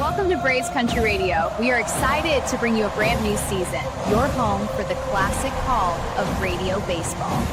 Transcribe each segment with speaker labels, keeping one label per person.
Speaker 1: Welcome to Braves Country Radio. We are excited to bring you a brand new season, your home for the classic call of radio baseball.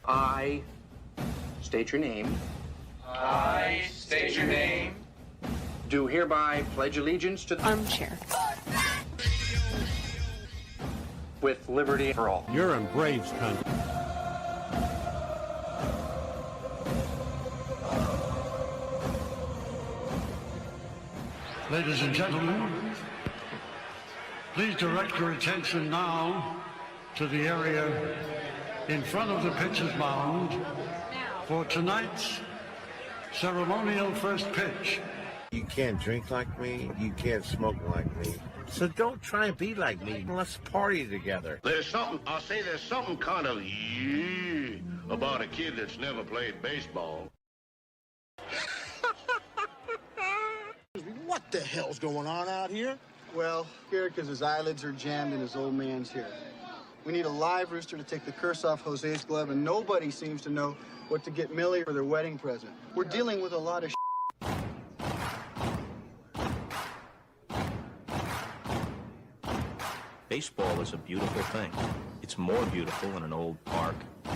Speaker 2: I state your name.
Speaker 3: I state your name.
Speaker 2: Do hereby pledge allegiance to the
Speaker 1: Armchair.
Speaker 2: with liberty for all.
Speaker 4: You're in Braves country.
Speaker 5: Ladies and gentlemen, please direct your attention now to the area in front of the pitcher's mound for tonight's ceremonial first pitch.
Speaker 4: You can't drink like me. You can't smoke like me. So don't try and be like me. Let's party together.
Speaker 6: There's something kind of about a kid that's never played baseball.
Speaker 7: What the hell's going on out here? Well, scared because his eyelids are jammed and his old man's here. We need a live rooster to take the curse off Jose's glove, and nobody seems to know what to get Millie for their wedding present. We're dealing with a lot of
Speaker 8: Baseball is a beautiful thing. It's more beautiful in an old park.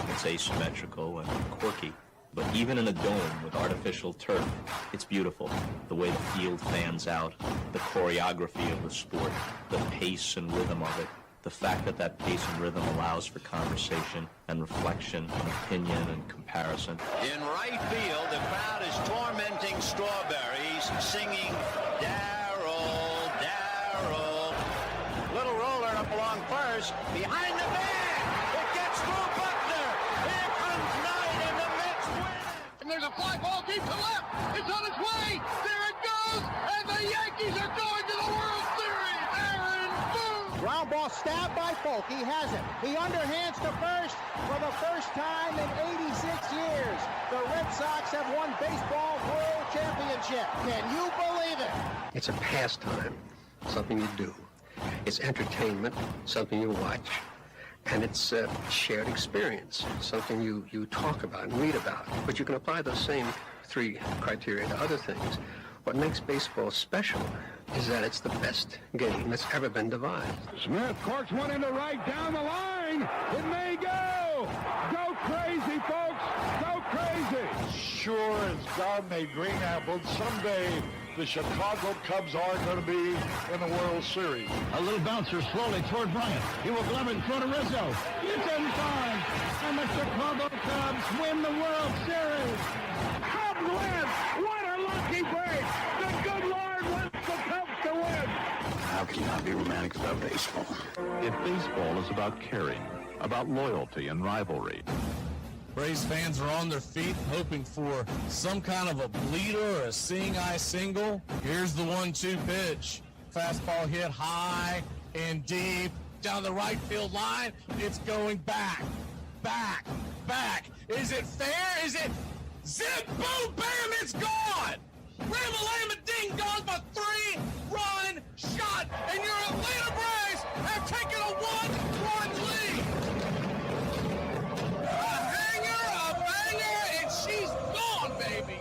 Speaker 8: It's asymmetrical and quirky. But even in a dome with artificial turf, it's beautiful. The way the field fans out, the choreography of the sport, the pace and rhythm of it. The fact that that pace and rhythm allows for conversation and reflection and opinion and comparison.
Speaker 9: In right field, the crowd is tormenting Strawberries, singing Darryl, Darryl. Little roller up along first, behind the bag. It gets through Buckner. Here comes
Speaker 6: a fly ball deep to left. It's on its way. There it goes. And the Yankees are going to the World Series. Aaron Boone.
Speaker 10: Ground ball stabbed by Folk. He has it. He underhands to first for the first time in 86 years. The Red Sox have won baseball world championship. Can you believe it?
Speaker 11: It's a pastime, something you do. It's entertainment, something you watch. And it's a shared experience, something you talk about and read about. But you can apply those same three criteria to other things. What makes baseball special is that it's the best game that's ever been devised.
Speaker 6: Smith corks one into right down the line. It may go. Go crazy, folks. Go crazy.
Speaker 5: Sure as God made green apples, someday the Chicago Cubs are going to be in the World Series.
Speaker 10: A little bouncer slowly toward Bryant. He will glove it in front of Rizzo. It's in time. And the Chicago Cubs win the World Series.
Speaker 6: Cubs win. What a lucky break. The good Lord wants the Cubs to win.
Speaker 11: How can you not be romantic about baseball?
Speaker 12: If baseball is about caring, about loyalty and rivalry.
Speaker 13: Braves fans are on their feet hoping for some kind of a bleeder or a seeing-eye single. Here's the 1-2 pitch. Fastball hit high and deep down the right field line. It's going back, back, back. Is it fair? Is it zip, boom, bam, it's gone. Ram-a-lam, ding dong, a 3-run shot, and your Atlanta Braves have taken a 1-run lead. She's gone, baby!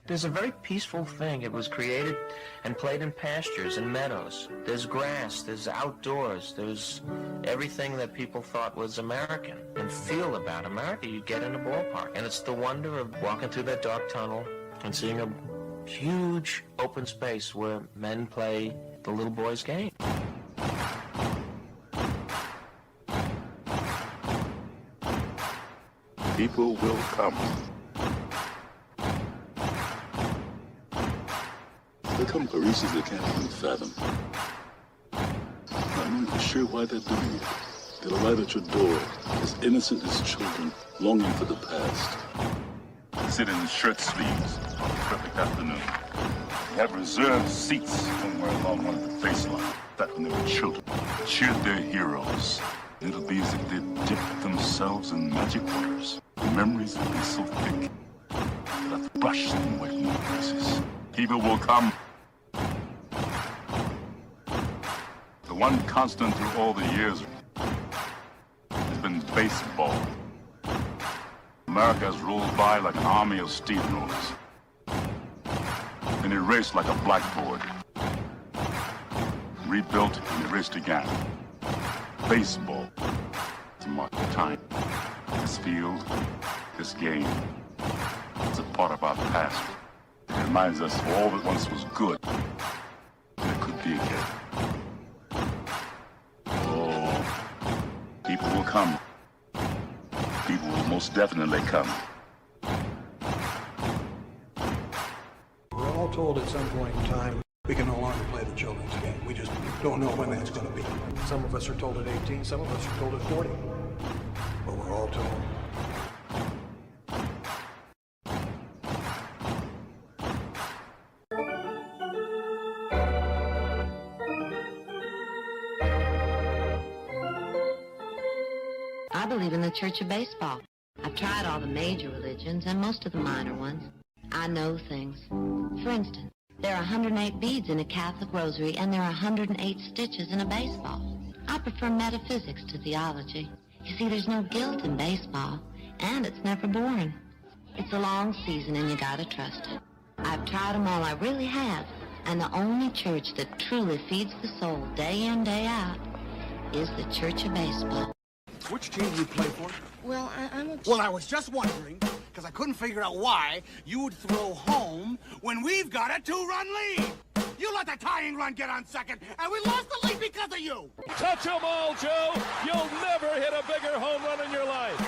Speaker 14: There's a very peaceful thing. It was created and played in pastures and meadows. There's grass, there's outdoors, there's everything that people thought was American and feel about America. You get in a ballpark, and it's the wonder of walking through that dark tunnel and seeing a huge open space where men play the little boy's game.
Speaker 15: People will come. There come caresses they can't even fathom. Not knowing for sure why they're doing it. They'll arrive at your door as innocent as children longing for the past. Sit in shirt sleeves on a perfect afternoon. They have reserved seats somewhere along one of the baselines. That when they were children, cheered their heroes. It'll be as if they'd dipped themselves in magic waters. The memories will be so thick that I've brushed them away from their faces. People will come. The one constant through all the years has been baseball. America has rolled by like an army of steamrollers. Been erased like a blackboard. Rebuilt and erased again. Baseball to mark the time. This field, this game, it's a part of our past. It reminds us of all that once was good. There could be again. Oh, people will come. People will most definitely come.
Speaker 16: We're all told at some point in time we can no longer play the children's game. We just don't know when that's going to be. Some of us are told at 18, some of us are told at 40. But we're all told.
Speaker 17: I believe in the Church of Baseball. I've tried all the major religions and most of the minor ones. I know things. For instance, there are 108 beads in a Catholic rosary, and there are 108 stitches in a baseball. I prefer metaphysics to theology. You see, there's no guilt in baseball, and it's never boring. It's a long season, and you gotta trust it. I've tried them all, I really have. And the only church that truly feeds the soul day in, day out is the Church of Baseball.
Speaker 18: Which team do you play for?
Speaker 19: Well, I'm a...
Speaker 18: Well, I was just wondering, because I couldn't figure out why you would throw home when we've got a 2-run lead. You let the tying run get on second, and we lost the lead because of you.
Speaker 20: Touch 'em all, Joe. You'll never hit a bigger home run in your life.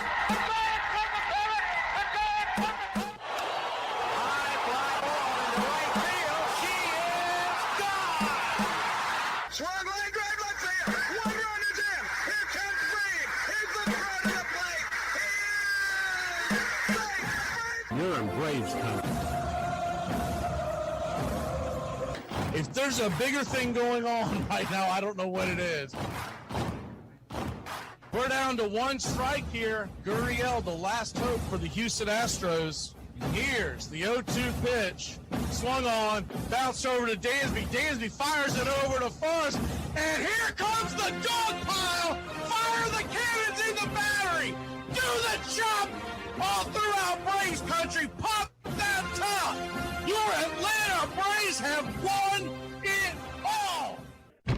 Speaker 21: You're
Speaker 5: You're in Braves country.
Speaker 13: If there's a bigger thing going on right now, I don't know what it is. We're down to one strike here. Gurriel, the last hope for the Houston Astros. Here's the 0-2 pitch. Swung on, bounced over to Dansby. Dansby fires it over to Forrest. And here comes the dog pile. Fire the cannons in the battery. Do the chop all throughout Braves country. Pop that top. Your Atlanta Braves have won it all.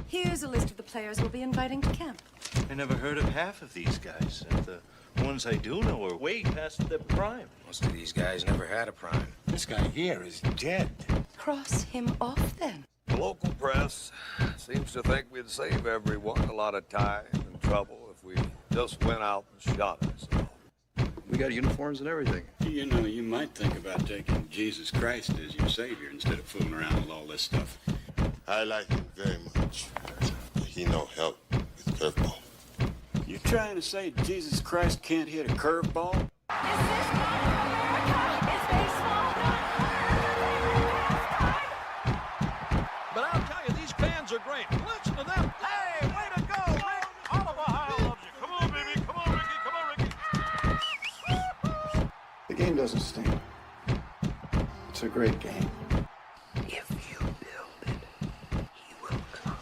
Speaker 19: Here's a list of the players we'll be inviting to camp.
Speaker 21: I never heard of half of these guys. And the ones I do know are way past their prime.
Speaker 22: Most of these guys never had a prime.
Speaker 4: This guy here is dead.
Speaker 19: Cross him off, then.
Speaker 23: The local press seems to think we'd save everyone a lot of time and trouble if we just went out and shot ourselves.
Speaker 24: We got uniforms and everything.
Speaker 25: You know, you might think about taking Jesus Christ as your savior instead of fooling around with all this stuff.
Speaker 26: I like him very much. He no help with curveball.
Speaker 25: You're trying to say Jesus Christ can't hit a curveball?
Speaker 9: But I'll tell you, these fans are great. Listen to them. Hey, way to go, Rick. Oliver High loves you. Come on, baby. Come on, Ricky. Come on, Ricky.
Speaker 7: The game doesn't stink. It's a great game.
Speaker 9: If you build it, he will come.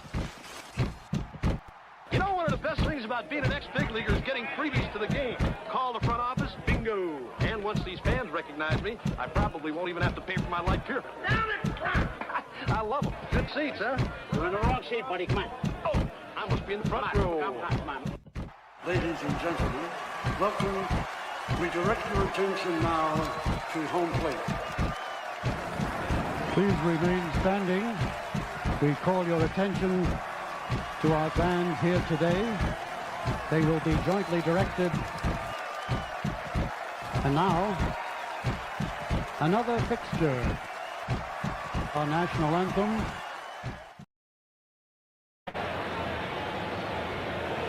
Speaker 27: You know, one of the best things about being an ex-big leaguer is getting freebies to the game. Call the front office, bingo. And once these fans recognize me, I probably won't even have to pay for my life here. Down it! I love them. Good seats, huh? You're in the wrong seat, buddy. Come on. Oh, I must be in the front row. Come on.
Speaker 5: Ladies and gentlemen, welcome. We direct your attention now to home plate. Please remain standing. We call your attention to our bands here today. They will be jointly directed. And now, another fixture. Our national anthem.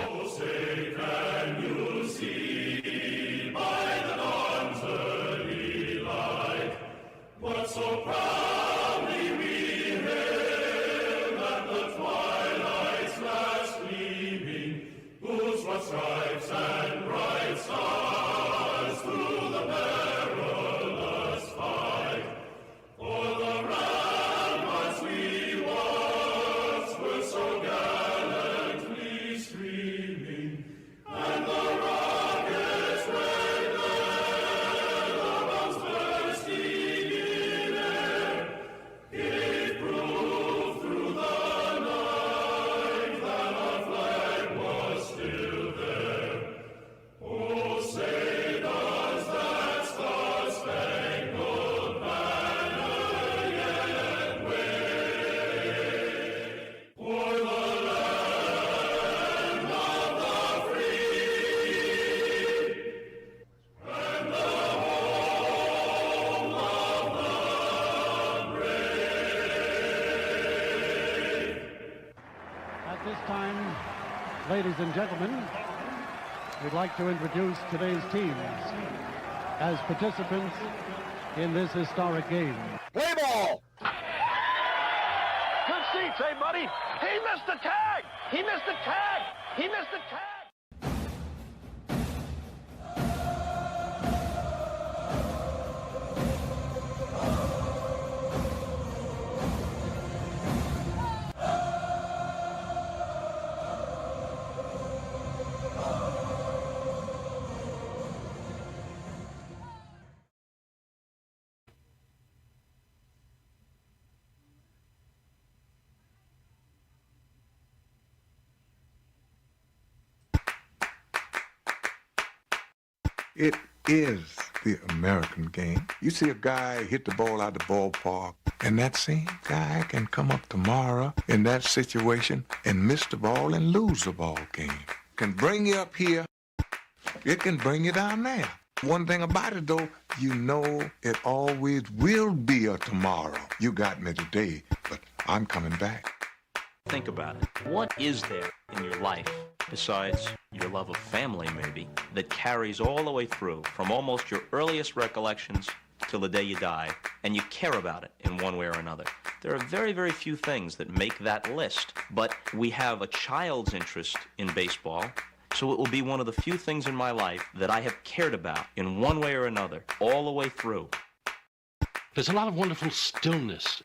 Speaker 6: Oh, say, can you see by the dawn's early light what so proudly we hailed at the twilight's last gleaming, whose what stripes and bright stars through the perilous fight for the
Speaker 5: Ladies and gentlemen, we'd like to introduce today's teams as participants in this historic game.
Speaker 27: Play ball! Good seats, hey, buddy. He missed the tag! He missed the tag! He missed the tag!
Speaker 28: It is the American game. You see a guy hit the ball out the ballpark, and that same guy can come up tomorrow in that situation and miss the ball and lose the ball game. Can bring you up here, it can bring you down there. One thing about it, though, you know it always will be a tomorrow. You got me today, but I'm coming back.
Speaker 8: Think about it. What is there in your life, besides your love of family maybe, that carries all the way through, from almost your earliest recollections till the day you die, and you care about it in one way or another. There are very, very few things that make that list, but we have a child's interest in baseball, so it will be one of the few things in my life that I have cared about in one way or another, all the way through.
Speaker 5: There's a lot of wonderful stillness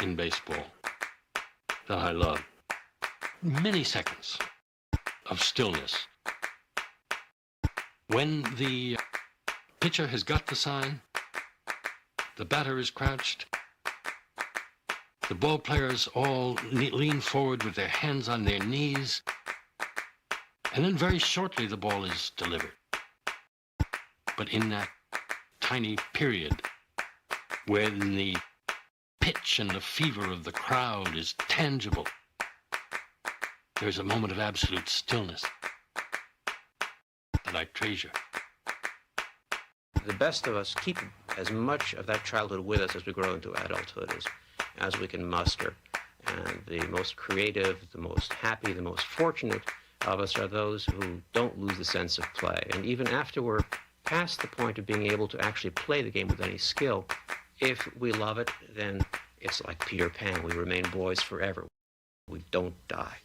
Speaker 5: in baseball that I love. Many seconds of stillness. When the pitcher has got the sign, the batter is crouched, the ball players all lean forward with their hands on their knees, and then very shortly the ball is delivered. But in that tiny period, when the pitch and the fever of the crowd is tangible, there's a moment of absolute stillness that I treasure.
Speaker 22: The best of us keep as much of that childhood with us as we grow into adulthood as we can muster. And the most creative, the most happy, the most fortunate of us are those who don't lose the sense of play. And even after we're past the point of being able to actually play the game with any skill, if we love it, then it's like Peter Pan. We remain boys forever. We don't die.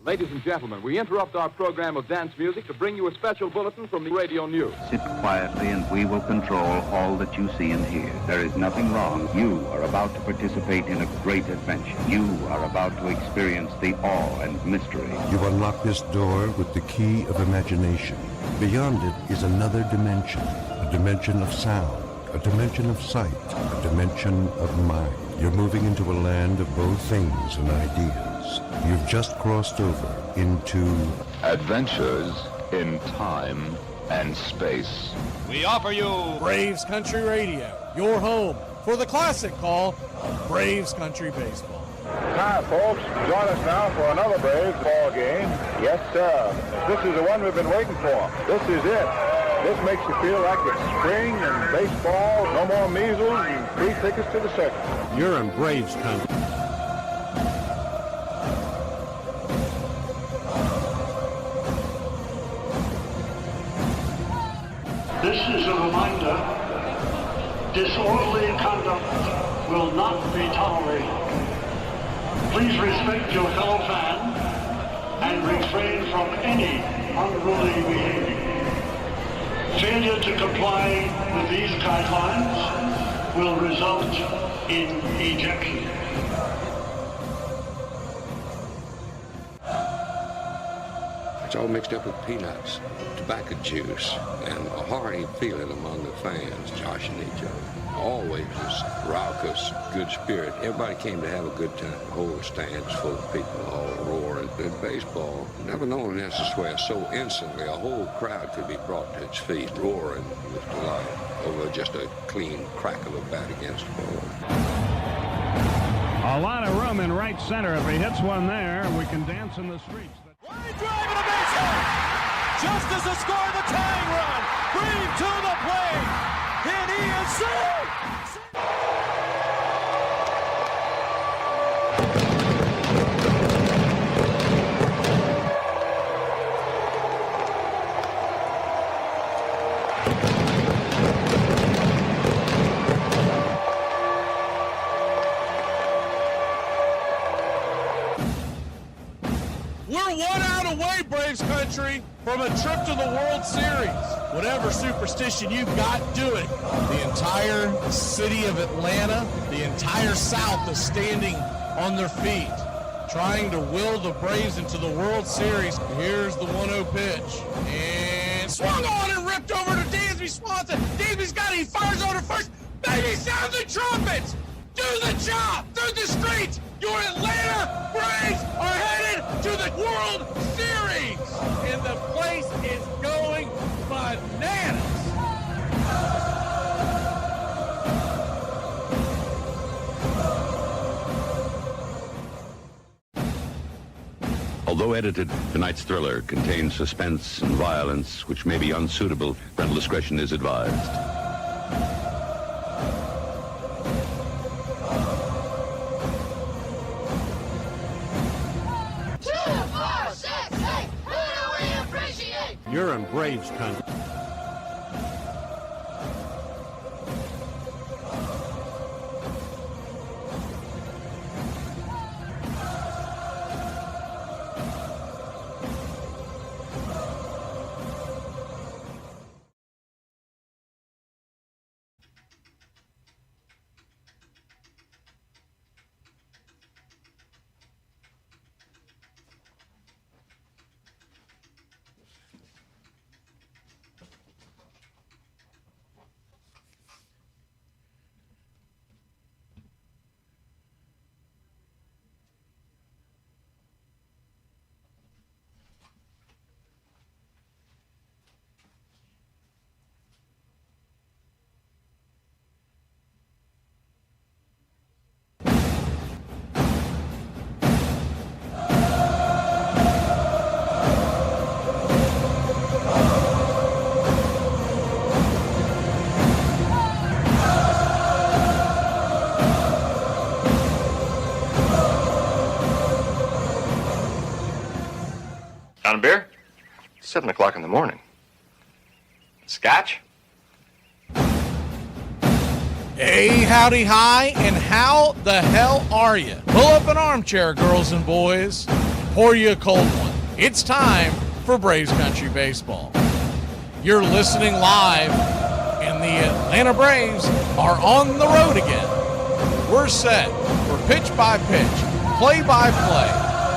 Speaker 1: Ladies and gentlemen, we interrupt our program of dance music to bring you a special bulletin from the radio news.
Speaker 2: Sit quietly and we will control all that you see and hear. There is nothing wrong. You are about to participate in a great adventure. You are about to experience the awe and mystery.
Speaker 3: You unlock this door with the key of imagination. Beyond it is another dimension, a dimension of sound, a dimension of sight, a dimension of mind. You're moving into a land of both things and ideas. You've just crossed over into
Speaker 10: Adventures in Time and Space.
Speaker 11: We offer you Braves Country Radio, your home for the classic call of Braves Country Baseball.
Speaker 12: Hi, folks. Join us now for another Braves ball game. Yes, sir. This is the one we've been waiting for. This is it. This makes you feel like it's spring and baseball, no more measles, and free tickets to the circus.
Speaker 11: You're in Braves Country.
Speaker 5: This is a reminder, disorderly conduct will not be tolerated. Please respect your fellow fan and refrain from any unruly behavior. Failure to comply with these guidelines will result in ejection.
Speaker 14: It's all mixed up with peanuts, tobacco juice, and a hearty feeling among the fans joshing each other. Always this raucous, good spirit. Everybody came to have a good time. The whole stands full of people all roaring. In baseball, never known an answer swear so instantly a whole crowd could be brought to its feet, roaring with delight over just a clean crack of a bat against the ball.
Speaker 15: A lot of room in right center. If he hits one there, we can dance in the streets.
Speaker 9: Line drive and a base hit. Just as the score of the tying run. Green to the plate. And he is saved.
Speaker 11: We're 1 out away, Braves country, from a trip to the World Series. Whatever superstition you've got, do it. The entire city of Atlanta, the entire South is standing on their feet, trying to will the Braves into the World Series. Here's the 1-0 pitch. And swung on and ripped over to Dansby Swanson. Dansby's got it. He fires over to first. Baby, sound the trumpets. Do the job through the streets. Your Atlanta Braves are headed to the World Series. And the place is going bananas.
Speaker 4: Although edited, tonight's thriller contains suspense and violence which may be unsuitable. Parental discretion is advised.
Speaker 15: You're in Braves country.
Speaker 13: On a beer? 7 o'clock in the morning. Scotch?
Speaker 11: Hey, howdy, hi, and how the hell are you? Pull up an armchair, girls and boys. Pour you a cold one. It's time for Braves Country Baseball. You're listening live, and the Atlanta Braves are on the road again. We're set for pitch-by-pitch, play-by-play,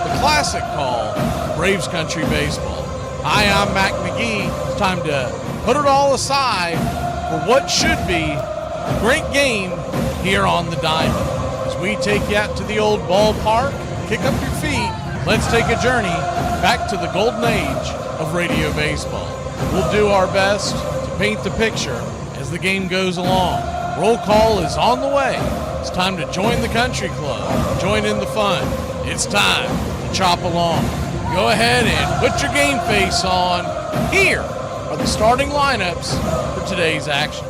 Speaker 11: the classic call, Braves Country Baseball. Hi, I'm Mac McGee. It's time to put it all aside for what should be a great game here on the Diamond. As we take you out to the old ballpark, kick up your feet, let's take a journey back to the golden age of radio baseball. We'll do our best to paint the picture as the game goes along. Roll call is on the way. It's time to join the country club, join in the fun. It's time to chop along. Go ahead and put your game face on. Here are the starting lineups for today's action.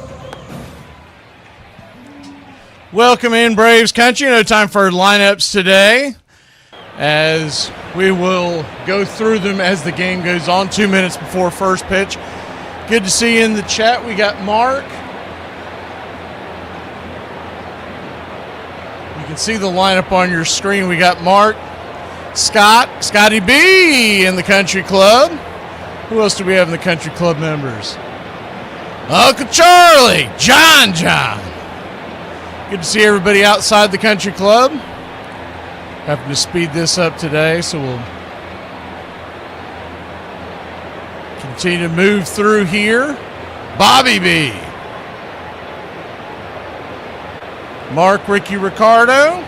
Speaker 11: Welcome in, Braves Country. No time for lineups today, as we will go through them as the game goes on. 2 minutes before first pitch. Good to see you in the chat. We got Mark. You can see the lineup on your screen. We got Mark, Scott, Scotty B in the country club. Who else do we have in the country club members? Uncle Charlie, John. Good to see everybody outside the country club. Having to speed this up today, so we'll continue to move through here. Bobby B. Mark, Ricky, Ricardo.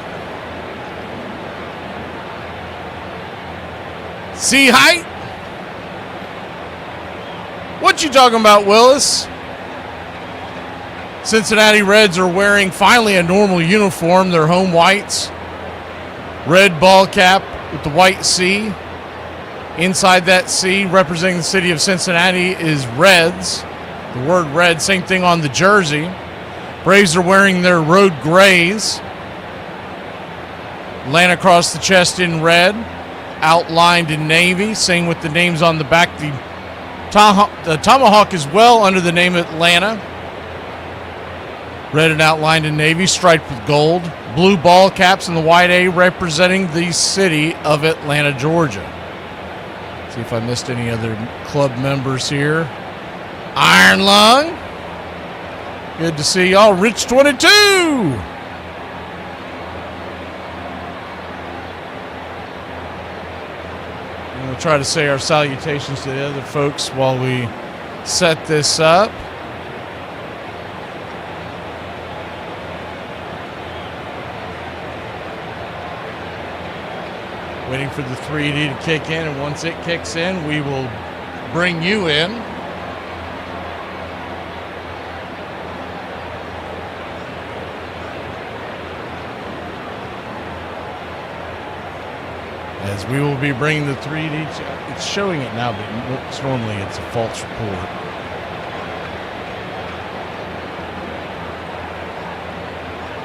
Speaker 11: C. Height. What you talking about, Willis? Cincinnati Reds are wearing finally a normal uniform, their home whites. Red ball cap with the white C. Inside that C, representing the city of Cincinnati, is Reds. The word red, same thing on the jersey. Braves are wearing their road grays. Line across the chest in red, outlined in navy, same with the names on the back. The tomahawk is well under the name Atlanta. Red and outlined in navy, striped with gold. Blue ball caps and the white A representing the city of Atlanta, Georgia. See if I missed any other club members here. Iron Lung. Good to see y'all. Rich 22. And we'll try to say our salutations to the other folks while we set this up. Waiting for the 3D to kick in, and once it kicks in, we will bring you in. as we will be bringing the 3D. It's showing it now, but normally it's a false report.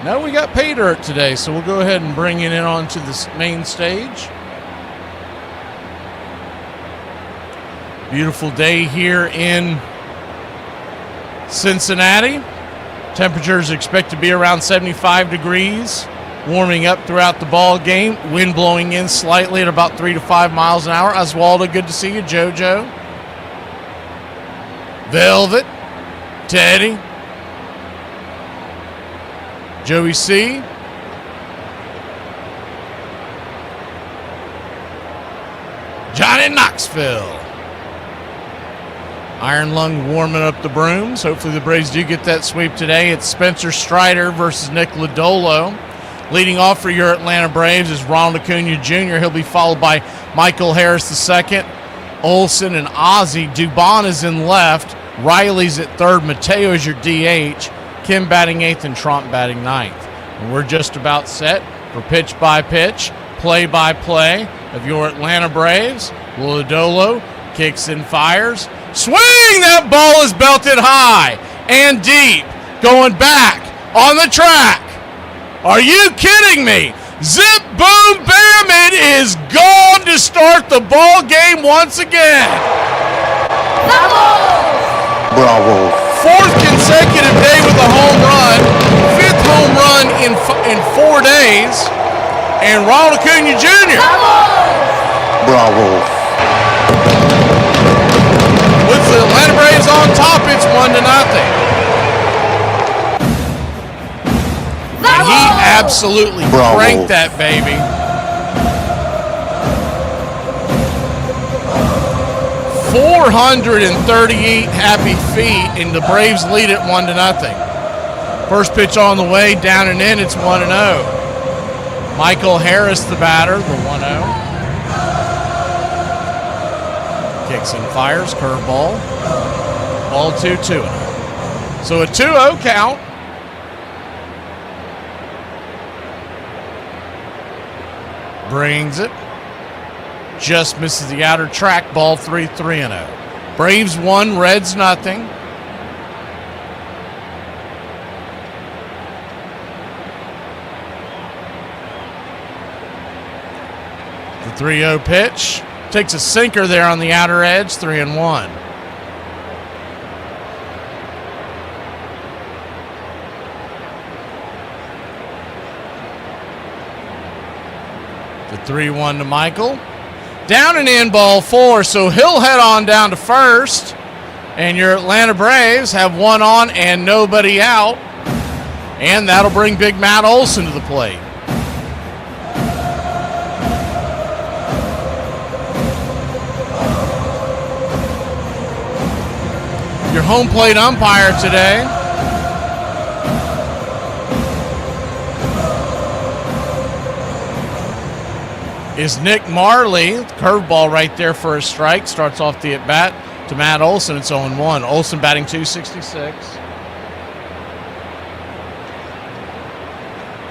Speaker 11: No, we got pay dirt today, so we'll go ahead and bring it in onto the main stage. Beautiful day here in Cincinnati. Temperatures expect to be around 75 degrees. Warming up throughout the ball game. Wind blowing in slightly at about 3 to 5 miles an hour. Oswaldo, good to see you. JoJo. Velvet. Teddy. Joey C. Johnny Knoxville. Iron Lung warming up the brooms. Hopefully the Braves do get that sweep today. It's Spencer Strider versus Nick Lodolo. Leading off for your Atlanta Braves is Ronald Acuna Jr. He'll be followed by Michael Harris II, Olsen, and Ozzie. Dubon is in left. Riley's at third. Mateo is your DH. Kim batting 8th and Trump batting 9th. And we're just about set for pitch-by-pitch, play-by-play of your Atlanta Braves. Lodolo kicks and fires. Swing! That ball is belted high and deep. Going back on the track. Are you kidding me? Zip, boom, bam, it is gone to start the ball game once again.
Speaker 28: Bravo.
Speaker 11: Fourth consecutive day with a home run. Fifth home run in 4 days. And Ronald Acuna Jr.
Speaker 28: Bravo.
Speaker 11: With the Atlanta Braves on top, it's 1-0. He absolutely cranked that baby. 438 happy feet, and the Braves lead it 1-0. First pitch on the way, down and in, it's 1-0. Michael Harris, the batter, the 1-0. Kicks and fires, curveball. Ball 2-2. So a 2-0 count. Brings it. Just misses the outer track. Ball 3-3-0. Braves 1, Reds nothing. The 3-0 pitch. Takes a sinker there on the outer edge. 3-1. The 3-1 to Michael. Down and in, ball 4, so he'll head on down to first. And your Atlanta Braves have one on and nobody out. And that'll bring big Matt Olson to the plate. Your home plate umpire today is Nick Marley. Curveball right there for a strike. Starts off the at-bat to Matt Olson. It's 0-1. Olson batting .266.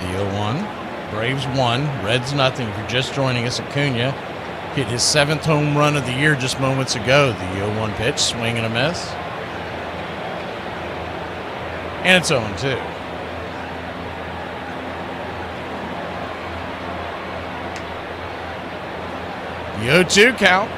Speaker 11: The 0-1. Braves 1. Reds nothing. If you're just joining us, Acuna hit his 7th home run of the year just moments ago. The 0-1 pitch. Swing and a miss. And it's 0-2. The 0-2 count.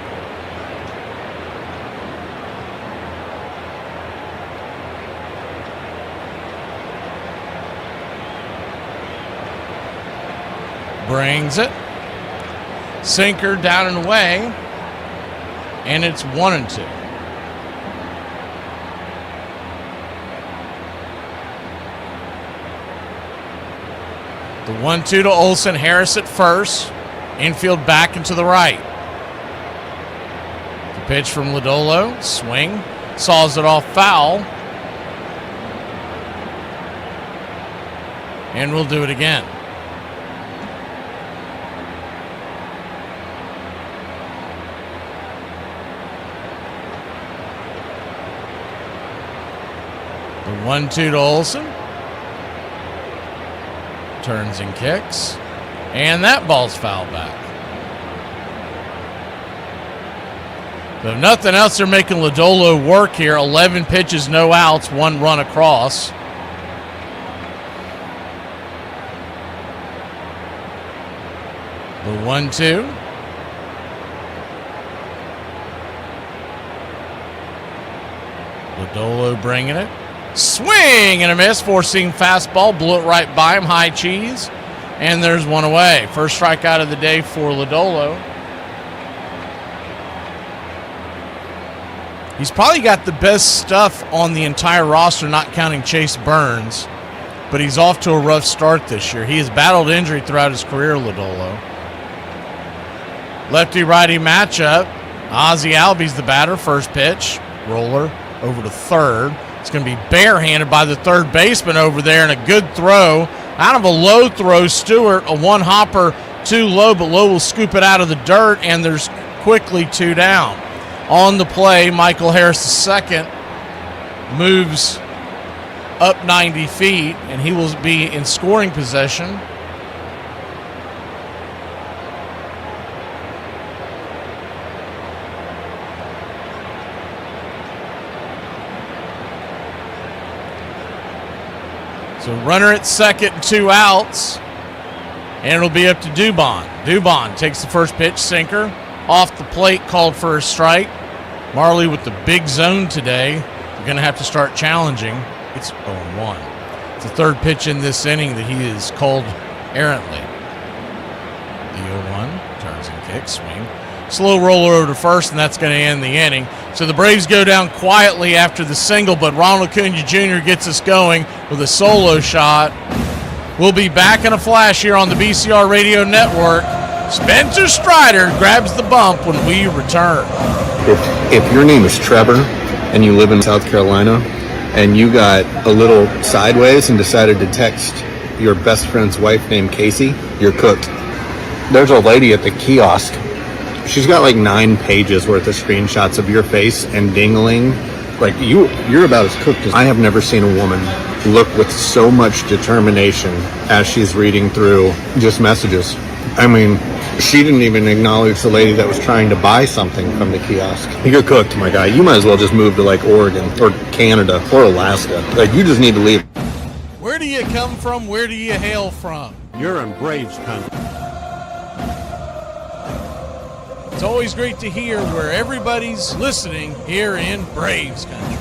Speaker 11: Brings it. Sinker down and away. And it's 1-2. The 1-2 to Olson. Harris at first. Infield back and to the right. The pitch from Lodolo. Swing. Saws it off foul. And we'll do it again. The 1-2 to Olson. Turns and kicks. And that ball's fouled back. But if nothing else, they're making Lodolo work here. 11 pitches, no outs, 1 run across. The 1-2. Lodolo bringing it. Swing and a miss. Four-seam fastball. Blew it right by him. High cheese. And there's one away. First strikeout of the day for Lodolo. He's probably got the best stuff on the entire roster, not counting Chase Burns. But he's off to a rough start this year. He has battled injury throughout his career, Lodolo. Lefty-righty matchup. Ozzie Albies the batter. First pitch. Roller over to third. It's going to be barehanded by the third baseman over there, and a good throw. Out of a low throw, Stewart, a one-hopper too low, but Lowe will scoop it out of the dirt, and there's quickly 2 down. On the play, Michael Harris II moves up 90 feet, and he will be in scoring possession. So runner at second, 2 outs, and it'll be up to Dubon. Dubon takes the first pitch, sinker, off the plate, called for a strike. Marley with the big zone today. They're going to have to start challenging. It's 0-1. It's the third pitch in this inning that he is called errantly. The 0-1, turns and kicks, swing. Slow roller over to first, and that's going to end the inning. So the Braves go down quietly after the single, but Ronald Acuna Jr. gets us going with a solo shot. We'll be back in a flash here on the BCR Radio Network. Spencer Strider grabs the bump when we return.
Speaker 16: If your name is Trevor and you live in South Carolina and you got a little sideways and decided to text your best friend's wife named Casey, you're cooked. There's a lady at the kiosk. She's got like 9 pages worth of screenshots of your face and dingling. Like you're about as cooked as I have never seen a woman look with so much determination as she's reading through just messages. I mean, she didn't even acknowledge the lady that was trying to buy something from the kiosk. You're cooked, my guy. You might as well just move to like Oregon or Canada or Alaska. Like you just need to leave.
Speaker 11: Where do you come from? Where do you hail from?
Speaker 17: You're in Braves country.
Speaker 11: It's always great to hear where everybody's listening here in Braves country.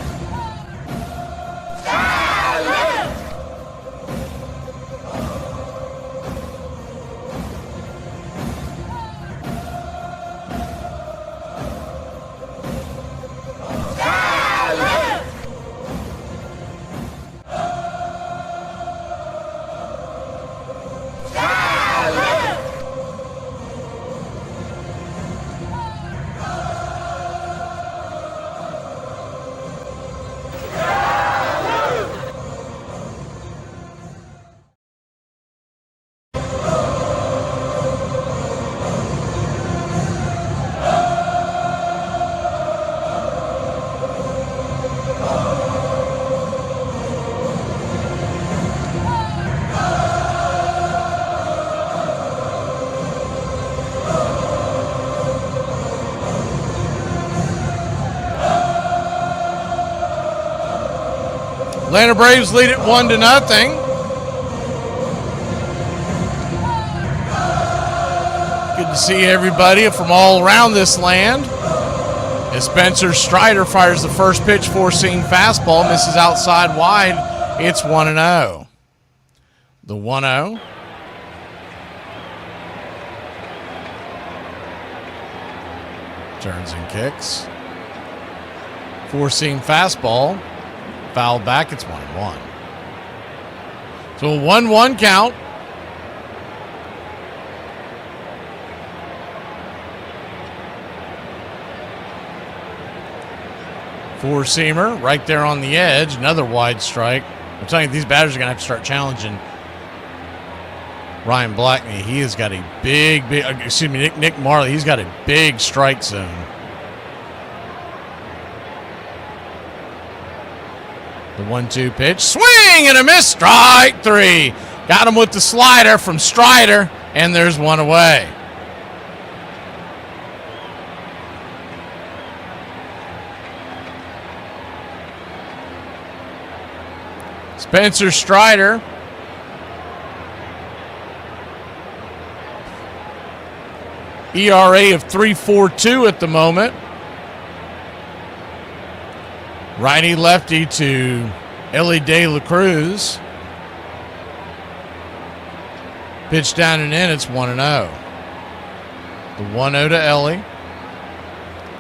Speaker 11: Atlanta Braves lead it 1-0. Good to see everybody from all around this land. As Spencer Strider fires the first pitch, four-seam fastball, misses outside wide. It's 1-0. The 1-0. Turns and kicks. Four-seam fastball. Foul back, it's 1-1. So a 1-1 count. Four-seamer right there on the edge. Another wide strike. I'm telling you, these batters are going to have to start challenging Ryan Blackney. He has got a big, Nick Marley. He's got a big strike zone. The 1-2 pitch. Swing and a miss. Strike three. Got him with the slider from Strider, and there's one away. Spencer Strider. ERA of 3.42 at the moment. Righty-lefty to Ellie De La Cruz. Pitch down and in, it's 1-0. The 1-0 to Ellie.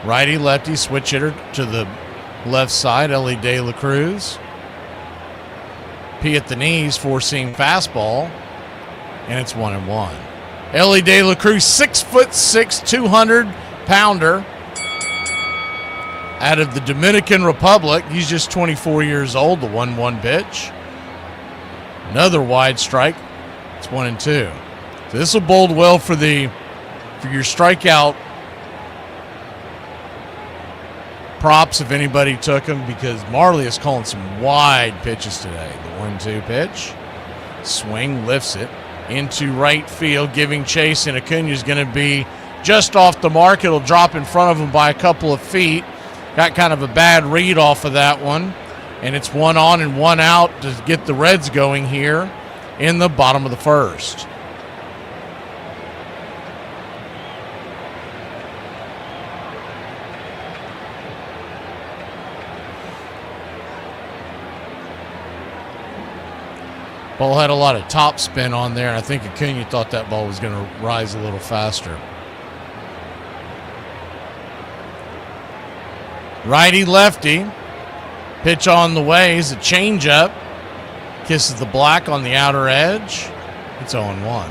Speaker 11: Righty-lefty switch hitter to the left side, Ellie De La Cruz. P at the knees, four-seam fastball, and it's 1-1. Ellie De La Cruz, 6'6", 200-pounder out of the Dominican Republic. He's just 24 years old, the 1-1 pitch. Another wide strike. It's 1-2. So this will bode well for your strikeout props if anybody took them, because Marley is calling some wide pitches today. The 1-2 pitch. Swing, lifts it into right field, giving chase, and Acuna's going to be just off the mark. It'll drop in front of him by a couple of feet. Got kind of a bad read off of that one, and it's 1 on and 1 out to get the Reds going here in the bottom of the first. Ball had a lot of top spin on there, and I think Acuna thought that ball was going to rise a little faster. Righty-lefty. Pitch on the way is a changeup. Kisses the black on the outer edge. It's 0-1.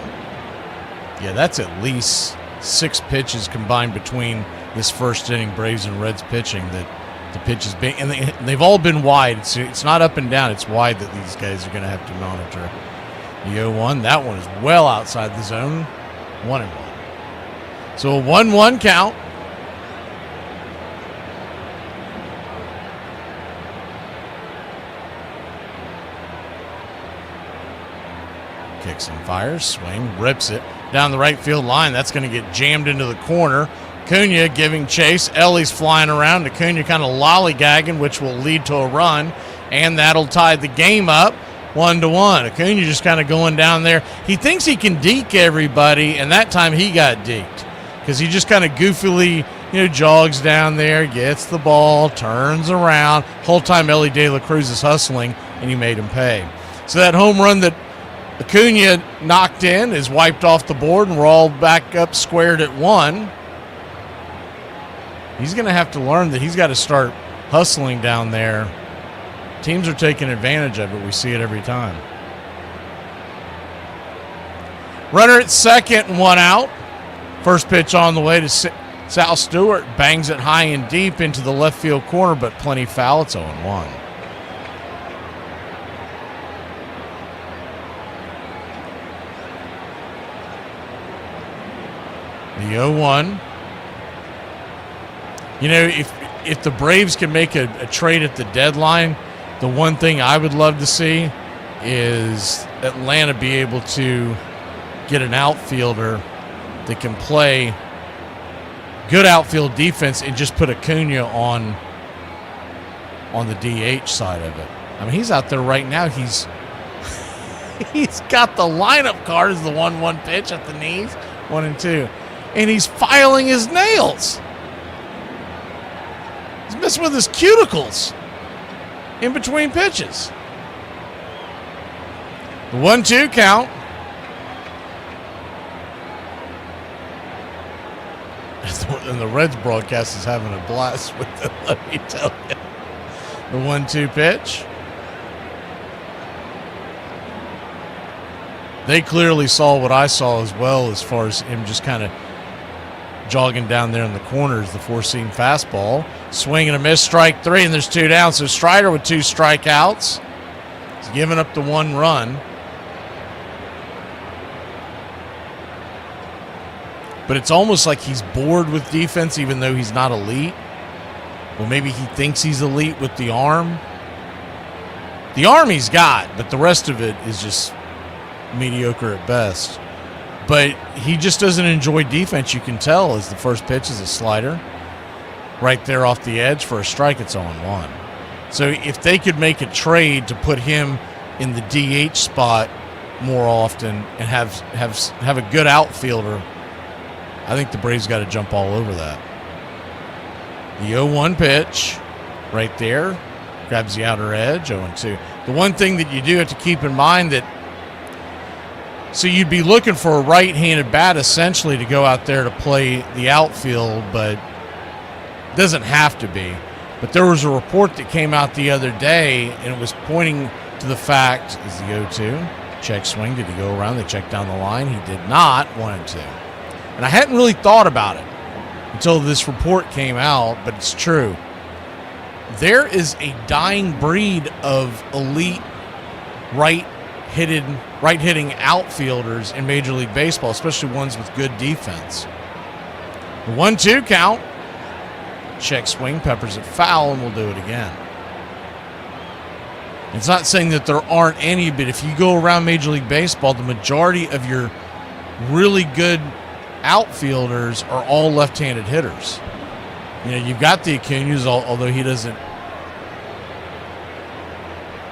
Speaker 11: Yeah, that's at least 6 pitches combined between this first inning Braves and Reds pitching that the pitches being, and they've all been wide. It's not up and down. It's wide that these guys are going to have to monitor. The 0-1, that one is well outside the zone. 1-1. So a 1-1 count. Kicks and fires, swing, rips it down the right field line. That's going to get jammed into the corner. Acuna giving chase. Ellie's flying around. Acuna kind of lollygagging, which will lead to a run, and that'll tie the game up 1-1. Acuna just kind of going down there. He thinks he can deke everybody, and that time he got deked because he just kind of goofily, jogs down there, gets the ball, turns around. Whole time Ellie De La Cruz is hustling, and he made him pay. So that home run that Acuna knocked in is wiped off the board, and we're all back up squared at 1. He's going to have to learn that he's got to start hustling down there. Teams are taking advantage of it. We see it every time. Runner at second and 1 out. First pitch on the way to Sal Stewart. Bangs it high and deep into the left field corner, but plenty foul. It's 0-1. The 0-1. If the Braves can make a trade at the deadline, the one thing I would love to see is Atlanta be able to get an outfielder that can play good outfield defense and just put Acuna on the DH side of it. I mean, he's out there right now. He's got the lineup card as the 1-1 pitch at the knees, 1 and 2, and he's filing his nails. He's messing with his cuticles in between pitches. The 1-2 count. And the Reds broadcast is having a blast with it, let me tell you. The 1-2 pitch. They clearly saw what I saw as well, as far as him just kind of jogging down there in the corners. The four-seam fastball. Swing and a miss, strike 3, and there's 2 down. So Strider with 2 strikeouts. He's giving up the 1 run. But it's almost like he's bored with defense, even though he's not elite. Well, maybe he thinks he's elite with the arm. The arm he's got, but the rest of it is just mediocre at best. But he just doesn't enjoy defense. You can tell as the first pitch is a slider. Right there off the edge for a strike, it's 0-1. So if they could make a trade to put him in the DH spot more often and have a good outfielder, I think the Braves got to jump all over that. The 0-1 pitch right there grabs the outer edge, 0-2. The one thing that you do have to keep in mind that, so you'd be looking for a right-handed bat essentially to go out there to play the outfield, but it doesn't have to be. But there was a report that came out the other day, and it was pointing to the fact, is the 0-2, check swing, did he go around? They checked down the line. He did not, 1-2. And I hadn't really thought about it until this report came out, but it's true. There is a dying breed of elite right-hitting outfielders in Major League Baseball, especially ones with good defense. The 1-2 count. Check swing, peppers it foul, and we'll do it again. It's not saying that there aren't any, but if you go around Major League Baseball, the majority of your really good outfielders are all left-handed hitters. You know, you've got the Acuñas, although he doesn't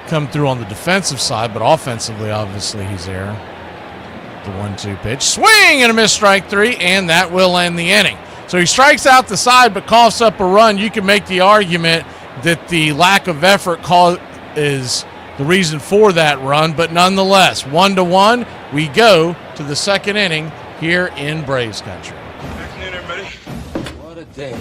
Speaker 11: come through on the defensive side, but offensively, obviously, he's there. The 1-2 pitch. Swing and a miss, strike three, and that will end the inning. So he strikes out the side but coughs up a run. You can make the argument that the lack of effort is the reason for that run, but nonetheless, 1-1, we go to the second inning here in Braves country.
Speaker 17: Afternoon, everybody.
Speaker 18: What a day.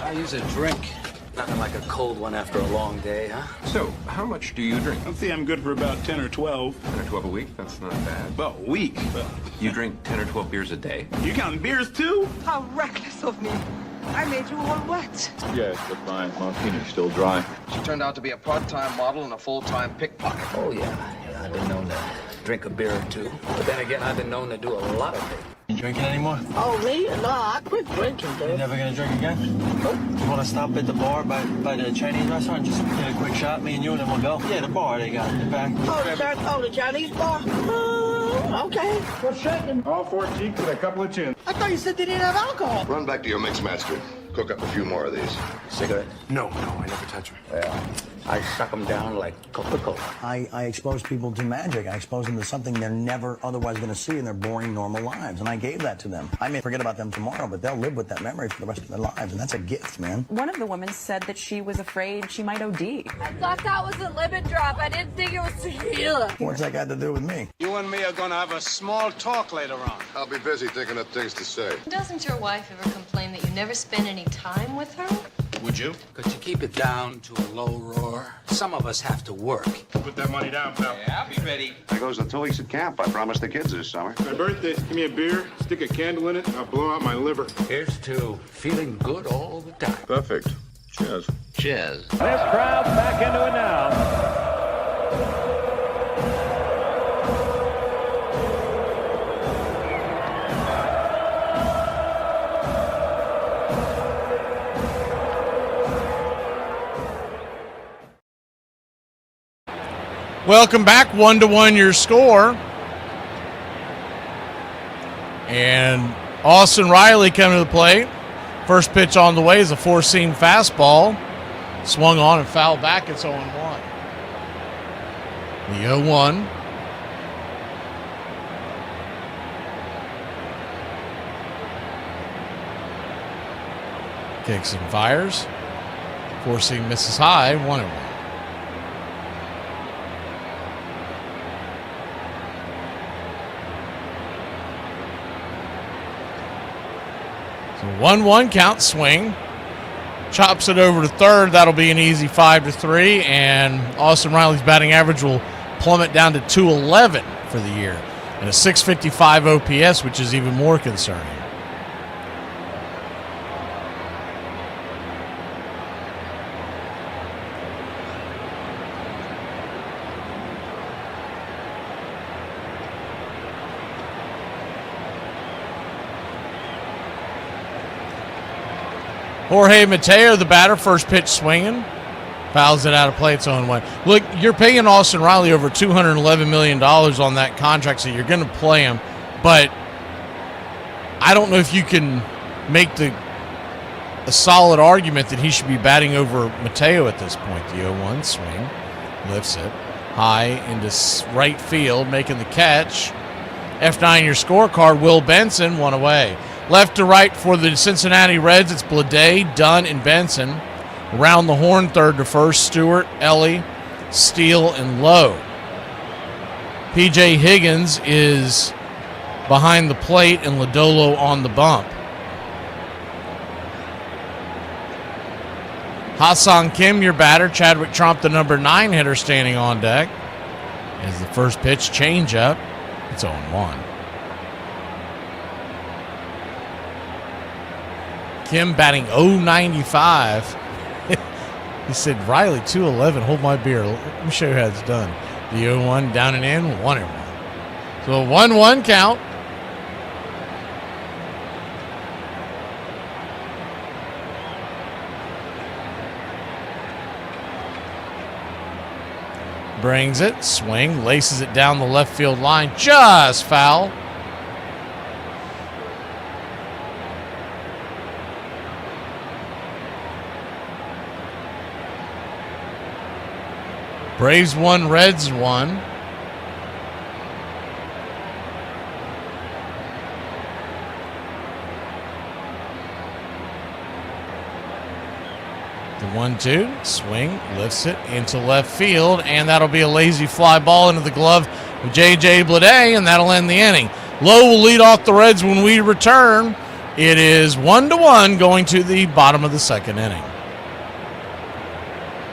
Speaker 18: I use a drink. Nothing like a cold one after a long day, huh?
Speaker 17: So, how much do you drink? I think I'm good for about 10 or 12.
Speaker 18: 10 or 12 a week? That's not bad.
Speaker 17: Well, a week.
Speaker 18: You drink 10 or 12 beers a day?
Speaker 17: You counting beers, too?
Speaker 19: How reckless of me. I made you all wet.
Speaker 17: Yes, but my martini's still dry.
Speaker 18: She turned out to be a part-time model and a full-time pickpocket. Oh, yeah. I've been known to drink a beer or two. But then again, I've been known to do a lot of things.
Speaker 19: You drinking anymore? Oh, me? No, I quit drinking, dude.
Speaker 18: You're never gonna drink again?
Speaker 19: Nope.
Speaker 18: You wanna stop at the bar by the Chinese restaurant? Just get a quick shot, me and you, and then we'll go? Yeah, the bar they got in the back.
Speaker 19: Oh, the Chinese bar? Okay. What's shaking?
Speaker 12: All 4 cheeks and a couple of chins.
Speaker 19: I thought you said they didn't have alcohol.
Speaker 13: Run back to your mix master. Cook up a few more of these.
Speaker 18: Cigarette?
Speaker 12: No, I never touch them.
Speaker 18: Yeah. I suck them down like Coca-Cola.
Speaker 19: I expose people to magic. I expose them to something they're never otherwise going to see in their boring, normal lives. And I gave that to them. I may forget about them tomorrow, but they'll live with that memory for the rest of their lives. And that's a gift, man.
Speaker 20: One of the women said that she was afraid she might OD.
Speaker 19: I thought that was a limit drop. I didn't think it was tequila. What's that got to do with me?
Speaker 17: You and me are gonna have a small talk later on.
Speaker 13: I'll be busy thinking of things to say.
Speaker 21: Doesn't your wife ever complain that you never spend any time with her?
Speaker 17: Would you?
Speaker 18: Could you keep it down to a low roar? Some of us have to work.
Speaker 12: Put that money down, pal.
Speaker 18: Yeah, I'll be ready.
Speaker 13: There goes the 2 weeks at camp. I promised the kids this summer.
Speaker 12: My birthday, give me a beer, stick a candle in it, and I'll blow out my liver.
Speaker 18: Here's to feeling good all the time.
Speaker 12: Perfect. Cheers.
Speaker 18: Cheers.
Speaker 15: This crowd's back into it now.
Speaker 11: Welcome back, 1-1 your score. And Austin Riley coming to the plate. First pitch on the way is a four-seam fastball. Swung on and fouled back. It's 0-1. The 0-1. Kicks and fires. Four-seam misses high, 1-1. So 1-1 count, swing. Chops it over to third. That'll be an easy 5-3. And Austin Riley's batting average will plummet down to .211 for the year. And a .655 OPS, which is even more concerning. Jorge Mateo, the batter, first pitch swinging. Fouls it out of play. It's 0-1. Look, you're paying Austin Riley over $211 million on that contract, so you're going to play him. But I don't know if you can make a solid argument that he should be batting over Mateo at this point. The 0-1 swing. Lifts it. high into right field, making the catch. F9, your scorecard, Will Benson, one away. Left to right for the Cincinnati Reds, it's Bleday, Dunn, and Benson. Around the horn, third to first, Stewart, Ellie, Steele, and Lowe. P.J. Higgins is behind the plate, and Lodolo on the bump. Ha-Sung Kim, your batter. Chadwick Trump, the number 9 hitter, standing on deck. As the first pitch, changeup. It's 0-1. Kim batting .095. He said, Riley, 211, hold my beer. Let me show you how it's done. The 0-1 down and in, 1-1. So a 1-1 count. Brings it, swing, laces it down the left field line, just foul. Braves 1, Reds 1. The 1-2, swing, lifts it into left field, and that'll be a lazy fly ball into the glove of J.J. Bleday, and that'll end the inning. Lowe will lead off the Reds when we return. It is 1-1 going to the bottom of the second inning.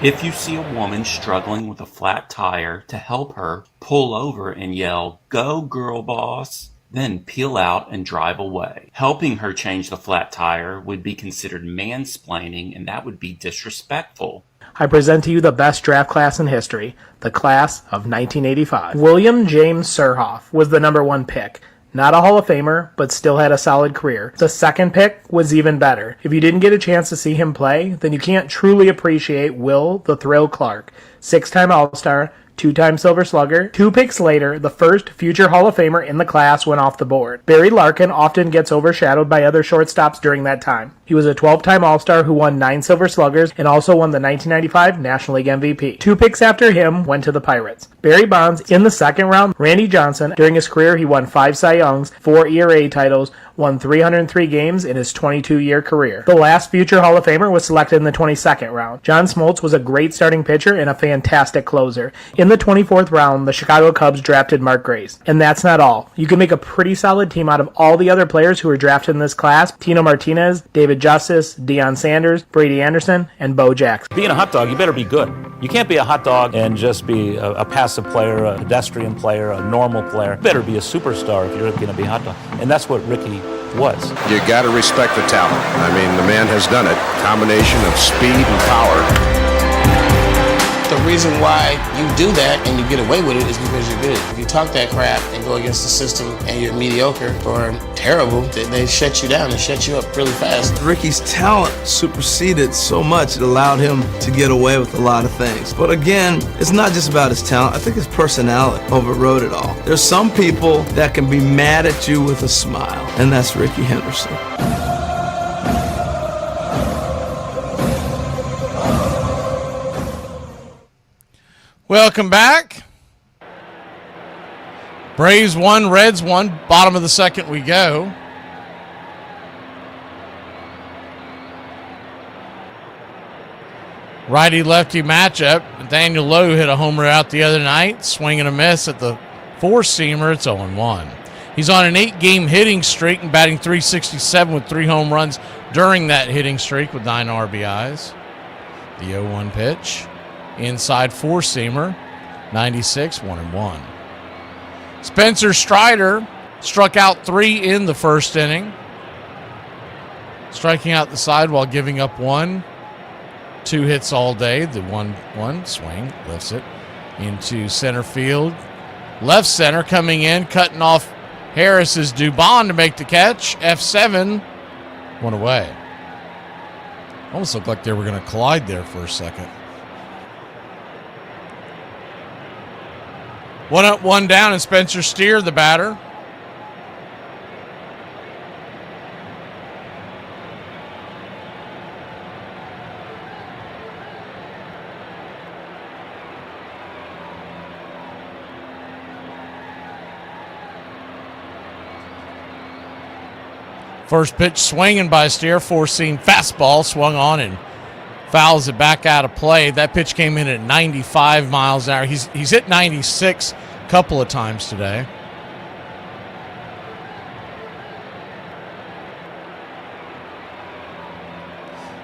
Speaker 6: If you see a woman struggling with a flat tire, to help her, pull over and yell, "Go girl boss," then peel out and drive away. Helping her change the flat tire would be considered mansplaining, and that would be disrespectful.
Speaker 7: I present to you the best draft class in history, the class of 1985. William James Surhoff was the number 1 pick. Not a Hall of Famer, but still had a solid career. The second pick was even better. If you didn't get a chance to see him play, then you can't truly appreciate Will the Thrill Clark, 6-time All-Star, 2-time Silver Slugger. 2 picks later, the first future Hall of Famer in the class went off the board. Barry Larkin often gets overshadowed by other shortstops during that time. He was a 12-time All-Star who won 9 Silver Sluggers and also won the 1995 National League MVP. 2 picks after him went to the Pirates. Barry Bonds in the second round. Randy Johnson, during his career, he won 5 Cy Youngs, 4 ERA titles, won 303 games in his 22-year career. The last future Hall of Famer was selected in the 22nd round. John Smoltz was a great starting pitcher and a fantastic closer. In the 24th round, the Chicago Cubs drafted Mark Grace. And that's not all. You can make a pretty solid team out of all the other players who were drafted in this class: Tino Martinez, David Justice, Deion Sanders, Brady Anderson, and Bo Jackson.
Speaker 8: Being a hot dog, you better be good. You can't be a hot dog and just be a passive player, a pedestrian player, a normal player. You better be a superstar if you're going to be a hot dog. And that's what Ricky was.
Speaker 23: You got to respect the talent. I mean, the man has done it. Combination of speed and power.
Speaker 24: The reason why you do that and you get away with it is because you're good. If you talk that crap and go against the system and you're mediocre or terrible, they shut you down and shut you up really fast.
Speaker 25: Ricky's talent superseded so much it allowed him to get away with a lot of things. But again, it's not just about his talent. I think his personality overrode it all. There's some people that can be mad at you with a smile, and that's Ricky Henderson.
Speaker 11: Welcome back. Braves 1, Reds 1. Bottom of the second we go. Righty-lefty matchup. Nathaniel Lowe hit a homer out the other night. Swing and a miss at the four-seamer. It's 0-1. He's on an 8-game hitting streak and batting .367 with 3 home runs during that hitting streak with 9 RBIs. The 0-1 pitch. Inside four-seamer, 96, 1-1. Spencer Strider struck out 3 in the first inning, striking out the side while giving up 1. 2 hits all day. The 1-1 swing lifts it into center field. Left center coming in, cutting off Harris's Dubon to make the catch. F7, 1 away. Almost looked like they were going to collide there for a second. 1 up, 1 down, and Spencer Steer, the batter.
Speaker 1: First pitch swinging by Steer, four-seam fastball swung on and fouls it back out of play. That pitch came in at 95 miles an hour. He's hit 96 a couple of times today.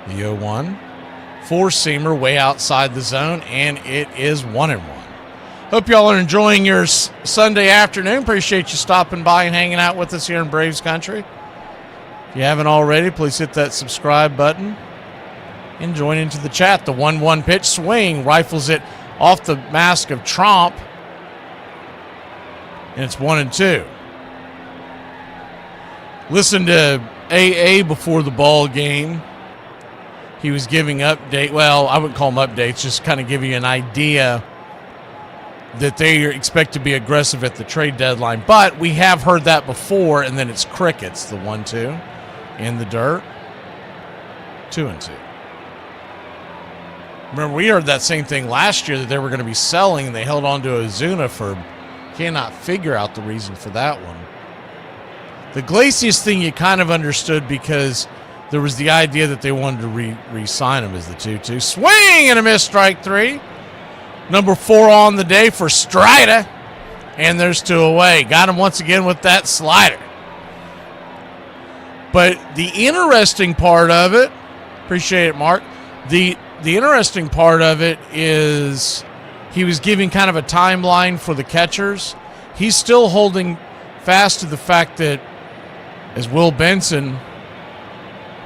Speaker 1: The 0-1. Four-seamer way outside the zone, and it is 1-1. Hope y'all are enjoying your Sunday afternoon. Appreciate you stopping by and hanging out with us here in Braves Country. If you haven't already, please hit that subscribe button and join into the chat. The 1-1 pitch swing rifles it off the mask of Tromp, and it's 1-2. Listen to AA before the ball game. He was giving well, I wouldn't call them updates, just kind of give you an idea that they expect to be aggressive at the trade deadline. But we have heard that before, and then it's crickets. The 1-2 in the dirt. 2-2. Remember, we heard that same thing last year, that they were going to be selling, and they held on to Ozuna for, cannot figure out the reason for that one. The Iglesias thing you kind of understood because there was the idea that they wanted to re-sign him as the 2-2. Swing and a miss, strike three. Number 4 on the day for Strider. And there's 2 away. Got him once again with that slider. But the interesting part of it, appreciate it, Mark. The interesting part of it is he was giving kind of a timeline for the catchers. He's still holding fast to the fact that as Will Benson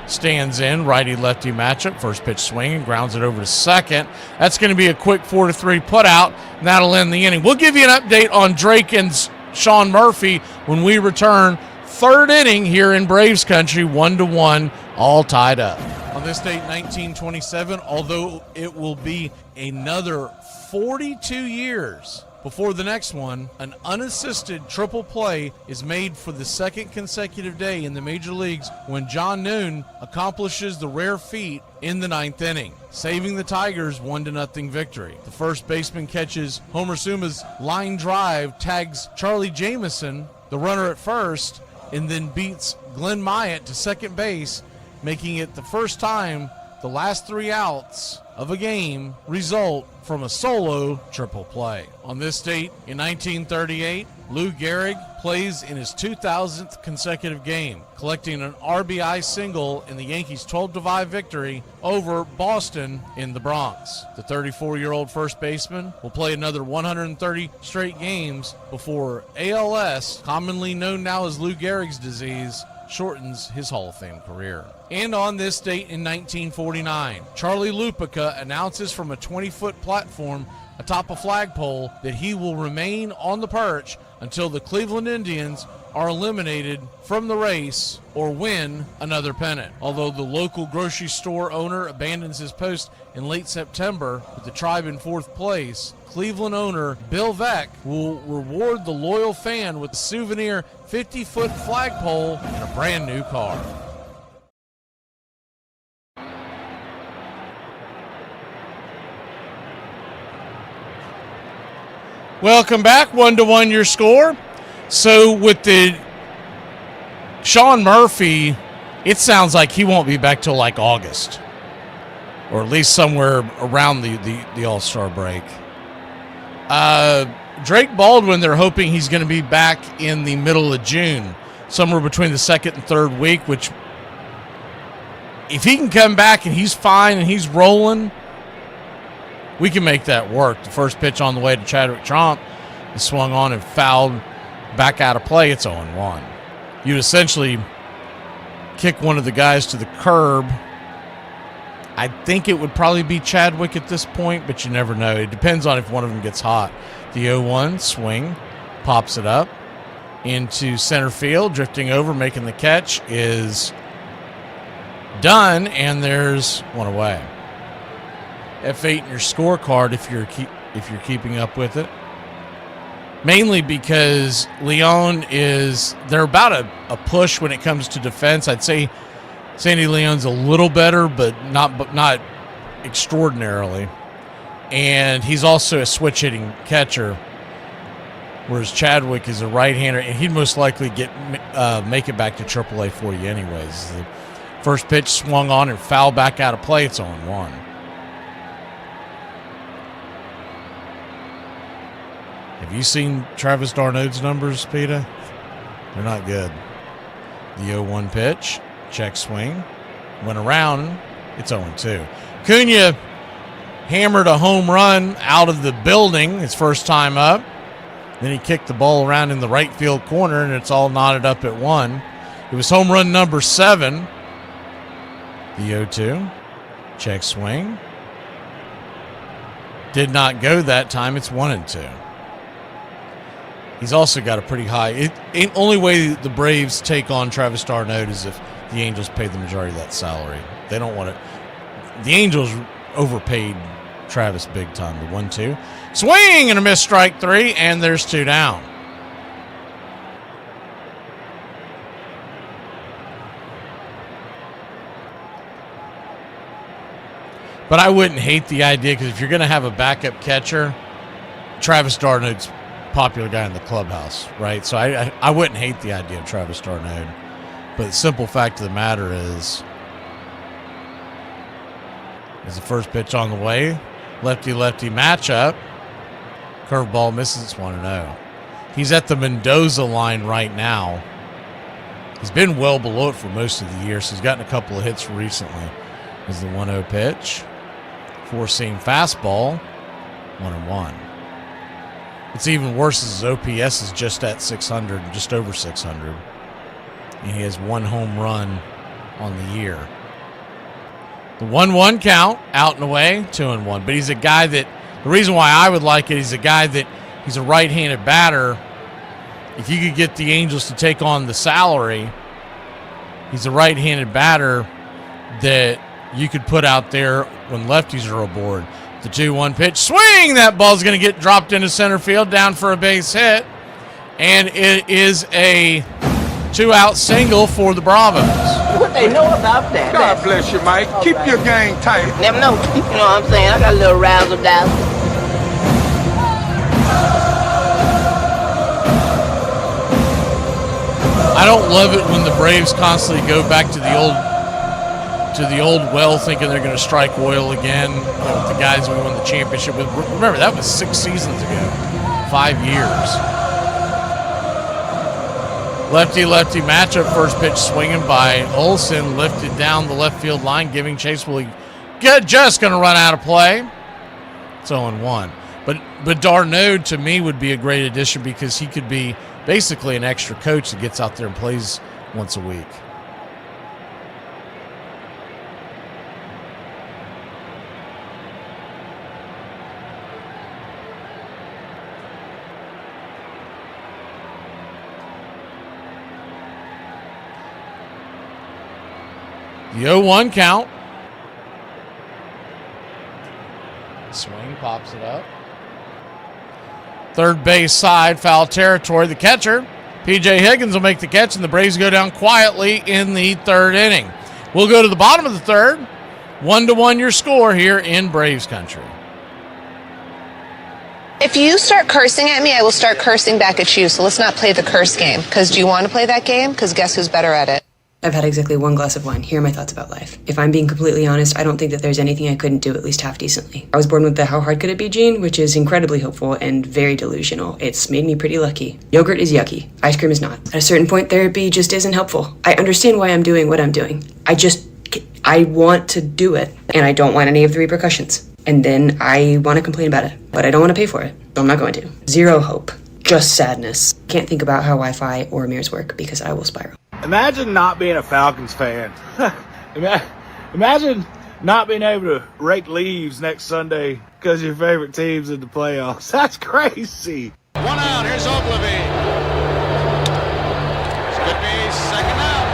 Speaker 1: stands in, righty-lefty matchup, first pitch swing and grounds it over to second. That's going to be a quick 4-3 putout, and that'll end the inning. We'll give you an update on Drake and Sean Murphy when we return. Third inning here in Braves Country, 1-1, all tied up. On this date, 1927, although it will be another 42 years before the next one, an unassisted triple play is made for the second consecutive day in the major leagues when John Noon accomplishes the rare feat in the 9th inning, saving the Tigers 1-0 victory. The first baseman catches Homer Suma's line drive, tags Charlie Jameson, the runner at first, and then beats Glenn Myatt to second base, making it the first time the last 3 outs of a game result from a solo triple play. On this date in 1938, Lou Gehrig plays in his 2000th consecutive game, collecting an RBI single in the Yankees' 12-5 victory over Boston in the Bronx. The 34-year-old first baseman will play another 130 straight games before ALS, commonly known now as Lou Gehrig's disease, shortens his Hall of Fame career. And on this date in 1949, Charlie Lupica announces from a 20-foot platform atop a flagpole that he will remain on the perch until the Cleveland Indians are eliminated from the race or win another pennant. Although the local grocery store owner abandons his post in late September with the tribe in 4th place, Cleveland owner Bill Veeck will reward the loyal fan with a souvenir 50-foot flagpole and a brand new car. Welcome back, 1-1 your score. So with the Sean Murphy, it sounds like he won't be back till like August, or at least somewhere around the All-Star break. Drake Baldwin, they're hoping he's going to be back in the middle of June, somewhere between the 2nd and 3rd week, which if he can come back and he's fine and he's rolling, we can make that work. The first pitch on the way to Chadwick Tromp is swung on and fouled back out of play. It's 0-1. You'd essentially kick one of the guys to the curb. I think it would probably be Chadwick at this point, but you never know. It depends on if one of them gets hot. The 0-1 swing, pops it up into center field, drifting over, making the catch is done, and there's one away. F8 in your scorecard if you're keeping up with it. Mainly because Leon they're about a push when it comes to defense. I'd say Sandy Leon's a little better, but not extraordinarily. And he's also a switch hitting catcher. whereas Chadwick is a right-hander, and he'd most likely make it back to AAA for you anyways. The first pitch swung on and fouled back out of play. It's 0-1. Have you seen Travis d'Arnaud's numbers, Peta? They're not good. The 0-1 pitch, check swing, went around. It's 0-2. Cunha hammered a home run out of the building his first time up. Then he kicked the ball around in the right field corner, and it's all knotted up at 1. It was home run number 7. The 0-2. Check swing. Did not go that time. It's 1-2. He's also got a pretty high. Only way the Braves take on Travis d'Arnaud is if the Angels pay the majority of that salary. They don't want it. The Angels overpaid Travis big time. The 1-2. Swing and a miss, strike 3, and there's 2 down. But I wouldn't hate the idea, because if you're going to have a backup catcher, Travis d'Arnaud's popular guy in the clubhouse, right? So I wouldn't hate the idea of Travis d'Arnaud. But the simple fact of the matter is the first pitch on the way. Lefty-lefty matchup. Curveball misses. It's 1-0. He's at the Mendoza line right now. He's been well below it for most of the year, so he's gotten a couple of hits recently. Is the 1-0 pitch. Four-seam fastball. 1-1. It's even worse as his OPS is just at 600, just over 600. And he has 1 home run on the year. The 1-1 count, out and away, 2-1. But he's a guy that, the reason why I would like it, he's a guy that, he's a right-handed batter. If you could get the Angels to take on the salary, he's a right-handed batter that you could put out there when lefties are aboard. The 2-1 pitch, swing! That ball's going to get dropped into center field, down for a base hit. And it is a 2-out single for the Bravos.
Speaker 2: What they know about that?
Speaker 3: God bless you, Mike. Keep your game tight.
Speaker 2: Never know. You know what I'm saying? I got a little razzle dazzle.
Speaker 1: I don't love it when the Braves constantly go back to the old well, thinking they're going to strike oil again. You know, the guys we won the championship with. Remember, that was 6 seasons ago, 5 years. Lefty-lefty matchup. First pitch swinging by Olsen, lifted down the left field line, giving chase. Will he just going to run out of play? It's 0-1. But d'Arnaud, to me, would be a great addition, because he could be basically an extra coach that gets out there and plays once a week. The 0-1 count. Swing, pops it up. Third base side, foul territory. The catcher, P.J. Higgins, will make the catch, and the Braves go down quietly in the 3rd inning. We'll go to the bottom of the 3rd. 1-1 your score here in Braves country.
Speaker 5: If you start cursing at me, I will start cursing back at you. So let's not play the curse game. Because do you want to play that game? Because guess who's better at it?
Speaker 10: I've had exactly 1 glass of wine. Here are my thoughts about life. If I'm being completely honest, I don't think that there's anything I couldn't do at least half decently. I was born with the how hard could it be gene, which is incredibly hopeful and very delusional. It's made me pretty lucky. Yogurt is yucky. Ice cream is not. At a certain point, therapy just isn't helpful. I understand why I'm doing what I'm doing. I want to do it, and I don't want any of the repercussions. And then I want to complain about it, but I don't want to pay for it, so I'm not going to. Zero hope. Just sadness. Can't think about how Wi-Fi or mirrors work, because I will spiral.
Speaker 14: Imagine not being a Falcons fan. Imagine not being able to rake leaves next Sunday because your favorite team's in the playoffs. That's crazy.
Speaker 9: 1 out. Here's Ogilvy. This could be second out.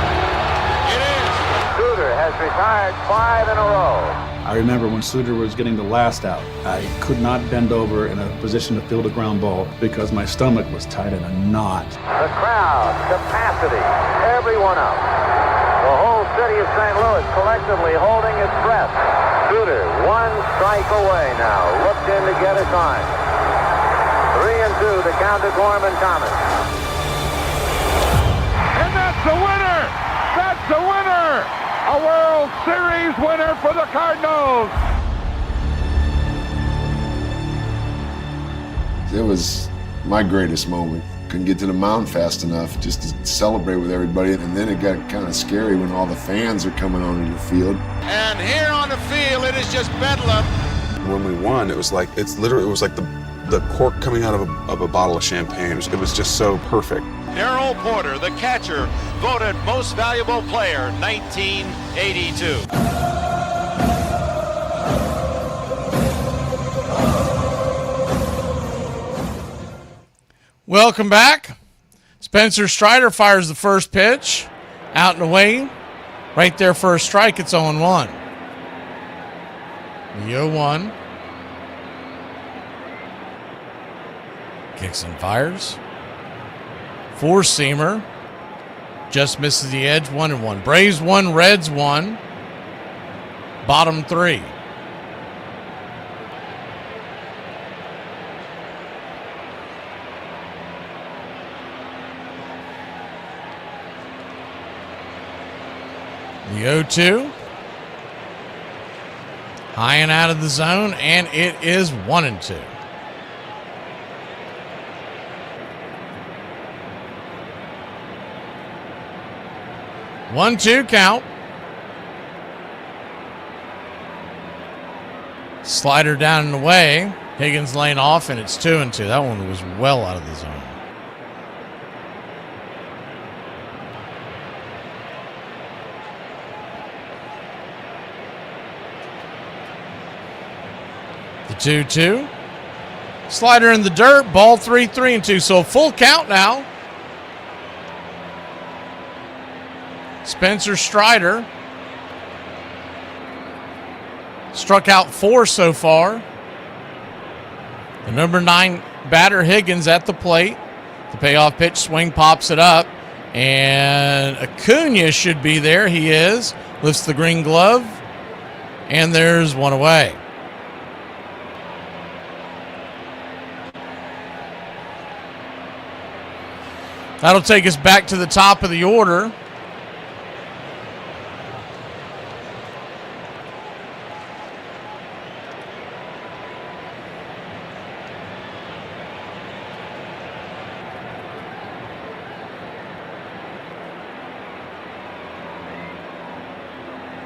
Speaker 9: It is.
Speaker 12: Suter has retired 5 in a row.
Speaker 17: I remember when Suter was getting the last out, I could not bend over in a position to field a ground ball because my stomach was tied in a knot.
Speaker 12: The crowd, capacity, everyone up. The whole city of St. Louis collectively holding its breath. Suter, 1 strike away now, looked in to get a sign. 3-2 to count to Gorman Thomas.
Speaker 3: And that's the winner! That's the winner! A World Series winner for the Cardinals!
Speaker 4: It was my greatest moment. Couldn't get to the mound fast enough just to celebrate with everybody. And then it got kind of scary when all the fans are coming onto the field.
Speaker 9: And here on the field, it is just bedlam.
Speaker 16: When we won, it was like the cork coming out of a bottle of champagne. It was just so perfect.
Speaker 9: Darrell Porter, the catcher, voted most valuable player, 1982.
Speaker 1: Welcome back. Spencer Strider fires the first pitch. Out and away. Right there for a strike. It's 0-1. The 0-1. Kicks and fires. Four-seamer. Just misses the edge. 1-1. Braves 1, Reds 1. Bottom 3. The 0-2. High and out of the zone, and it is 1-2. One-two count. Slider down and away. Higgins laying off, and it's 2-2. That one was well out of the zone. The 2-2. Slider in the dirt. Ball 3-2. So a full count now. Spencer Strider struck out 4 so far. The number 9 batter Higgins at the plate. The payoff pitch, swing, pops it up. And Acuna should be there. He is. Lifts the green glove. And there's one away. That'll take us back to the top of the order.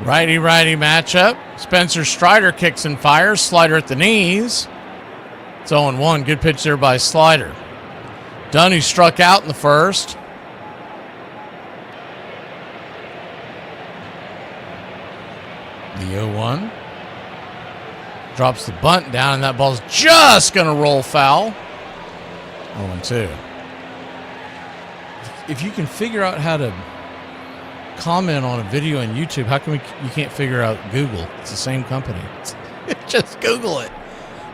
Speaker 1: Righty-righty matchup. Spencer Strider kicks and fires. Slider at the knees. It's 0-1. Good pitch there by Slider. Dunn, who struck out in the first. The 0-1. Drops the bunt down, and that ball's just going to roll foul. 0-2. If you can figure out how to comment on a video on YouTube, how come you can't figure out Google? It's the same company. Just Google it.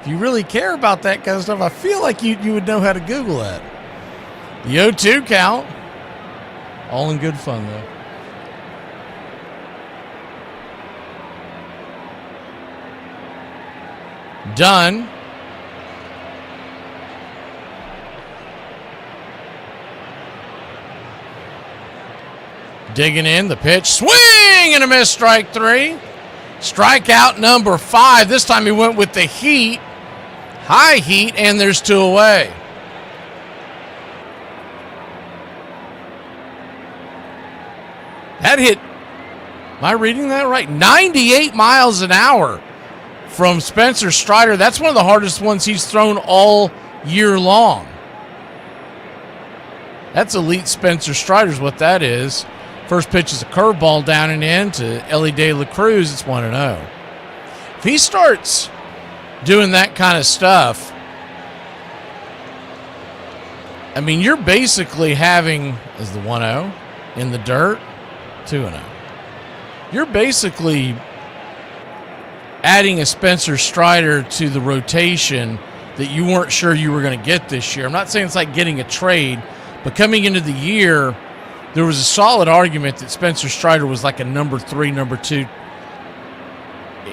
Speaker 1: If you really care about that kind of stuff, I feel like you would know how to Google that. The 0-2 count. All in good fun, though. Dunn. Digging in, the pitch, swing and a miss, strike 3. Strikeout number 5. This time he went with the heat, high heat, and there's 2 away. That hit, am I reading that right? 98 miles an hour from Spencer Strider. That's one of the hardest ones he's thrown all year long. That's elite Spencer Strider's what that is. First pitch is a curveball down and in to Ellie De La Cruz. It's 1-0. If he starts doing that kind of stuff, I mean, you're basically having, is the 1-0 in the dirt, 2-0. You're basically adding a Spencer Strider to the rotation that you weren't sure you were going to get this year. I'm not saying it's like getting a trade, but coming into the year, there was a solid argument that Spencer Strider was like a number 3, number 2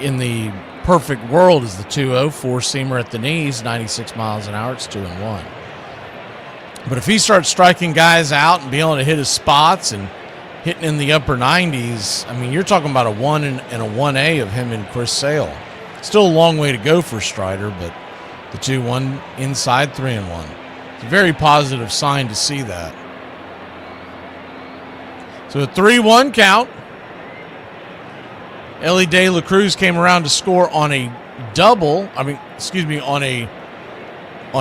Speaker 1: in the perfect world is the 2-0, four-seamer at the knees, 96 miles an hour. It's 2-1. But if he starts striking guys out and being able to hit his spots and hitting in the upper 90s, I mean, you're talking about a 1 and a 1A of him and Chris Sale. Still a long way to go for Strider, but the 2-1 inside, 3-1. It's a very positive sign to see that. So a 3-1 count. Ellie De La Cruz came around to score on a double. On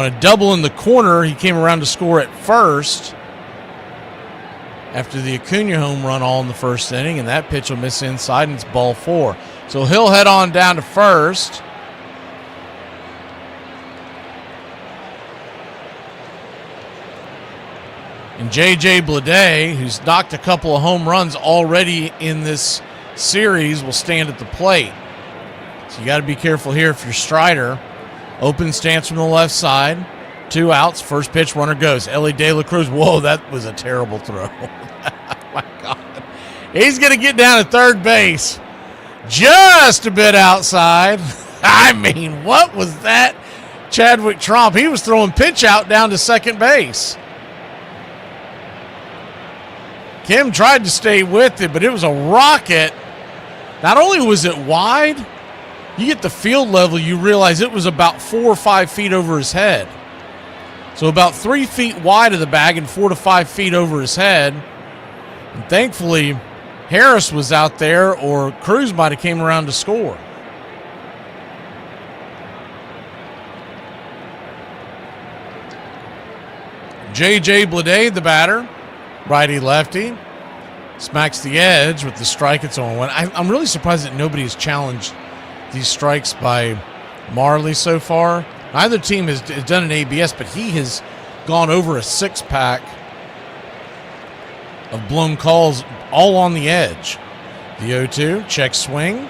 Speaker 1: a double in the corner. He came around to score at first after the Acuna home run all in the first inning, and that pitch will miss inside, and it's ball 4. So he'll head on down to first. And J.J. Bleday, who's knocked a couple of home runs already in this series, will stand at the plate. So you got to be careful here if you're Strider. Open stance from the left side. 2 outs. First pitch, runner goes. Ellie De La Cruz. Whoa, that was a terrible throw. Oh, my God. He's going to get down to third base. Just a bit outside. I mean, what was that? Chadwick Tromp. He was throwing pitch out down to second base. Kim tried to stay with it, but it was a rocket. Not only was it wide, you get the field level, you realize it was about 4 or 5 feet over his head. So about 3 feet wide of the bag and 4 to 5 feet over his head. And thankfully, Harris was out there, or Cruz might have came around to score. J.J. Bleday, the batter, righty-lefty, smacks the edge with the strike. It's on 1. I'm really surprised that nobody has challenged these strikes by Marley so far. Neither team has done an ABS, but he has gone over a 6-pack of blown calls all on the edge. The 0-2, check swing.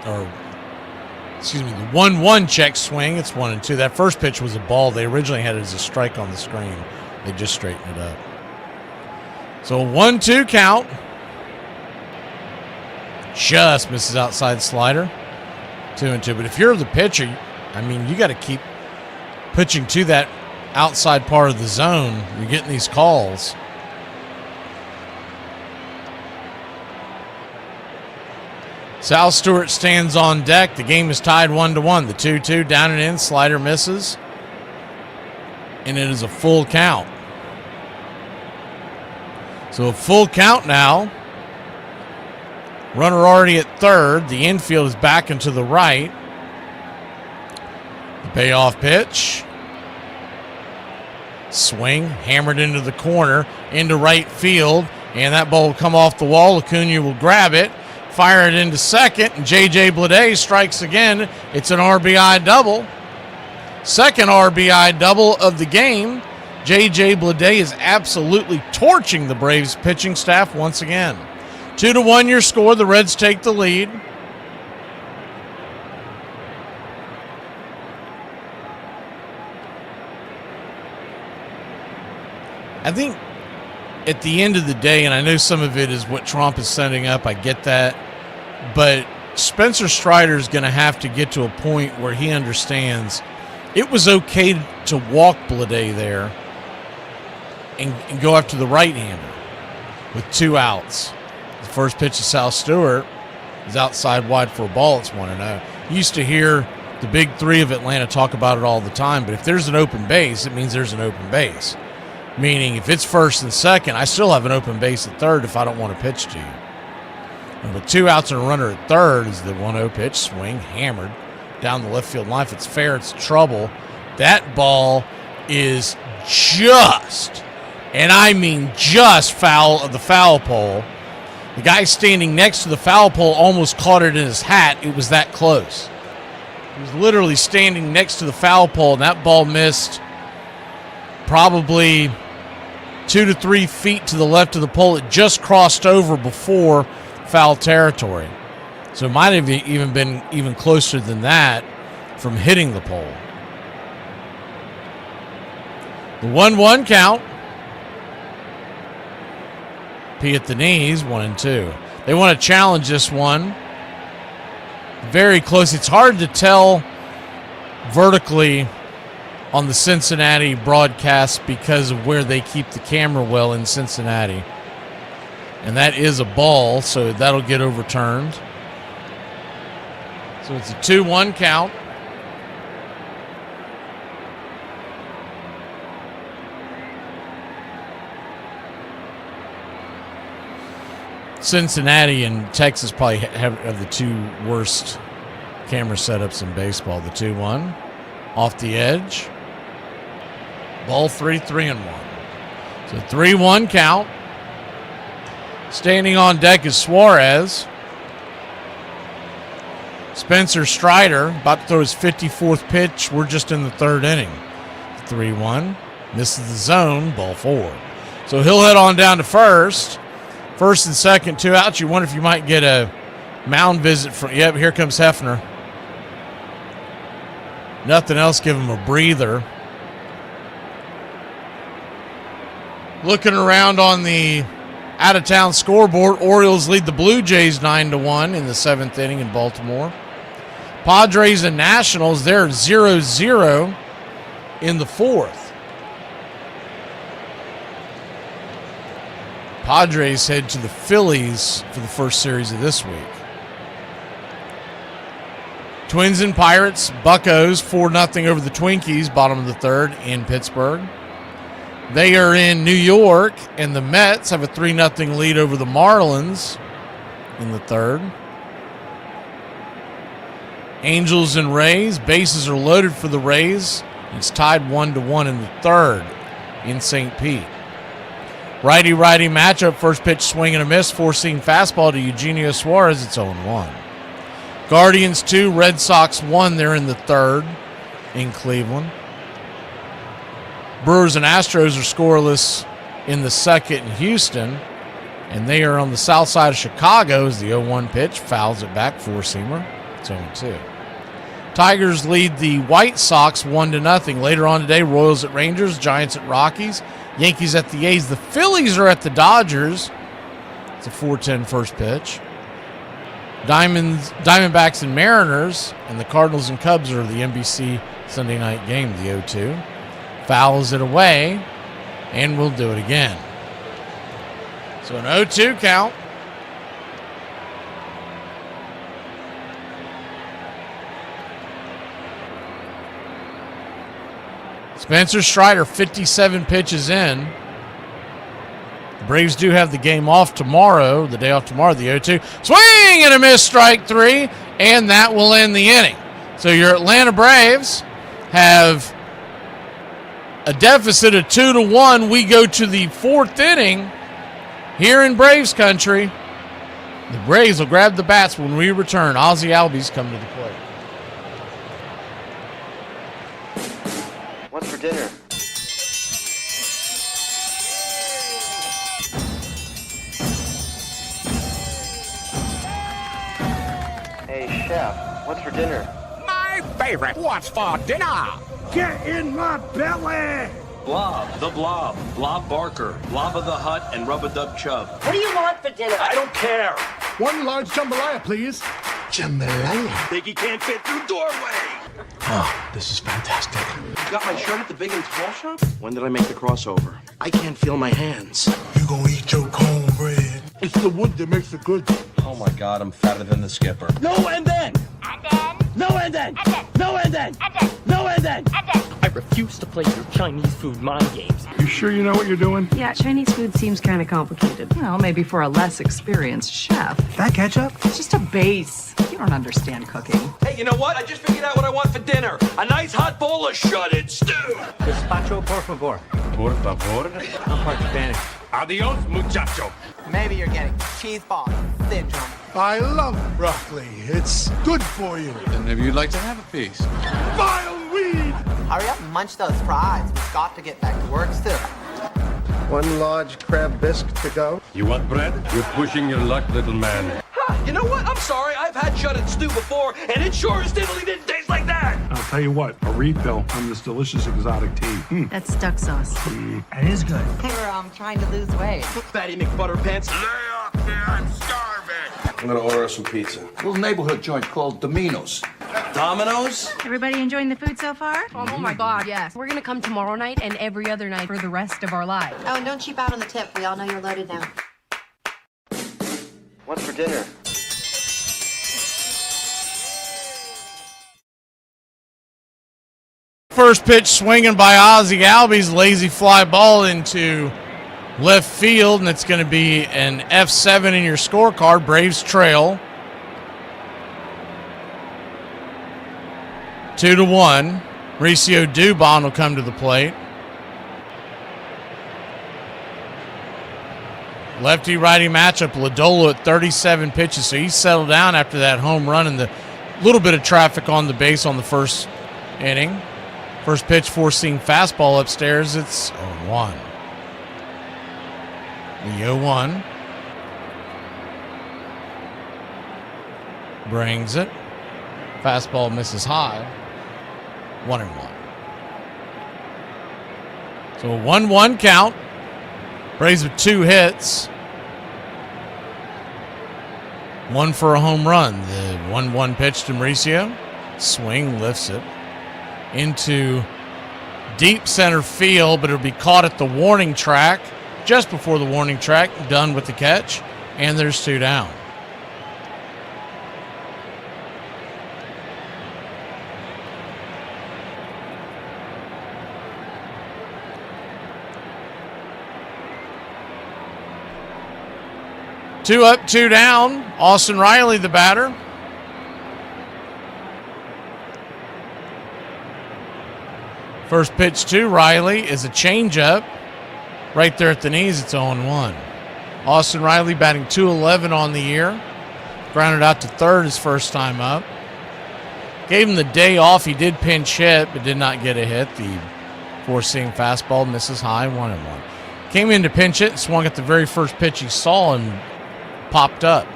Speaker 1: The 1-1 check swing. It's 1-2. That first pitch was a ball. They originally had it as a strike on the screen. They just straightened it up. So a 1-2 count. Just misses outside slider. 2-2. But if you're the pitcher, I mean, you got to keep pitching to that outside part of the zone. You're getting these calls. Sal Stewart stands on deck. The game is tied 1-1. The 2-2 down and in. Slider misses. And it is a full count. So a full count now. Runner already at third. The infield is back and to the right. The payoff pitch. Swing. Hammered into the corner. Into right field. And that ball will come off the wall. Acuna will grab it. Fire it into second. And J.J. Bleday strikes again. It's an RBI double. Second RBI double of the game. J.J. Bleday is absolutely torching the Braves pitching staff once again. 2-1 your score. The Reds take the lead. I think at the end of the day, and I know some of it is what Trump is setting up, I get that, but Spencer Strider is going to have to get to a point where he understands it was okay to walk Bleday there and go after the right-hander with 2 outs. The first pitch to Sal Stewart is outside wide for a ball. It's 1-0. You used to hear the big three of Atlanta talk about it all the time, but if there's an open base, it means there's an open base. Meaning if it's first and second, I still have an open base at third if I don't want to pitch to you. And with 2 outs and a runner at third is the 1-0 pitch, swing, hammered down the left field line. If it's fair, it's trouble. That ball is just, and I mean just foul of the foul pole. The guy standing next to the foul pole almost caught it in his hat. It was that close. He was literally standing next to the foul pole, and that ball missed probably 2 to 3 feet to the left of the pole. It just crossed over before foul territory. So it might have even been even closer than that from hitting the pole. The 1-1 count. P at the knees, 1-2. They want to challenge this one. Very close. It's hard to tell vertically on the Cincinnati broadcast because of where they keep the camera well in Cincinnati. And that is a ball, so that'll get overturned. So it's a 2-1 count. Cincinnati and Texas probably have the two worst camera setups in baseball. The 2-1 off the edge. Ball 3-1. So 3-1 count. Standing on deck is Suarez. Spencer Strider about to throw his 54th pitch. We're just in the third inning. 3-1. Misses the zone. Ball 4. So he'll head on down to first. First and second, 2 outs. You wonder if you might get a mound visit from. Yep, here comes Hefner. Nothing else, give him a breather. Looking around on the out-of-town scoreboard, Orioles lead the Blue Jays 9-1 in the 7th inning in Baltimore. Padres and Nationals, they're 0-0 in the 4th. Padres head to the Phillies for the first series of this week. Twins and Pirates, Buccos 4-0 over the Twinkies, bottom of the 3rd in Pittsburgh. They are in New York, and the Mets have a 3-0 lead over the Marlins in the 3rd. Angels and Rays, bases are loaded for the Rays. It's tied 1-1 in the 3rd in St. Pete. Righty-righty matchup, first pitch swing and a miss, four-seam fastball to Eugenio Suarez. It's 0-1. Guardians 2, Red Sox 1. They're in the 3rd in Cleveland. Brewers and Astros are scoreless in the 2nd in Houston, and they are on the south side of Chicago as the 0-1 pitch fouls it back, four-seamer. It's 0-2. Tigers lead the White Sox 1-0. Later on today, Royals at Rangers, Giants at Rockies, Yankees at the A's. The Phillies are at the Dodgers. It's a 4-10 first pitch. Diamondbacks and Mariners, and the Cardinals and Cubs are the NBC Sunday night game, the 0-2. Fouls it away, and we'll do it again. So an 0-2 count. Spencer Strider, 57 pitches in. The Braves do have the game off tomorrow, the day off tomorrow, the 0-2. Swing and a miss, strike 3, and that will end the inning. So your Atlanta Braves have a deficit of 2-1. We go to the 4th inning here in Braves country. The Braves will grab the bats when we return. Ozzie Albies come to the plate.
Speaker 13: What's for dinner? Hey, Chef, what's for dinner?
Speaker 9: My favorite. What's for dinner?
Speaker 14: Get in my belly!
Speaker 18: Blob, the Blob, Blob Barker, Blob of the Hut, and Rub-a-Dub Chub.
Speaker 2: What do you want for dinner?
Speaker 18: I don't care.
Speaker 14: One large jambalaya, please.
Speaker 18: Jambalaya? Biggie can't fit through doorway.
Speaker 13: Oh, this is fantastic.
Speaker 18: You got my shirt at the Big and Tall shop? When did I make the crossover?
Speaker 13: I can't feel my hands.
Speaker 14: You gonna eat your cornbread? It's the wood that makes it good.
Speaker 18: Oh my God, I'm fatter than the skipper.
Speaker 13: No and then!
Speaker 2: And then?
Speaker 13: No and then!
Speaker 2: And then?
Speaker 13: No and then!
Speaker 2: And then?
Speaker 13: No and then!
Speaker 2: And then?
Speaker 19: I refuse to play your Chinese food mind games.
Speaker 14: You sure you know what you're doing?
Speaker 20: Yeah, Chinese food seems kind of complicated. Well, maybe for a less experienced chef.
Speaker 14: That ketchup?
Speaker 20: It's just a base. You don't understand cooking.
Speaker 18: Hey, you know what? I just figured out what I want for dinner. A nice hot bowl of shredded stew.
Speaker 19: Gazpacho, por favor.
Speaker 18: Por favor?
Speaker 19: I'm part Spanish.
Speaker 18: Adios, muchacho.
Speaker 2: Maybe you're getting cheese ball syndrome.
Speaker 14: I love broccoli. It's good for you.
Speaker 16: And maybe you'd like to have a piece.
Speaker 14: Vile weed!
Speaker 2: Hurry up and munch those fries. We've got to get back to work soon.
Speaker 13: One large crab bisque to go.
Speaker 9: You want bread? You're pushing your luck, little man.
Speaker 18: Ha! You know what? I'm sorry. I've had shredded stew before, and it sure as diddly didn't taste like that.
Speaker 14: I'll tell you what, a
Speaker 6: refill on this delicious exotic tea.
Speaker 20: That's duck sauce.
Speaker 6: That is good.
Speaker 2: We're trying to lose weight.
Speaker 18: Fatty McButterpants.
Speaker 23: I'm gonna order us some pizza.
Speaker 18: Little neighborhood joint called Domino's. Domino's?
Speaker 20: Everybody enjoying the food so far?
Speaker 7: Oh my God, yes. We're gonna come tomorrow night and every other night for the rest of our lives.
Speaker 15: Oh, and don't cheap out on the tip. We all know you're loaded now.
Speaker 13: What's for dinner?
Speaker 1: First pitch swinging by Ozzie Albies, lazy fly ball into left field, and it's going to be an F7 in your scorecard. Braves trail 2-1. Mauricio Dubon will come to the plate. Lefty-righty matchup. Lodolo at 37 pitches, so he's settled down after that home run and the little bit of traffic on the base on the first inning. First pitch, four-seam fastball upstairs. It's 0-1. The 0-1. Brings it. Fastball misses high. 1-1. So a 1-1 count. Braves with 2 hits. 1 for a home run. The 1-1 pitch to Mauricio. Swing, lifts it into deep center field, but it'll be caught at the warning track, just before the warning track, done with the catch, and there's 2 down. Two up, 2 down. Austin Riley, the batter. First pitch to Riley is a changeup. Right there at the knees, it's 0-1. Austin Riley batting .211 on the year. Grounded out to third his first time up. Gave him the day off. He did pinch hit, but did not get a hit. The four-seam fastball misses high, 1-1. Came in to pinch hit, swung at the very first pitch he saw and popped up.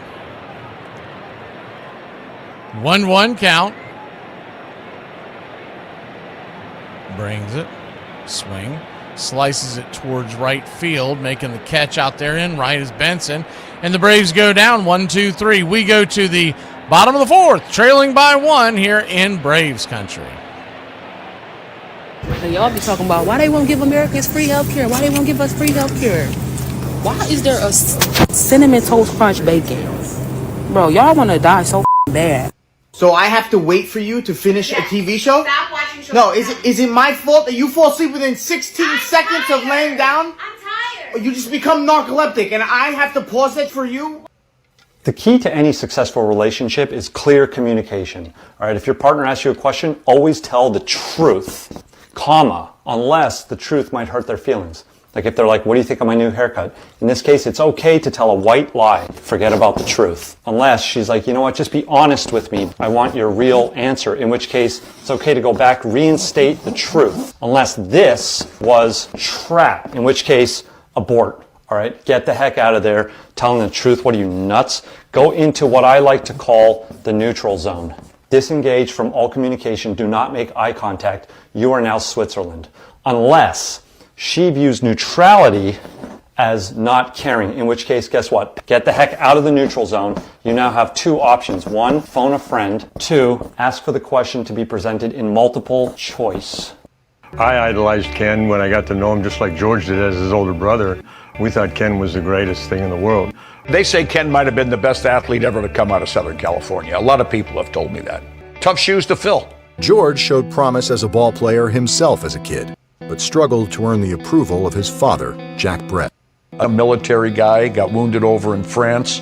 Speaker 1: 1-1 count. Brings it. Swing. Slices it towards right field, making the catch out there in right is Benson. And the Braves go down 1-2-3. We go to the bottom of the fourth, trailing by 1 here in Braves country.
Speaker 21: And y'all be talking about why they won't give Americans free health care, why they won't give us free health care. Why is there a cinnamon toast crunch bacon? Bro, y'all want to die so bad.
Speaker 22: So I have to wait for you to finish a TV show?
Speaker 15: Stop watching shows.
Speaker 22: No, is it my fault that you fall asleep within 16 seconds of laying down?
Speaker 15: I'm tired.
Speaker 22: Or you just become narcoleptic and I have to pause it for you?
Speaker 26: The key to any successful relationship is clear communication. All right, if your partner asks you a question, always tell the truth, comma, unless the truth might hurt their feelings. Like if they're like, what do you think of my new haircut? In this case, it's okay to tell a white lie. Forget about the truth. Unless she's like, you know what, just be honest with me. I want your real answer. In which case, it's okay to go back, reinstate the truth. Unless this was trap. In which case, abort. All right, get the heck out of there. Telling the truth. What are you, nuts? Go into what I like to call the neutral zone. Disengage from all communication. Do not make eye contact. You are now Switzerland. Unless she views neutrality as not caring, in which case, guess what? Get the heck out of the neutral zone. You now have 2 options. 1, phone a friend. 2, ask for the question to be presented in multiple choice.
Speaker 27: I idolized Ken when I got to know him, just like George did as his older brother. We thought Ken was the greatest thing in the world.
Speaker 28: They say Ken might have been the best athlete ever to come out of Southern California. A lot of people have told me that. Tough shoes to fill.
Speaker 29: George showed promise as a ball player himself as a kid, but struggled to earn the approval of his father, Jack Brett.
Speaker 28: A military guy, got wounded over in France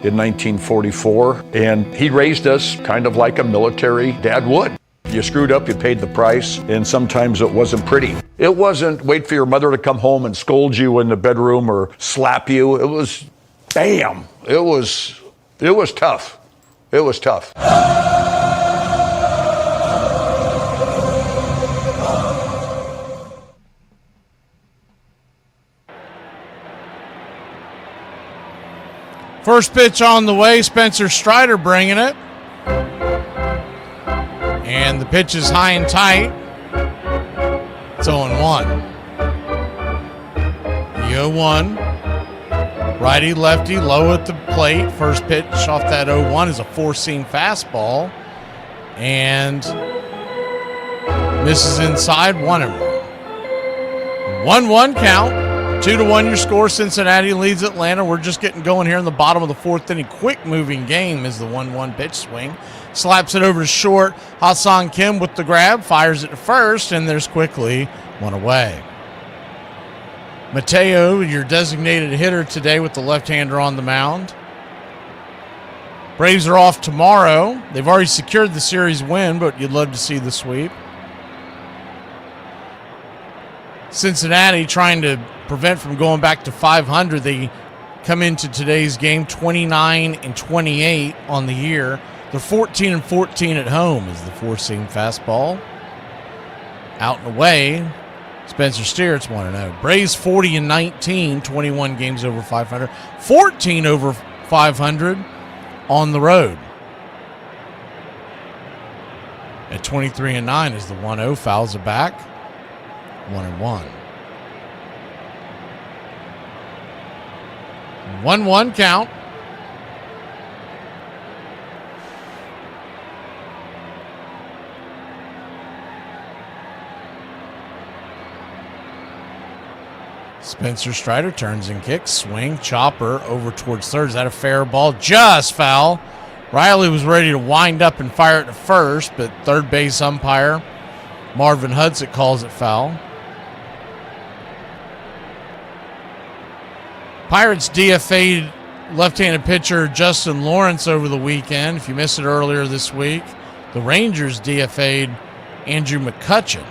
Speaker 28: in 1944, and he raised us kind of like a military dad would. You screwed up, you paid the price, and sometimes it wasn't pretty. It wasn't wait for your mother to come home and scold you in the bedroom or slap you. It was, bam. It was tough. It was tough.
Speaker 1: First pitch on the way, Spencer Strider bringing it. And the pitch is high and tight. It's 0-1. The 0-1. Righty, lefty, low at the plate. First pitch off that 0-1 is a four-seam fastball. And misses inside, 1-1. 1-1 count. 2-1 your score. Cincinnati leads Atlanta. We're just getting going here in the bottom of the fourth inning. Quick moving game is the 1-1 pitch swing. Slaps it over to short. Ha-Seong Kim with the grab. Fires it to first, and there's quickly one away. Mateo, your designated hitter today with the left-hander on the mound. Braves are off tomorrow. They've already secured the series win, but you'd love to see the sweep. Cincinnati trying to prevent from going back to 500. They come into today's game 29-28 on the year. They're 14-14 at home is the four-seam fastball. Out and away, Spencer Steer, it's 1-0. Braves 40-19, 21 games over 500. 14 over 500 on the road. At 23-9 is the 1-0. Fouls it back. 1-1. 1-1 count. Spencer Strider turns and kicks. Swing. Chopper over towards third. Is that a fair ball? Just foul. Riley was ready to wind up and fire it to first, but third base umpire Marvin Hudson calls it foul. Pirates DFA'd left-handed pitcher Justin Lawrence over the weekend. If you missed it earlier this week, the Rangers DFA'd Andrew McCutchen.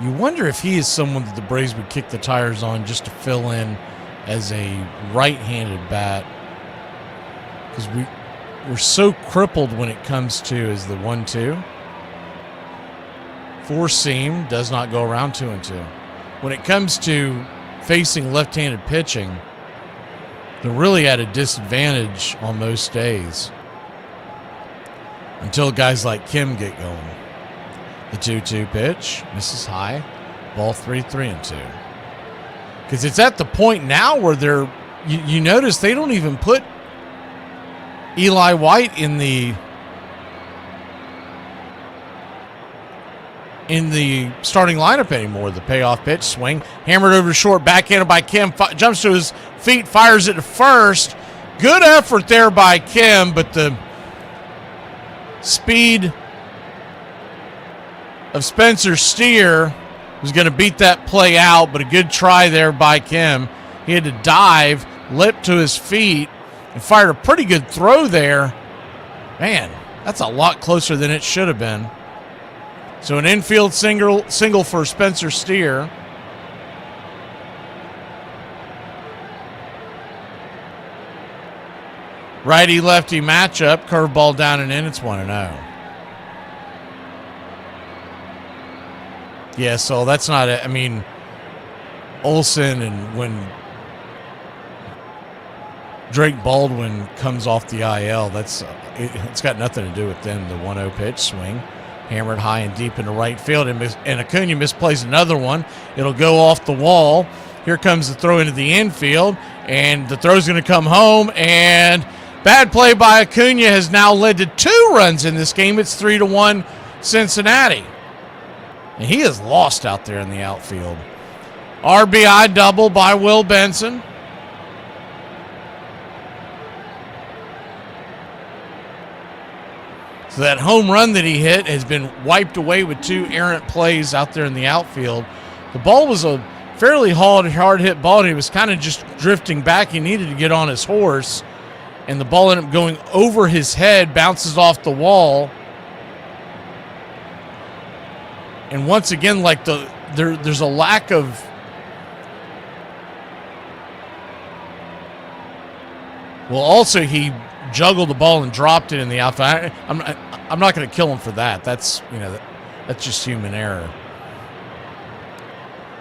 Speaker 1: You wonder if he is someone that the Braves would kick the tires on just to fill in as a right-handed bat. Because we're so crippled when it comes to as the 1-2. Four-seam does not go around 2-2. When it comes to facing left-handed pitching, they're really at a disadvantage on most days. Until guys like Kim get going. The 2-2 pitch misses high. Ball 3-2. Because it's at the point now where they're, you notice they don't even put Eli White in the starting lineup anymore. The payoff pitch, swing, hammered over to short, backhanded by Kim, jumps to his feet, fires it to first. Good effort there by Kim, but the speed of Spencer Steer was going to beat that play out, but a good try there by Kim. He had to dive, leap to his feet, and fired a pretty good throw there. Man, that's a lot closer than it should have been. So an infield single for Spencer Steer. Righty-lefty matchup, curveball down and in, it's 1-0. Yeah, so that's not it. I mean, Olsen and when Drake Baldwin comes off the IL, it's got nothing to do with them. The 1-0 pitch, swing. Hammered high and deep into right field, and Acuna misplays another one. It'll go off the wall. Here comes the throw into the infield, and the throw's going to come home, and bad play by Acuna has now led to 2 runs in this game. It's 3-1 Cincinnati. And he is lost out there in the outfield. RBI double by Will Benson. So that home run that he hit has been wiped away with 2 errant plays out there in the outfield. The ball was a fairly hard hit ball, and he was kind of just drifting back. He needed to get on his horse, and the ball ended up going over his head, bounces off the wall. And once again, like there's a lack of also he juggled the ball and dropped it in the outfield. I'm not going to kill him for that. That's just human error.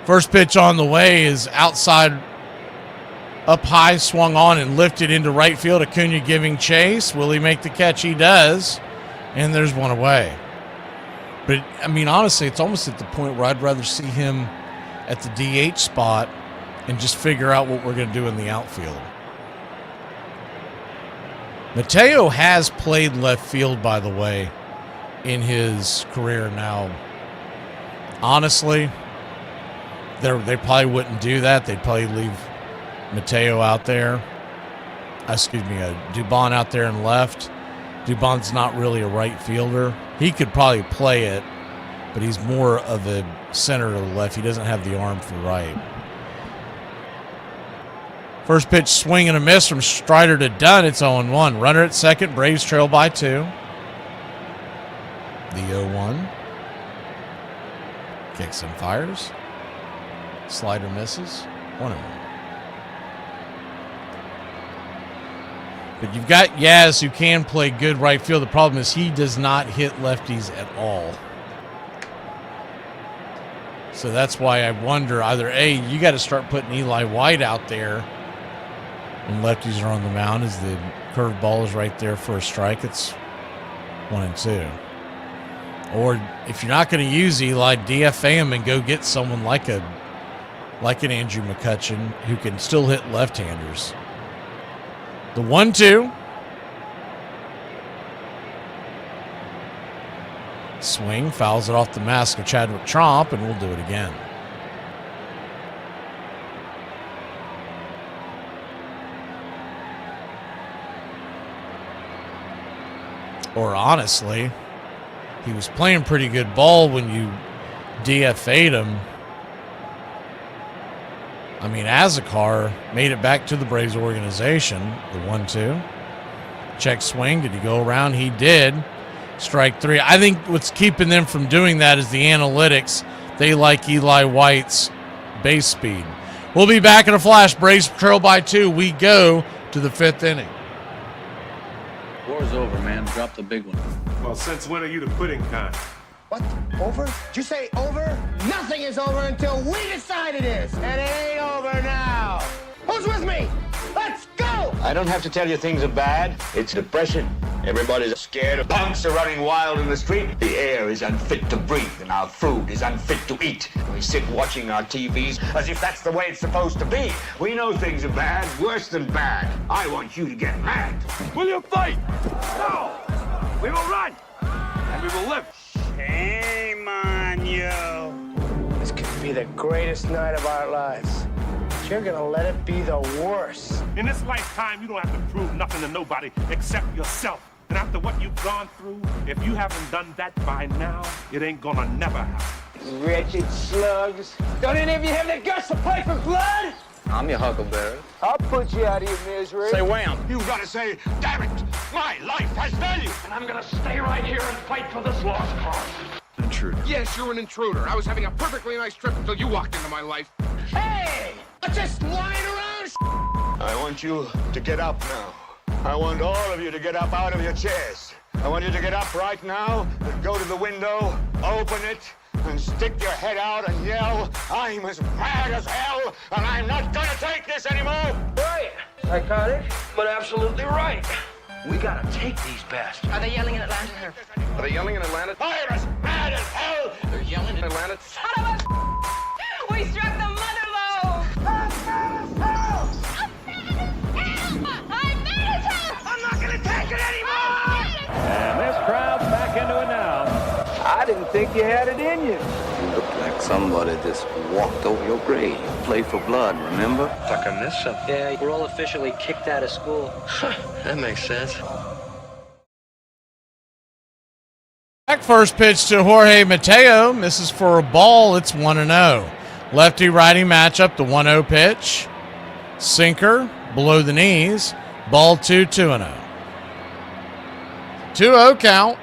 Speaker 1: First pitch on the way is outside, up high, swung on and lifted into right field. Acuna giving chase. Will he make the catch? He does. And there's one away. But, I mean, honestly, it's almost at the point where I'd rather see him at the DH spot and just figure out what we're going to do in the outfield. Mateo has played left field, by the way, in his career now. Honestly, they probably wouldn't do that. They'd probably leave Mateo out there. Dubon out there in left. Dubon's not really a right fielder. He could probably play it, but he's more of a center to the left. He doesn't have the arm for right. First pitch, swing and a miss from Strider to Dunn. It's 0-1. Runner at second. Braves trail by 2. The 0-1. Kicks and fires. Slider misses. 1-1. But you've got Yaz, who can play good right field. The problem is he does not hit lefties at all. So that's why I wonder either A, you got to start putting Eli White out there when lefties are on the mound, as the curved ball is right there for a strike. It's 1-2. Or if you're not going to use Eli, DFA him and go get someone like an Andrew McCutchen who can still hit left-handers. The 1-2. Swing, fouls it off the mask of Chadwick Tromp, and we'll do it again. Or honestly, he was playing pretty good ball when you DFA'd him. I mean, Azekar made it back to the Braves organization. The 1-2. Check swing. Did he go around? He did. Strike 3. I think what's keeping them from doing that is the analytics. They like Eli White's base speed. We'll be back in a flash. Braves trail by 2. We go to the 5th inning.
Speaker 18: War's over, man. Drop the big one.
Speaker 6: Well, since when are you the pudding kind?
Speaker 22: What? Over? Did you say over? Nothing is over until we decide it is. And it ain't over now. Who's with me? Let's go!
Speaker 18: I don't have to tell you things are bad. It's depression. Everybody's scared. Punks are running wild in the street. The air is unfit to breathe, and our food is unfit to eat. We sit watching our TVs as if that's the way it's supposed to be. We know things are bad, worse than bad. I want you to get mad.
Speaker 9: Will you fight? No! We will run! And we will live!
Speaker 22: Shame on you. This could be the greatest night of our lives. But you're gonna let it be the worst.
Speaker 6: In this lifetime, you don't have to prove nothing to nobody except yourself. And after what you've gone through, if you haven't done that by now, it ain't gonna never happen.
Speaker 22: Wretched slugs. Don't any of you have the guts to play for blood?
Speaker 18: I'm your huckleberry.
Speaker 22: I'll put you out of your misery.
Speaker 18: Say wham.
Speaker 9: You gotta say, damn it, my life has value, and I'm gonna stay right here and fight for this lost cause.
Speaker 18: Intruder.
Speaker 9: Yes, you're an intruder. I was having a perfectly nice trip until you walked into my life.
Speaker 22: Hey! Just lying around.
Speaker 18: I want you to get up now. I want all of you to get up out of your chairs. I want you to get up right now and go to the window, open it, and stick your head out and yell, I'm as mad as hell, and I'm not gonna take this anymore!
Speaker 22: Right. Psychotic, but absolutely right.
Speaker 18: We gotta take these bastards.
Speaker 7: Are they yelling in Atlanta here?
Speaker 18: Are they yelling in Atlanta?
Speaker 9: I'm as mad as hell!
Speaker 18: They're yelling in Atlanta?
Speaker 7: Son of a We struck the mother load!
Speaker 9: I'm mad as hell!
Speaker 7: I'm mad as hell!
Speaker 9: I'm not gonna take it anymore!
Speaker 19: And this crowd's back into it now.
Speaker 22: I didn't think you had it in you.
Speaker 18: You look like somebody just walked over your grave. Play for blood, remember? Like I missed something.
Speaker 19: Yeah, we're all officially kicked out of school.
Speaker 18: That makes sense.
Speaker 1: Back first pitch to Jorge Mateo. Misses for a ball. It's 1-0. Lefty-righty matchup, the 1-0 pitch. Sinker, below the knees. Ball 2-0. 2-0 count.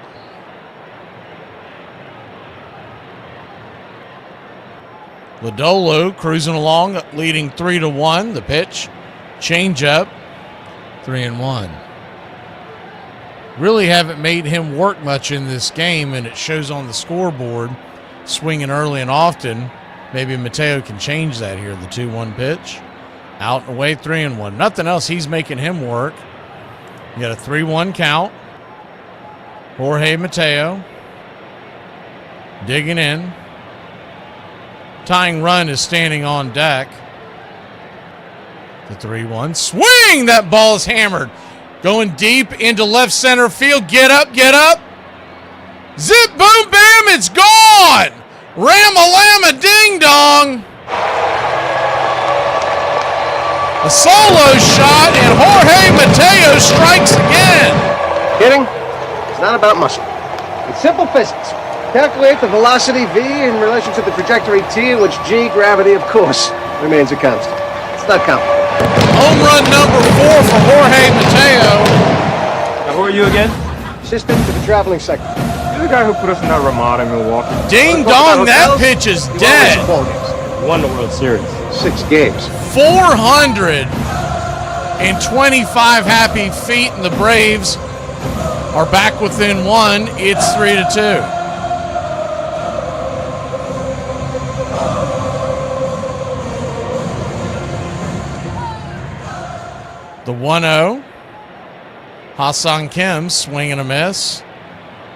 Speaker 1: Lodolo cruising along, leading 3-1. The pitch, changeup, 3-1. Really haven't made him work much in this game, and it shows on the scoreboard. Swinging early and often. Maybe Mateo can change that here. The 2-1 pitch, out and away, 3-1. Nothing else. He's making him work. You got a 3-1 count. Jorge Mateo. Digging in. Tying run is standing on deck. The 3-1. Swing! That ball is hammered. Going deep into left center field. Get up, get up. Zip, boom, bam, it's gone! Ram-a-llama, ding-dong! A solo shot, and Jorge Mateo strikes again.
Speaker 13: Kidding? It's not about muscle. It's simple physics. Calculate the velocity V in relation to the trajectory T, in which G, gravity, of course, remains a constant. It's not complicated.
Speaker 1: Home run number 4 for Jorge Mateo.
Speaker 13: Now, who are you again? Assistant to the traveling secretary.
Speaker 3: You're the guy who put us in that Ramada in Milwaukee.
Speaker 1: Ding dong, that pitch is dead.
Speaker 3: Won the World Series.
Speaker 13: 6 games.
Speaker 1: 425 happy feet, and the Braves are back within 1. It's 3-2. The 1-0. Ha-Seong Kim, swing and a miss.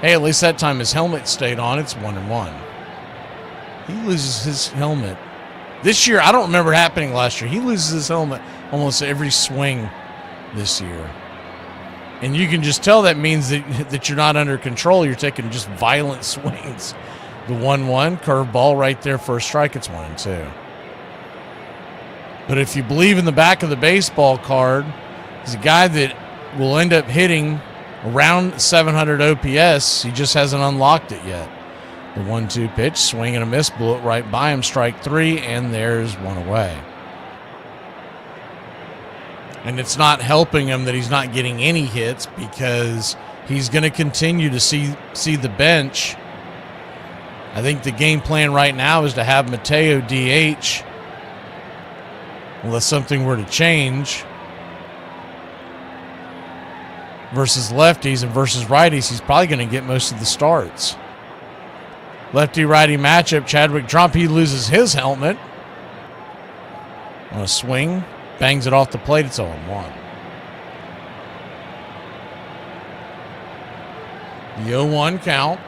Speaker 1: Hey, at least that time his helmet stayed on. It's 1-1. He loses his helmet. This year, I don't remember it happening last year. He loses his helmet almost every swing this year. And you can just tell that means that you're not under control. You're taking just violent swings. The 1-1, curveball right there for a strike. It's 1-2. But if you believe in the back of the baseball card, he's a guy that will end up hitting around 700 OPS. He just hasn't unlocked it yet. The 1-2 pitch, swing and a miss, blew it right by him, strike 3, and there's one away. And it's not helping him that he's not getting any hits, because he's going to continue to see the bench. I think the game plan right now is to have Mateo DH, unless something were to change. Versus lefties and versus righties, he's probably going to get most of the starts. Lefty-righty matchup, Chadwick Trump, he loses his helmet. On a swing, bangs it off the plate, it's 0-1. The 0-1 count.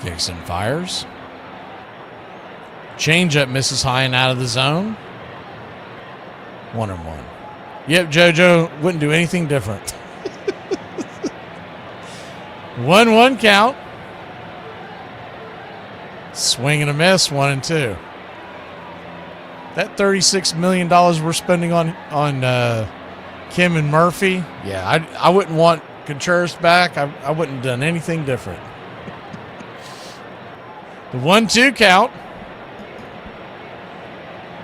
Speaker 1: Dixon fires. Changeup misses high and out of the zone. 1-1. Yep, JoJo wouldn't do anything different. 1-1 count. Swing and a miss, 1-2. That $36 million we're spending on Kim and Murphy, yeah, I wouldn't want Contreras back. I wouldn't have done anything different. The 1-2 count.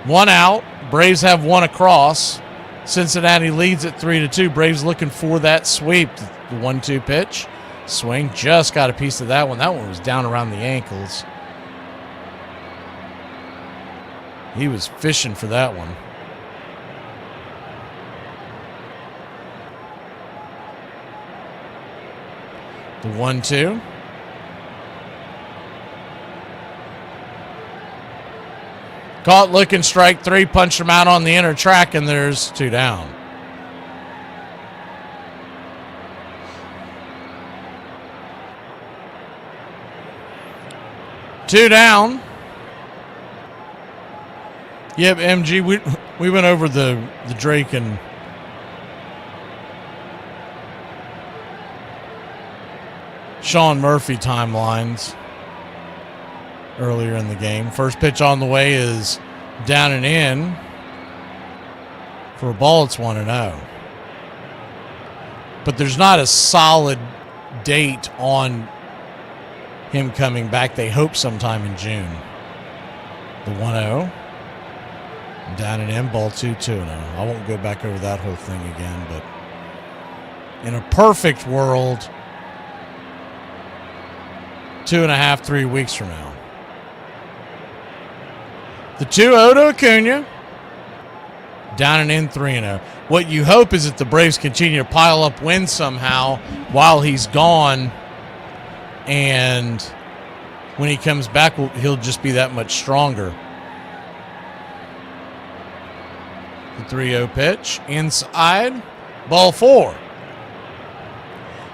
Speaker 1: 1 out. Braves have 1 across. Cincinnati leads at 3-2. Braves looking for that sweep. The 1-2 pitch. Swing, just got a piece of that one. That one was down around the ankles. He was fishing for that one. The 1-2. Caught looking, strike 3, punched him out on the inner track, and there's 2 down. Two down. Yep, MG, we went over the Drake and Sean Murphy timelines earlier in the game. First pitch on the way is down and in. For a ball, it's 1-0. But there's not a solid date on him coming back. They hope sometime in June. The 1-0. Down and in, ball 2-2. I won't go back over that whole thing again, but in a perfect world, 2.5, 3 weeks from now. The 2-0 to Acuna. Down and in, 3-0. What you hope is that the Braves continue to pile up wins somehow while he's gone, and when he comes back, he'll just be that much stronger. The 3-0 pitch. Inside. Ball 4.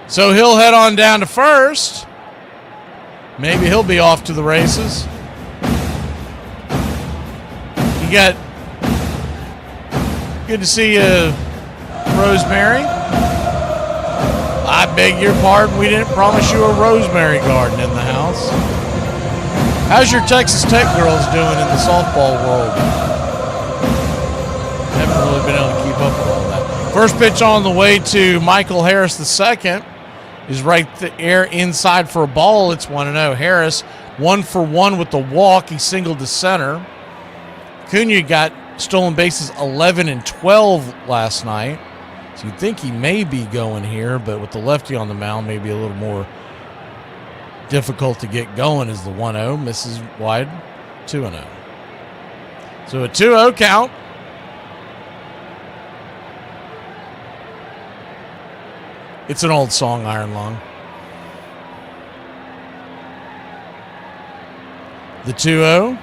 Speaker 1: So he'll head on down to first. Maybe he'll be off to the races. You got... Good to see you, Rosemary. I beg your pardon, we didn't promise you a rosemary garden in the house. How's your Texas Tech girls doing in the softball world? Haven't really been able to keep up with all that. First pitch on the way to Michael Harris II is right there inside for a ball. It's 1-0. Harris 1 for 1 with the walk. He singled to center. Cunha got stolen bases 11 and 12 last night. So you'd think he may be going here, but with the lefty on the mound, maybe a little more difficult to get going as the 1-0 misses wide. 2-0. So a 2-0 count. It's an old song, Iron Lung. The 2-0.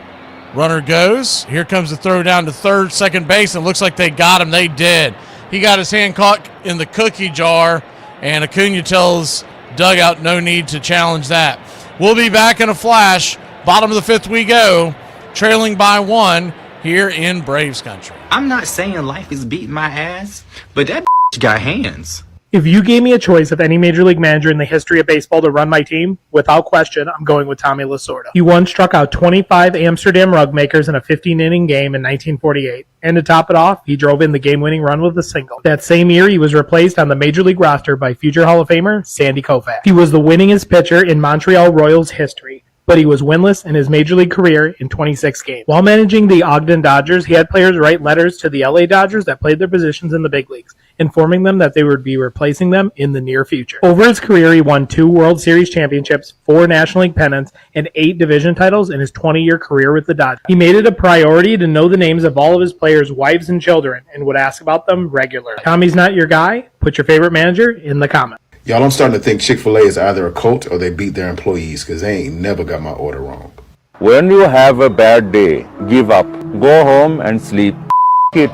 Speaker 1: Runner goes. Here comes the throw down to third, second base, and it looks like they got him. They did. He got his hand caught in the cookie jar, and Acuna tells dugout no need to challenge that. We'll be back in a flash. Bottom of the 5th we go, trailing by 1 here in Braves country.
Speaker 4: I'm not saying life is beating my ass, but that got hands.
Speaker 5: If you gave me a choice of any major league manager in the history of baseball to run my team, without question, I'm going with Tommy Lasorda. He once struck out 25 Amsterdam rug makers in a 15-inning game in 1948. And to top it off, he drove in the game-winning run with a single. That same year, he was replaced on the major league roster by future Hall of Famer Sandy Koufax. He was the winningest pitcher in Montreal Royals history, but he was winless in his major league career in 26 games. While managing the Ogden Dodgers, he had players write letters to the LA Dodgers that played their positions in the big leagues, informing them that they would be replacing them in the near future. Over his career, he won 2 World Series championships, 4 National League pennants, and 8 division titles in his 20-year career with the Dodgers. He made it a priority to know the names of all of his players' wives and children and would ask about them regularly. Tommy's not your guy? Put your favorite manager in the comments.
Speaker 23: Y'all, I'm starting to think Chick-fil-A is either a cult or they beat their employees because they ain't never got my order wrong.
Speaker 8: When you have a bad day, give up. Go home and sleep. It.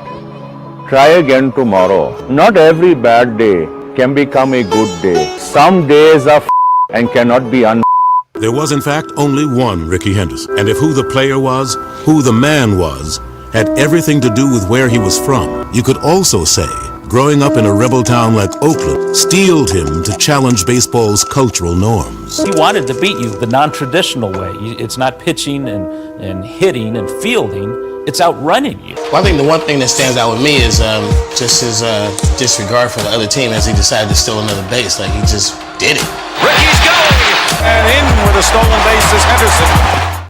Speaker 8: Try again tomorrow. Not every bad day can become a good day. Some days are and cannot be
Speaker 10: There was in fact only one Rickey Henderson. And if who the player was, who the man was, had everything to do with where he was from, you could also say growing up in a rebel town like Oakland steeled him to challenge baseball's cultural norms.
Speaker 11: He wanted to beat you the non-traditional way. It's not pitching and hitting and fielding. It's outrunning you.
Speaker 12: Well, I think the one thing that stands out with me is just his disregard for the other team as he decided to steal another base. Like, he just did it.
Speaker 9: Ricky's going! And in with a stolen base is Henderson.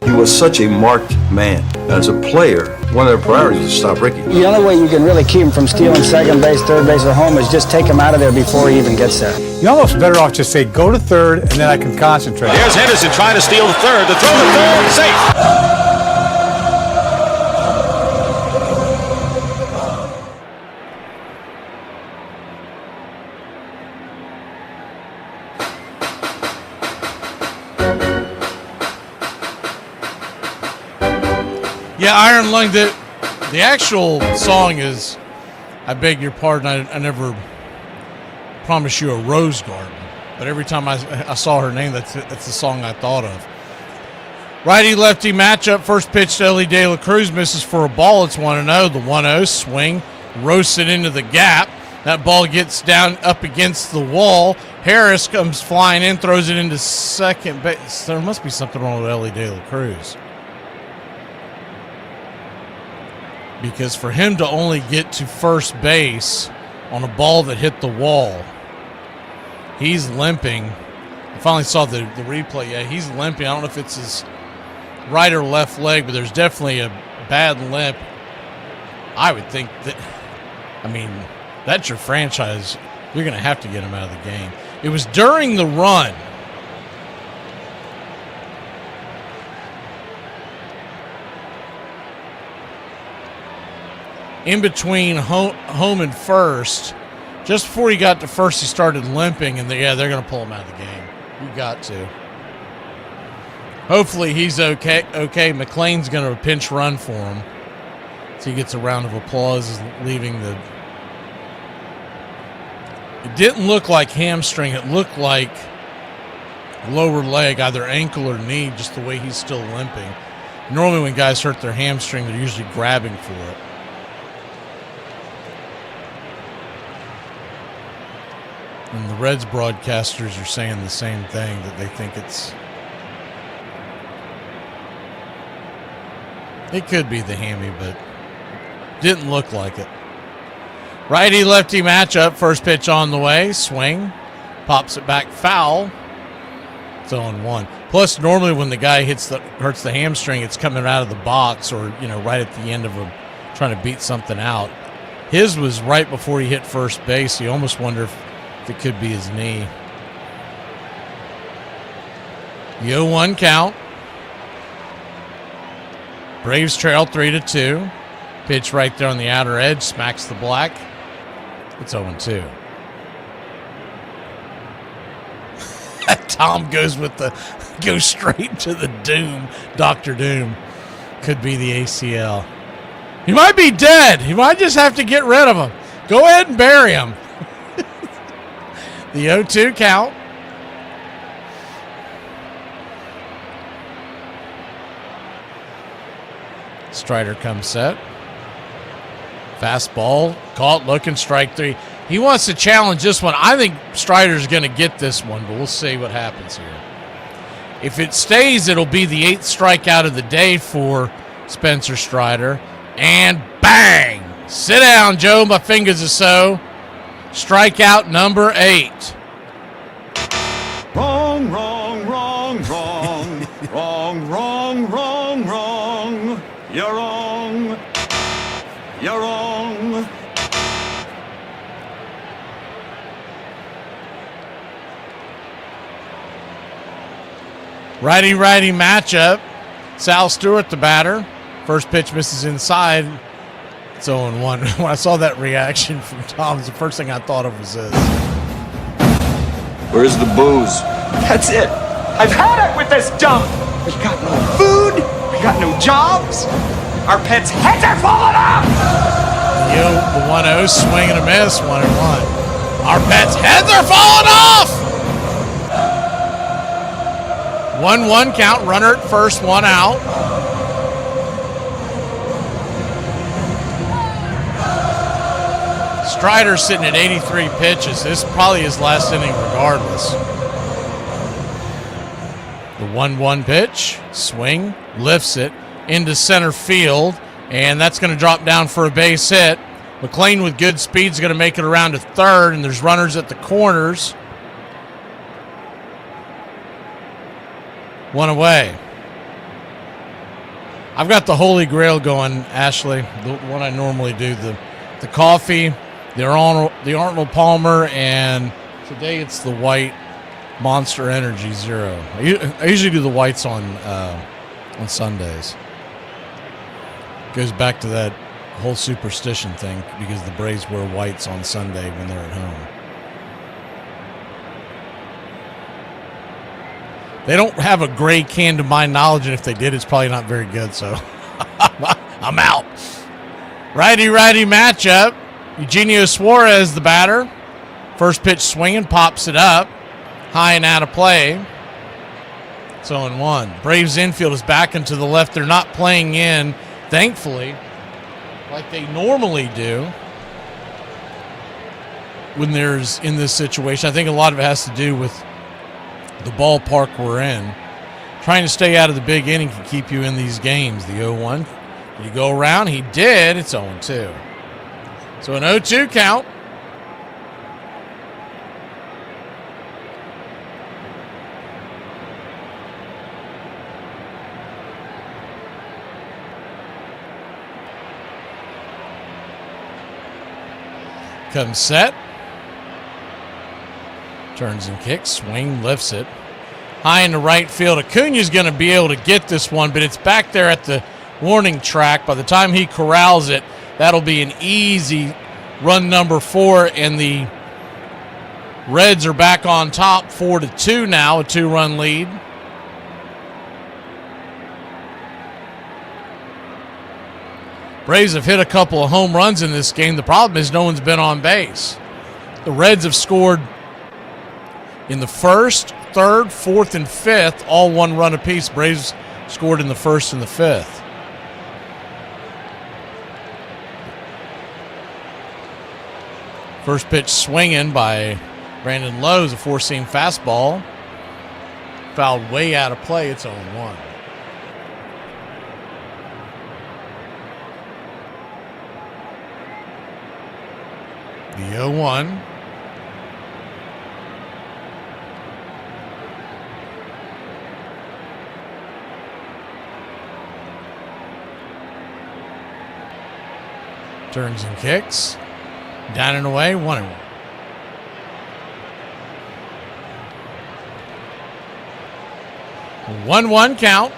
Speaker 27: He was such a marked man. As a player, one of their priorities was to stop Rickey.
Speaker 17: The only way you can really keep him from stealing second base, third base, or home is just take him out of there before he even gets there.
Speaker 24: You're almost better off just say, go to third, and then I can concentrate.
Speaker 9: Here's Henderson trying to steal the third. The throw to third, safe.
Speaker 1: Yeah, Iron Lung, the actual song is, I beg your pardon, I never promised you a rose garden. But every time I saw her name, that's the song I thought of. Righty-lefty matchup, first pitch to Ellie De La Cruz, misses for a ball. It's 1-0. The 1-0 swing, roasts it into the gap. That ball gets down up against the wall. Harris comes flying in, throws it into second base. There must be something wrong with Ellie De La Cruz. Because for him to only get to first base on a ball that hit the wall, he's limping. I finally saw the replay. Yeah, he's limping. I don't know if it's his right or left leg, but there's definitely a bad limp. I would think that, I mean, that's your franchise. You're going to have to get him out of the game. It was during the run. In between home and first, just before he got to first, he started limping, and they're going to pull him out of the game. You got to. Hopefully he's okay. McLean's going to pinch run for him, so he gets a round of applause leaving the It didn't look like hamstring. It looked like lower leg, either ankle or knee, just the way he's still limping. Normally when guys hurt their hamstring, they're usually grabbing for it. And the Reds broadcasters are saying the same thing, that they think it could be the hammy, but didn't look like it. Righty-lefty matchup. First pitch on the way. Swing. Pops it back foul. It's 0-1. Plus, normally when the guy hurts the hamstring, it's coming out of the box or, right at the end of trying to beat something out. His was right before he hit first base. You almost wonder if it could be his knee. The 0-1 count. Braves trail 3-2. Pitch right there on the outer edge. Smacks the black. It's 0-2. Tom goes straight to the doom. Dr. Doom. Could be the ACL. He might be dead. He might just have to get rid of him. Go ahead and bury him. The 0-2 count. Strider comes set. Fastball. Caught, looking, strike three. He wants to challenge this one. I think Strider's going to get this one, but we'll see what happens here. If it stays, it'll be the 8th strikeout of the day for Spencer Strider. And bang! Sit down, Joe. My fingers are so. Strikeout number 8.
Speaker 9: Wrong, wrong, wrong, wrong. Wrong, wrong, wrong, wrong. You're wrong. You're wrong.
Speaker 1: Righty-righty matchup. Sal Stewart, the batter. First pitch misses inside. It's 0-1. When I saw that reaction from Tom, the first thing I thought of was this.
Speaker 2: Where's the booze?
Speaker 14: That's it. I've had it with this dump. We got no food. We got no jobs. Our pets' heads are falling off.
Speaker 1: The 1-0, swing and a miss, 1-1. Our pets' heads are falling off. 1-1 count, runner at first, 1 out. Strider sitting at 83 pitches. This is probably his last inning regardless. The 1-1 pitch, swing, lifts it into center field, and that's going to drop down for a base hit. McLean with good speed is going to make it around to third, and there's runners at the corners. 1 away. I've got the Holy Grail going, Ashley, the one I normally do, the coffee, the Arnold Palmer, and today it's the white Monster Energy Zero. I usually do the whites on Sundays. Goes back to that whole superstition thing because the Braves wear whites on Sunday when they're at home. They don't have a gray can to my knowledge, and if they did, it's probably not very good, so I'm out. Righty-righty matchup. Eugenio Suarez, the batter. First pitch swinging, pops it up. High and out of play. It's 0-1. Braves infield is back into the left. They're not playing in, thankfully, like they normally do when there's in this situation. I think a lot of it has to do with the ballpark we're in. Trying to stay out of the big inning can keep you in these games. The 0-1. Did he go around? He did. It's 0-2. So an 0-2 count. Comes set. Turns and kicks. Swing, lifts it. High in the right field. Acuna's going to be able to get this one, but it's back there at the warning track. By the time he corrals it, that'll be an easy run number 4, and the Reds are back on top 4-2 now, a 2-run lead. Braves have hit a couple of home runs in this game. The problem is no one's been on base. The Reds have scored in the first, third, fourth, and fifth, all one run apiece. Braves scored in the first and the fifth. First pitch swinging by Brandon Lowe is a four-seam fastball. Fouled way out of play. It's 0-1. The 0-1. Turns and kicks. Down and away, 1-1. A 1-1 count.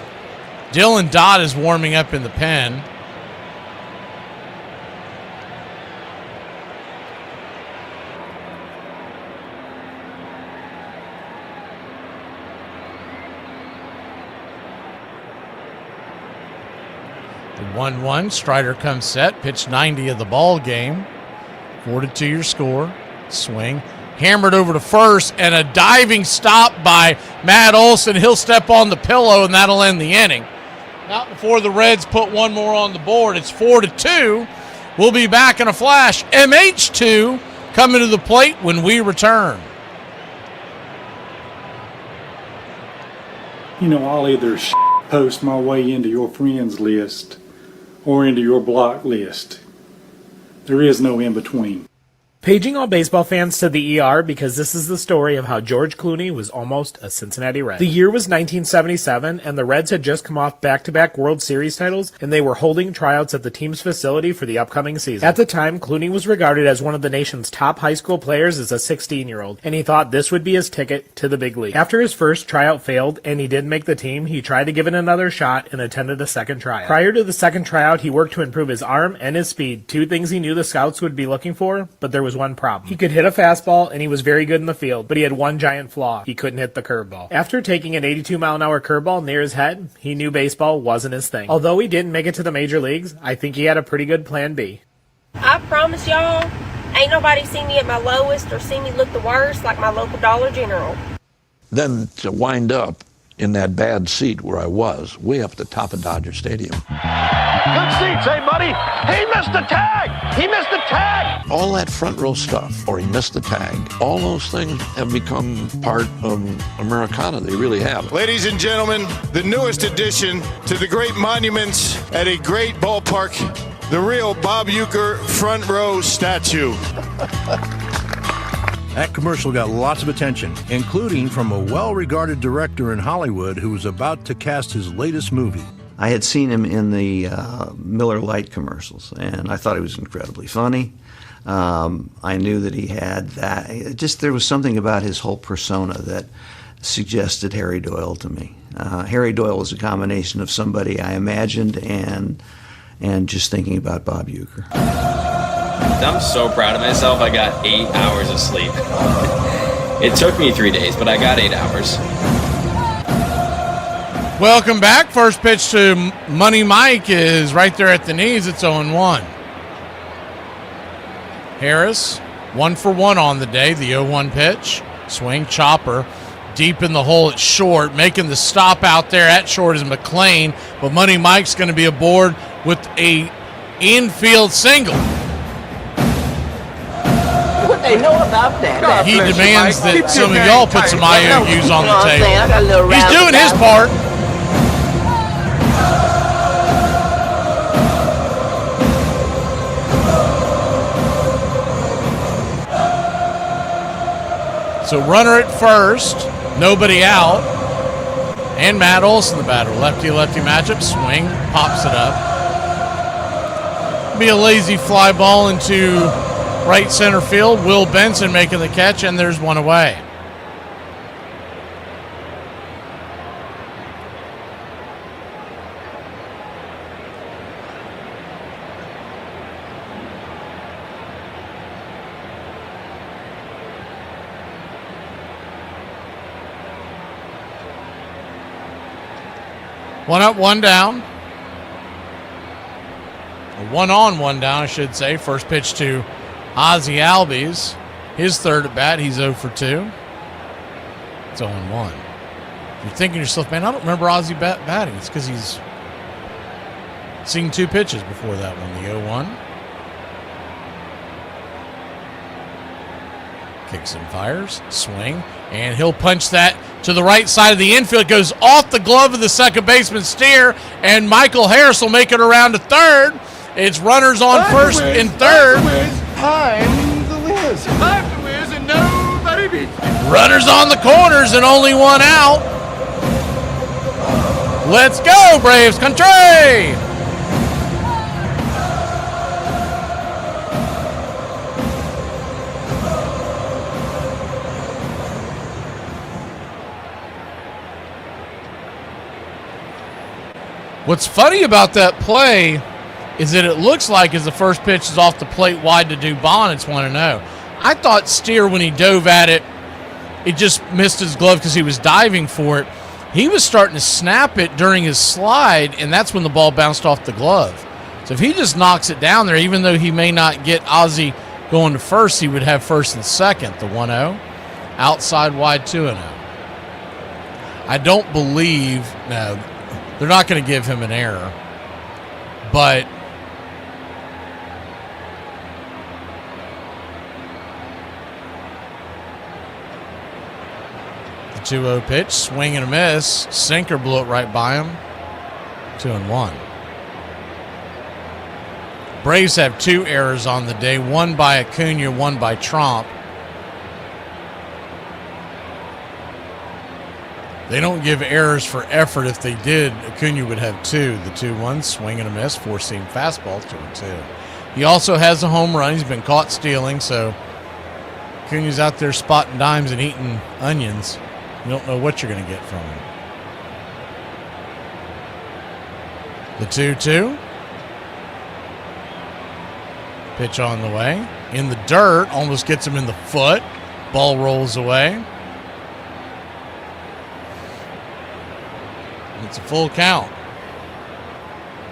Speaker 1: Dylan Dodd is warming up in the pen. The 1-1. Strider comes set. Pitch 90 of the ball game. 4-2 your score. Swing. Hammered over to first, and a diving stop by Matt Olson. He'll step on the pillow, and that'll end the inning. Not before the Reds put one more on the board. It's 4-2. We'll be back in a flash. MH2 coming to the plate when we return.
Speaker 2: You know, I'll either post my way into your friends list or into your block list. There is no in between.
Speaker 5: Paging all baseball fans to the ER because this is the story of how George Clooney was almost a Cincinnati Red. The year was 1977, and the Reds had just come off back-to-back World Series titles, and they were holding tryouts at the team's facility for the upcoming season. At the time, Clooney was regarded as one of the nation's top high school players as a 16-year-old, and he thought this would be his ticket to the big league. After his first tryout failed, and he didn't make the team, he tried to give it another shot and attended a second tryout. Prior to the second tryout, he worked to improve his arm and his speed, two things he knew the scouts would be looking for, but there was one problem. He could hit a fastball, and he was very good in the field, but he had one giant flaw. He couldn't hit the curveball. After taking an 82-mile-an-hour curveball near his head, he knew baseball wasn't his thing. Although he didn't make it to the major leagues, I think he had a pretty good plan B.
Speaker 15: I promise y'all, ain't nobody seen me at my lowest or seen me look the worst like my local Dollar General.
Speaker 16: Then to wind up in that bad seat where I was, way up at the top of Dodger Stadium.
Speaker 9: Good seats, hey, buddy. He missed the tag. He missed the tag.
Speaker 16: All that front row stuff, or he missed the tag, all those things have become part of Americana. They really have.
Speaker 20: Ladies and gentlemen, the newest addition to the great monuments at a great ballpark, the real Bob Uecker front row statue.
Speaker 21: That commercial got lots of attention, including from a well-regarded director in Hollywood who was about to cast his latest movie.
Speaker 25: I had seen him in the Miller Lite commercials, and I thought he was incredibly funny. I knew that he had that. There was something about his whole persona that suggested Harry Doyle to me. Harry Doyle was a combination of somebody I imagined and just thinking about Bob Uecker.
Speaker 26: I'm so proud of myself. I got 8 hours of sleep. It took me 3 days, but I got 8 hours.
Speaker 1: Welcome back. First pitch to Money Mike is right there at the knees. It's 0-1. Harris, 1 for 1 on the day. The 0-1 pitch. Swing, chopper. Deep in the hole at short. Making the stop out there at short is McLean. But Money Mike's going to be aboard with a infield single.
Speaker 28: What they know about that?
Speaker 1: He demands that some of y'all put some IOUs on the table. He's doing his part. So runner at first, nobody out. And Matt Olson, the batter. Lefty-lefty matchup. Swing, pops it up. Be a lazy fly ball into right center field. Will Benson making the catch, and there's one away. One up, one down. One on, one down, I should say. First pitch to Ozzie Albies. His third at bat, he's 0 for 2. It's 0-1. You're thinking to yourself, man, I don't remember Ozzie batting. It's because he's seen 2 pitches before that one. The 0-1. Kicks and fires. Swing. And he'll punch that to the right side of the infield. It goes off the glove of the second baseman, Steer. And Michael Harris will make it around to third. It's runners on first and third.
Speaker 14: I'm the Wiz. I'm the Wiz and nobody beats me.
Speaker 1: Runners on the corners and only 1 out. Let's go, Braves country! What's funny about that play is that it looks like as the first pitch is off the plate wide to Dubon, it's 1-0. I thought Steer, when he dove at it, it just missed his glove because he was diving for it. He was starting to snap it during his slide, and that's when the ball bounced off the glove. So if he just knocks it down there, even though he may not get Ozzie going to first, he would have first and second, the 1-0. Outside wide 2-0. I don't believe, no, they're not going to give him an error. But the 2-0 pitch, swing and a miss. Sinker blew it right by him. 2-1. Braves have 2 errors on the day, one by Acuna, one by Tromp. They don't give errors for effort. If they did, Acuna would have 2. The 2-1, swing and a miss, 4-seam fastball, 2-2. He also has a home run. He's been caught stealing, so Acuna's out there spotting dimes and eating onions. You don't know what you're going to get from him. The 2-2. Pitch on the way. In the dirt, almost gets him in the foot. Ball rolls away. It's a full count.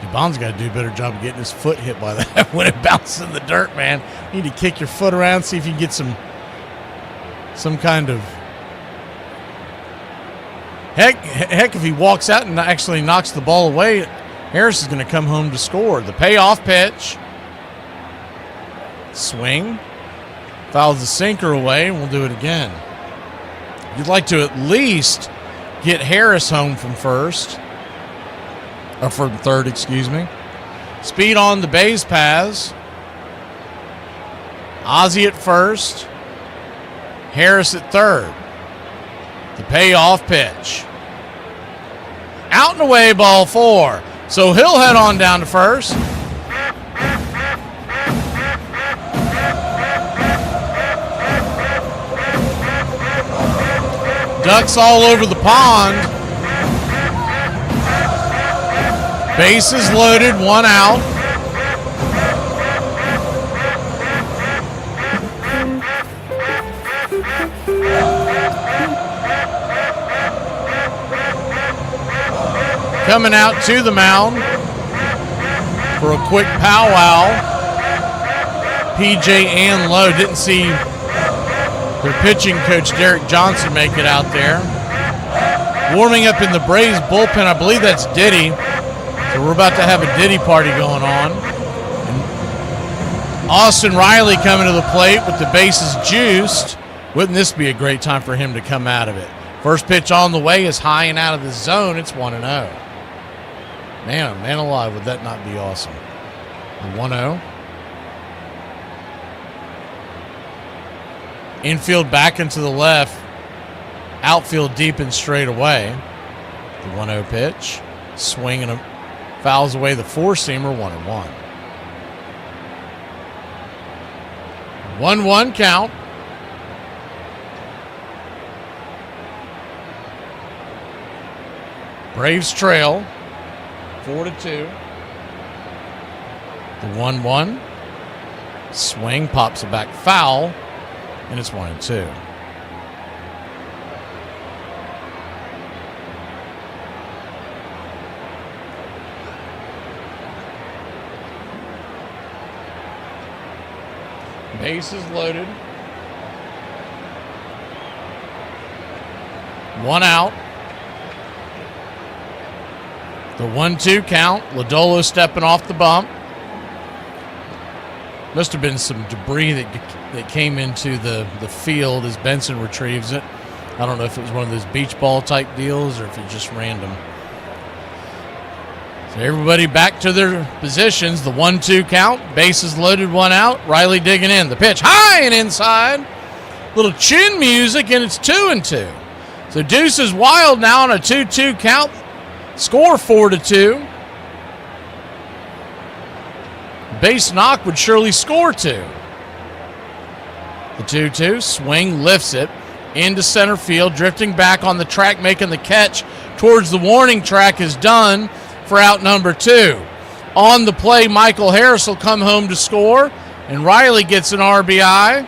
Speaker 1: Dubon's got to do a better job of getting his foot hit by that when it bounces in the dirt, man. You need to kick your foot around, see if you can get some kind of... Heck, if he walks out and actually knocks the ball away, Harris is going to come home to score. The payoff pitch. Swing. Fouls the sinker away, and we'll do it again. You'd like to at least get Harris home from first. Or from third, excuse me. Speed on the base paths. Ozzie at first. Harris at third. The payoff pitch. Out and away, ball 4. So he'll head on down to first. Ducks all over the pond. Bases loaded, 1 out. Coming out to the mound for a quick powwow. PJ and Lowe. Didn't see their pitching coach, Derek Johnson, make it out there. Warming up in the Braves bullpen, I believe that's Diddy. So we're about to have a Diddy party going on. And Austin Riley coming to the plate with the bases juiced. Wouldn't this be a great time for him to come out of it? First pitch on the way is high and out of the zone. It's 1-0. Man alive, would that not be awesome? 1-0. Infield back into the left. Outfield deep and straight away. The 1-0 pitch. Swing and fouls away the 4-seamer, 1-1. 1-1 count. Braves trail 4-2. The 1-1. Swing, pops it back foul, and it's 1-2. Bases loaded. 1 out. The 1-2 count. Lodolo stepping off the bump. Must have been some debris that came into the field as Benson retrieves it. I don't know if it was one of those beach ball type deals or if it's just random. So everybody back to their positions. The 1-2 count. Bases loaded, 1 out. Riley digging in. The pitch high and inside. Little chin music, and it's 2-2. So Deuce is wild now on a 2-2 count. Score 4-2. Base knock would surely score 2. The 2-2 swing lifts it into center field, drifting back on the track, making the catch towards the warning track is done for out number 2. On the play, Michael Harris will come home to score, and Riley gets an RBI.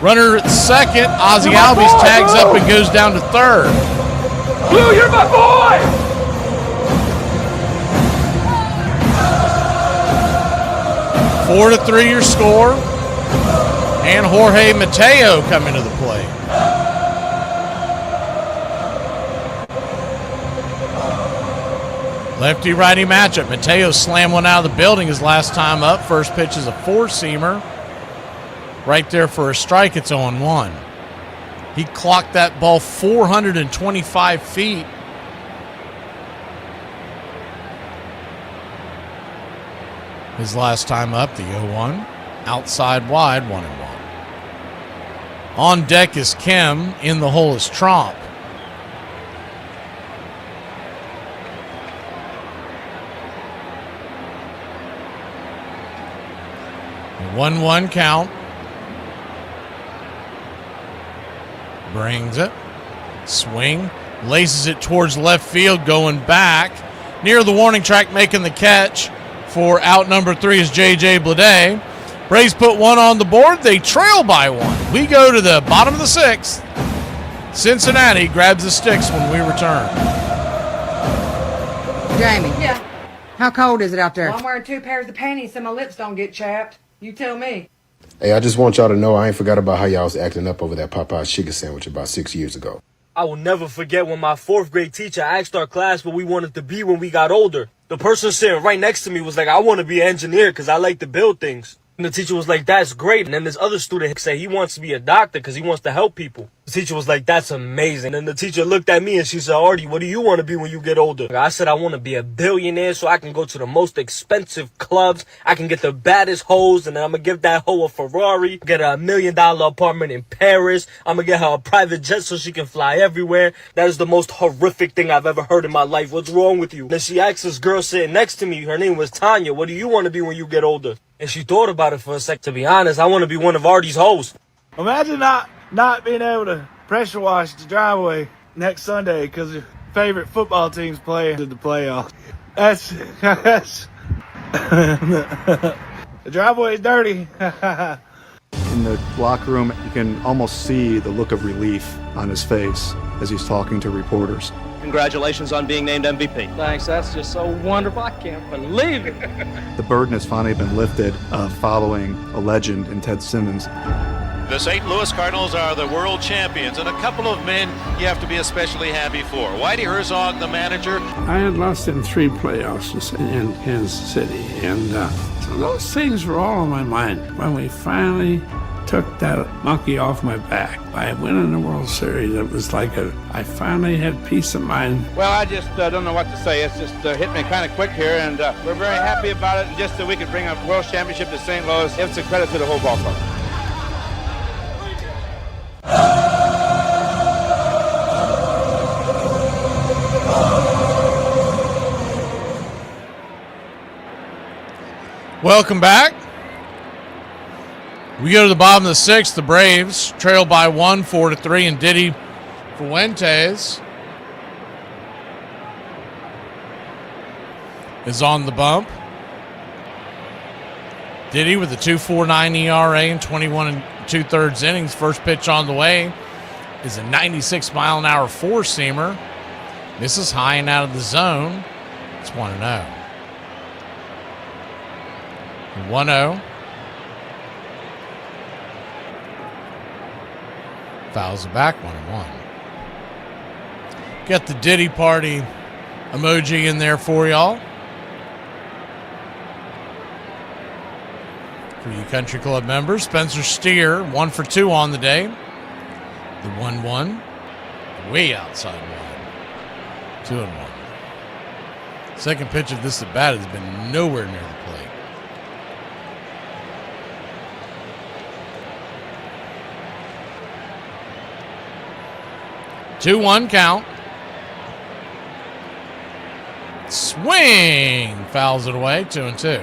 Speaker 1: Runner at second, Ozzie Albies tags up and goes down to third.
Speaker 14: Blue, you're my boy!
Speaker 1: 4-3 your score. And Jorge Mateo coming to the plate. Lefty-righty matchup. Mateo slammed one out of the building his last time up. First pitch is a 4-seamer. Right there for a strike, it's 0-1. He clocked that ball 425 feet. His last time up, the 0-1. Outside wide, 1-1. On deck is Kim. In the hole is Tromp. The 1-1 count. Brings it. Swing. Laces it towards left field, going back. Near the warning track, making the catch for out number 3 is J.J. Bleday. Braves put 1 on the board. They trail by 1. We go to the bottom of the 6th. Cincinnati grabs the sticks when we return.
Speaker 3: Jamie.
Speaker 4: Yeah.
Speaker 3: How cold is it out there?
Speaker 4: Well, I'm wearing 2 pairs of panties so my lips don't get chapped. You tell me.
Speaker 23: Hey, I just want y'all to know I ain't forgot about how y'all was acting up over that Popeye's chicken sandwich about 6 years ago.
Speaker 6: I will never forget when my 4th grade teacher asked our class what we wanted to be when we got older. The person sitting right next to me was like, I want to be an engineer because I like to build things. And the teacher was like, that's great. And then this other student said he wants to be a doctor because he wants to help people. The teacher was like, that's amazing. And the teacher looked at me and she said, Artie, what do you want to be when you get older? I said, I want to be a billionaire so I can go to the most expensive clubs. I can get the baddest hoes, and then I'm going to give that hoe a Ferrari, get a $1 million apartment in Paris. I'm going to get her a private jet so she can fly everywhere. That is the most horrific thing I've ever heard in my life. What's wrong with you? Then she asked this girl sitting next to me, her name was Tanya, what do you want to be when you get older? And she thought about it for a sec. To be honest, I want to be one of Artie's hoes.
Speaker 7: Imagine not being able to pressure wash the driveway next Sunday because your favorite football team's playing in the playoffs. That's the driveway's dirty.
Speaker 13: In the locker room, you can almost see the look of relief on his face as he's talking to reporters.
Speaker 18: Congratulations on being named MVP.
Speaker 19: Thanks, that's just so wonderful. I can't believe it.
Speaker 13: The burden has finally been lifted of following a legend in Ted Simmons.
Speaker 9: The St. Louis Cardinals are the world champions, and a couple of men you have to be especially happy for. Whitey Herzog, the manager.
Speaker 22: I had lost in 3 playoffs in Kansas City, and so those things were all on my mind. When we finally took that monkey off my back by winning the World Series, it was like I finally had peace of mind.
Speaker 29: Well, I just don't know what to say. It's just hit me kind of quick here, and we're very happy about it. And just that we could bring a World Championship to St. Louis, it's a credit to the whole ball club.
Speaker 1: Welcome back. We go to the bottom of the 6th. The Braves trail by 1, 4-3, and Diddy Fuentes is on the bump. Diddy with a 2.49 ERA and 21 2/3 innings. First pitch on the way is a 96-mile-an-hour 4-seamer. Misses high and out of the zone. It's 1-0. 1-0. Fouls it back, 1-1. Got the Diddy Party emoji in there for y'all. For you Country Club members, Spencer Steer, 1 for 2 on the day. The 1-1, way outside wide. 2-1. Second pitch of this at bat has been nowhere near the plate. Two-one count. Swing! Fouls it away, 2-2.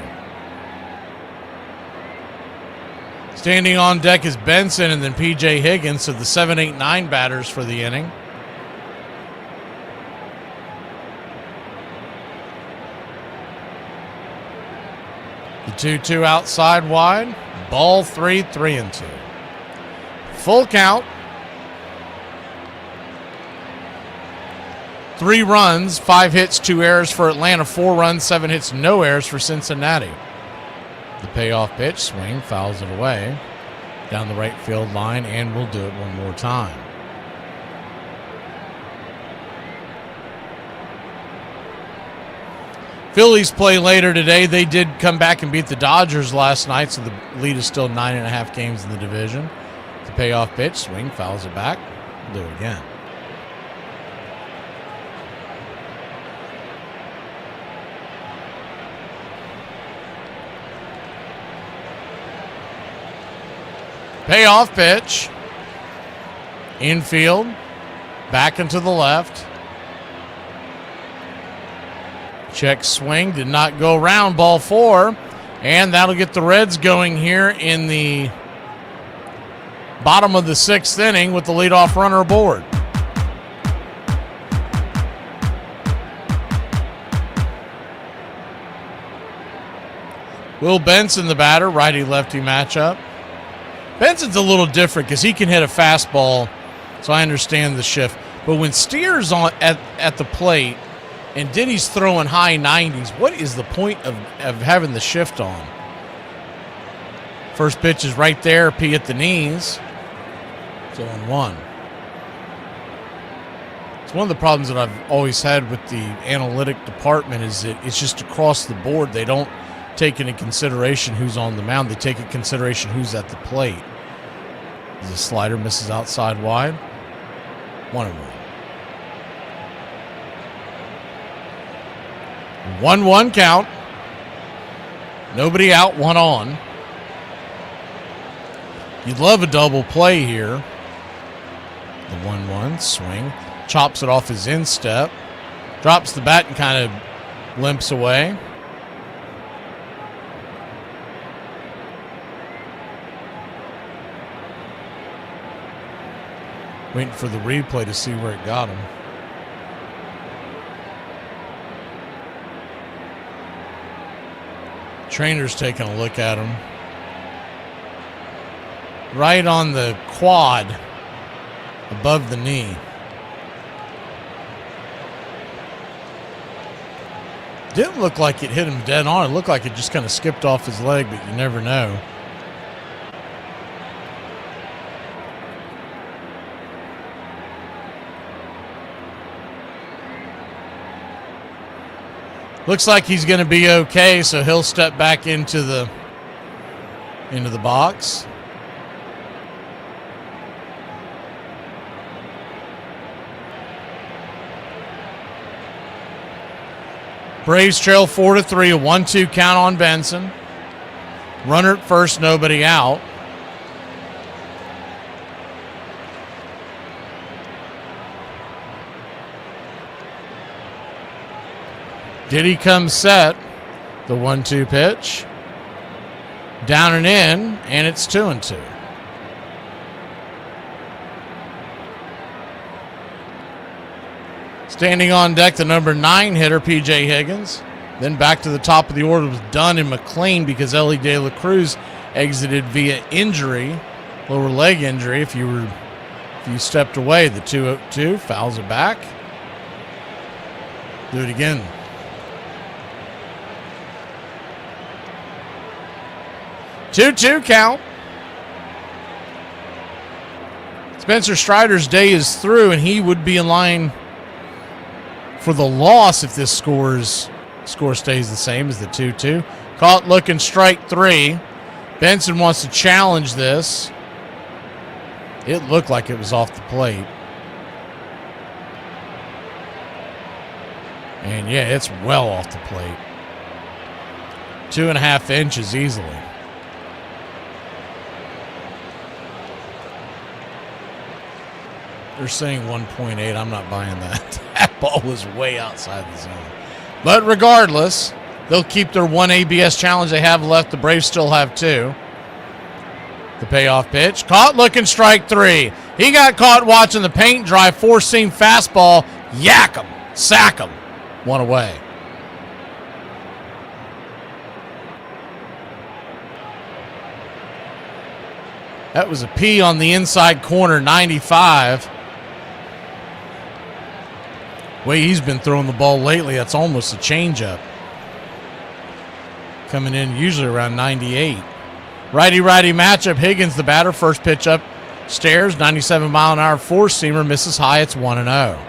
Speaker 1: Standing on deck is Benson and then P.J. Higgins, so the 7, 8, 9 batters for the inning. The 2-2 outside wide. Ball 3, 3-2. Full count. 3 runs, 5 hits, 2 errors for Atlanta. 4 runs, 7 hits, no errors for Cincinnati. The payoff pitch, swing, fouls it away down the right field line, and we'll do it one more time. Phillies play later today. They did come back and beat the Dodgers last night, so the lead is still 9.5 games in the division. The payoff pitch, swing, fouls it back. We'll do it again. Payoff pitch. Infield. Back into the left. Check swing. Did not go around. Ball 4. And that'll get the Reds going here in the bottom of the 6th inning with the leadoff runner aboard. Will Benson, the batter, righty-lefty matchup. Benson's a little different because he can hit a fastball, so I understand the shift. But when Steer's on at the plate and Diddy's throwing high 90s, what is the point of having the shift on? First pitch is right there, P at the knees. It's 0-1. It's one of the problems that I've always had with the analytic department is that it's just across the board. They don't take into consideration who's on the mound. They take into consideration who's at the plate. The slider misses outside wide. 1-1. 1-1 count. Nobody out, 1 on. You'd love a double play here. The 1-1 swing. Chops it off his instep. Drops the bat and kind of limps away. Waiting for the replay to see where it got him. Trainer's taking a look at him. Right on the quad, above the knee. Didn't look like it hit him dead on. It looked like it just kind of skipped off his leg, but you never know. Looks like he's going to be okay, so he'll step back into the box. Braves trail 4-3, a 1-2 count on Benson. Runner at first, nobody out. Diddy comes set. The 1-2 pitch. Down and in, and it's 2-2. Standing on deck, the number 9 hitter, P.J. Higgins. Then back to the top of the order was Dunn and McLean because Ellie De La Cruz exited via injury, lower leg injury. If you stepped away, the 2-2 fouls it back. Do it again. Two count. Spencer Strider's day is through, and he would be in line for the loss if this score stays the same as the 2-2. Caught looking, strike 3. Benson wants to challenge this. It looked like it was off the plate. And yeah, it's well off the plate. 2.5 inches easily. They're saying 1.8. I'm not buying that. That ball was way outside the zone. But regardless, they'll keep their one ABS challenge they have left. The Braves still have 2. The payoff pitch. Caught looking, strike 3. He got caught watching the paint dry. 4-seam fastball. Yak him. Sack him. 1 away. That was a P on the inside corner, 95. Way he's been throwing the ball lately, that's almost a changeup. Coming in usually around 98. Righty-righty matchup. Higgins, the batter, first pitch up stairs, 97-mile-an-hour four-seamer, misses high. It's 1-0.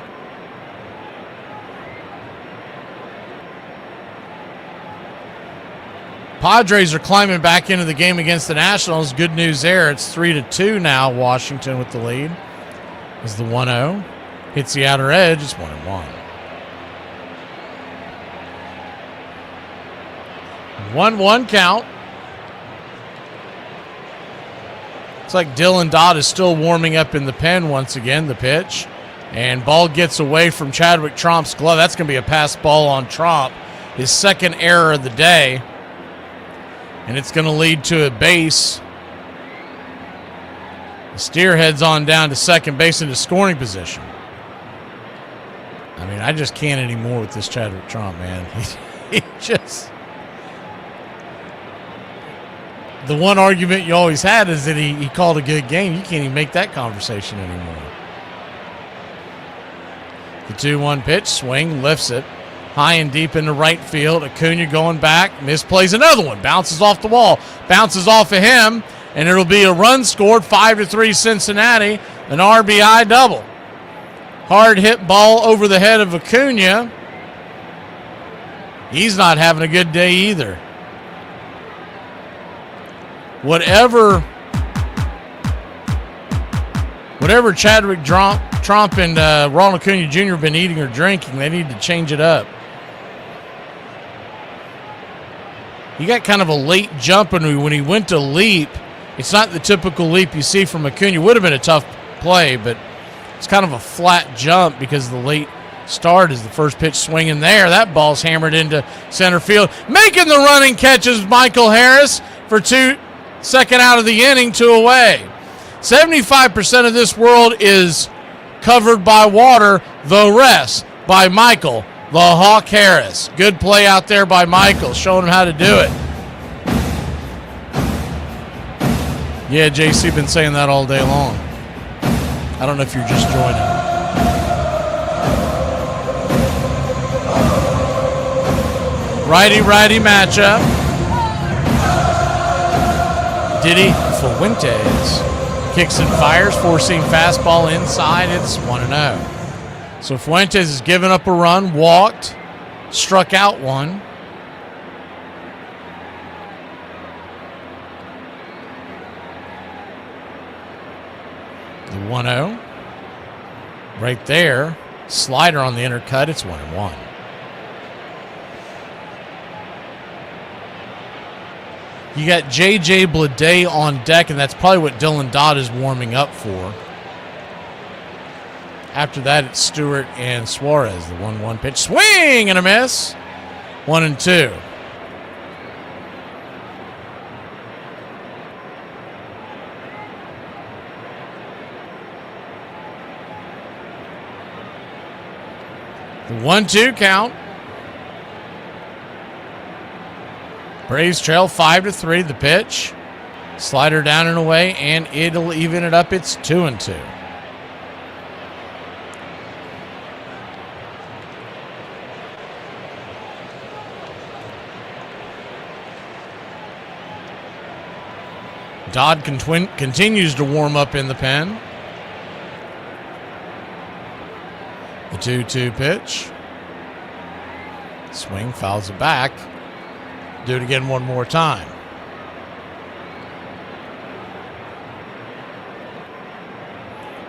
Speaker 1: Padres are climbing back into the game against the Nationals. Good news there. It's 3-2 now. Washington with the lead. Is the 1-0. Hits the outer edge. It's 1-1. 1-1 count. Looks like Dylan Dodd is still warming up in the pen once again. The pitch. And ball gets away from Chadwick Tromp's glove. That's going to be a pass ball on Tromp. His second error of the day. And it's going to lead to a base. The Steer heads on down to second base into scoring position. I mean, I just can't anymore with this Chadwick Tromp, man. He just... The one argument you always had is that he called a good game. You can't even make that conversation anymore. The 2-1 pitch, swing, lifts it. High and deep into right field. Acuna going back. Misplays another one. Bounces off the wall. Bounces off of him. And it'll be a run scored. 5-3 Cincinnati. An RBI double. Hard hit ball over the head of Acuna. He's not having a good day either. Whatever Chadwick Tromp and Ronald Acuna Jr. have been eating or drinking, they need to change it up. He got kind of a late jump, and when he went to leap, it's not the typical leap you see from Acuna. Would have been a tough play, but it's kind of a flat jump because the late start is the first pitch swinging there. That ball's hammered into center field. Making the running catches Michael Harris for second out of the inning, 2 away. 75% of this world is covered by water. The rest by Michael the Hawk Harris. Good play out there by Michael, showing him how to do it. Yeah, JC, been saying that all day long. I don't know if you're just joining. Righty-righty matchup. Diddy Fuentes kicks and fires. 4-seam fastball inside. It's 1-0. So Fuentes has given up a run, walked, struck out one. The 1-0. Right there. Slider on the intercut. It's 1-1. You got J.J. Bleday on deck, and that's probably what Dylan Dodd is warming up for. After that, it's Stewart and Suarez. The 1-1 pitch. Swing and a miss. 1-2. The 1-2 count. Braves trail 5-3. The pitch. Slider down and away, and it'll even it up. It's 2-2. Dodd continues to warm up in the pen. The 2-2 pitch. Swing, fouls it back. Do it again one more time.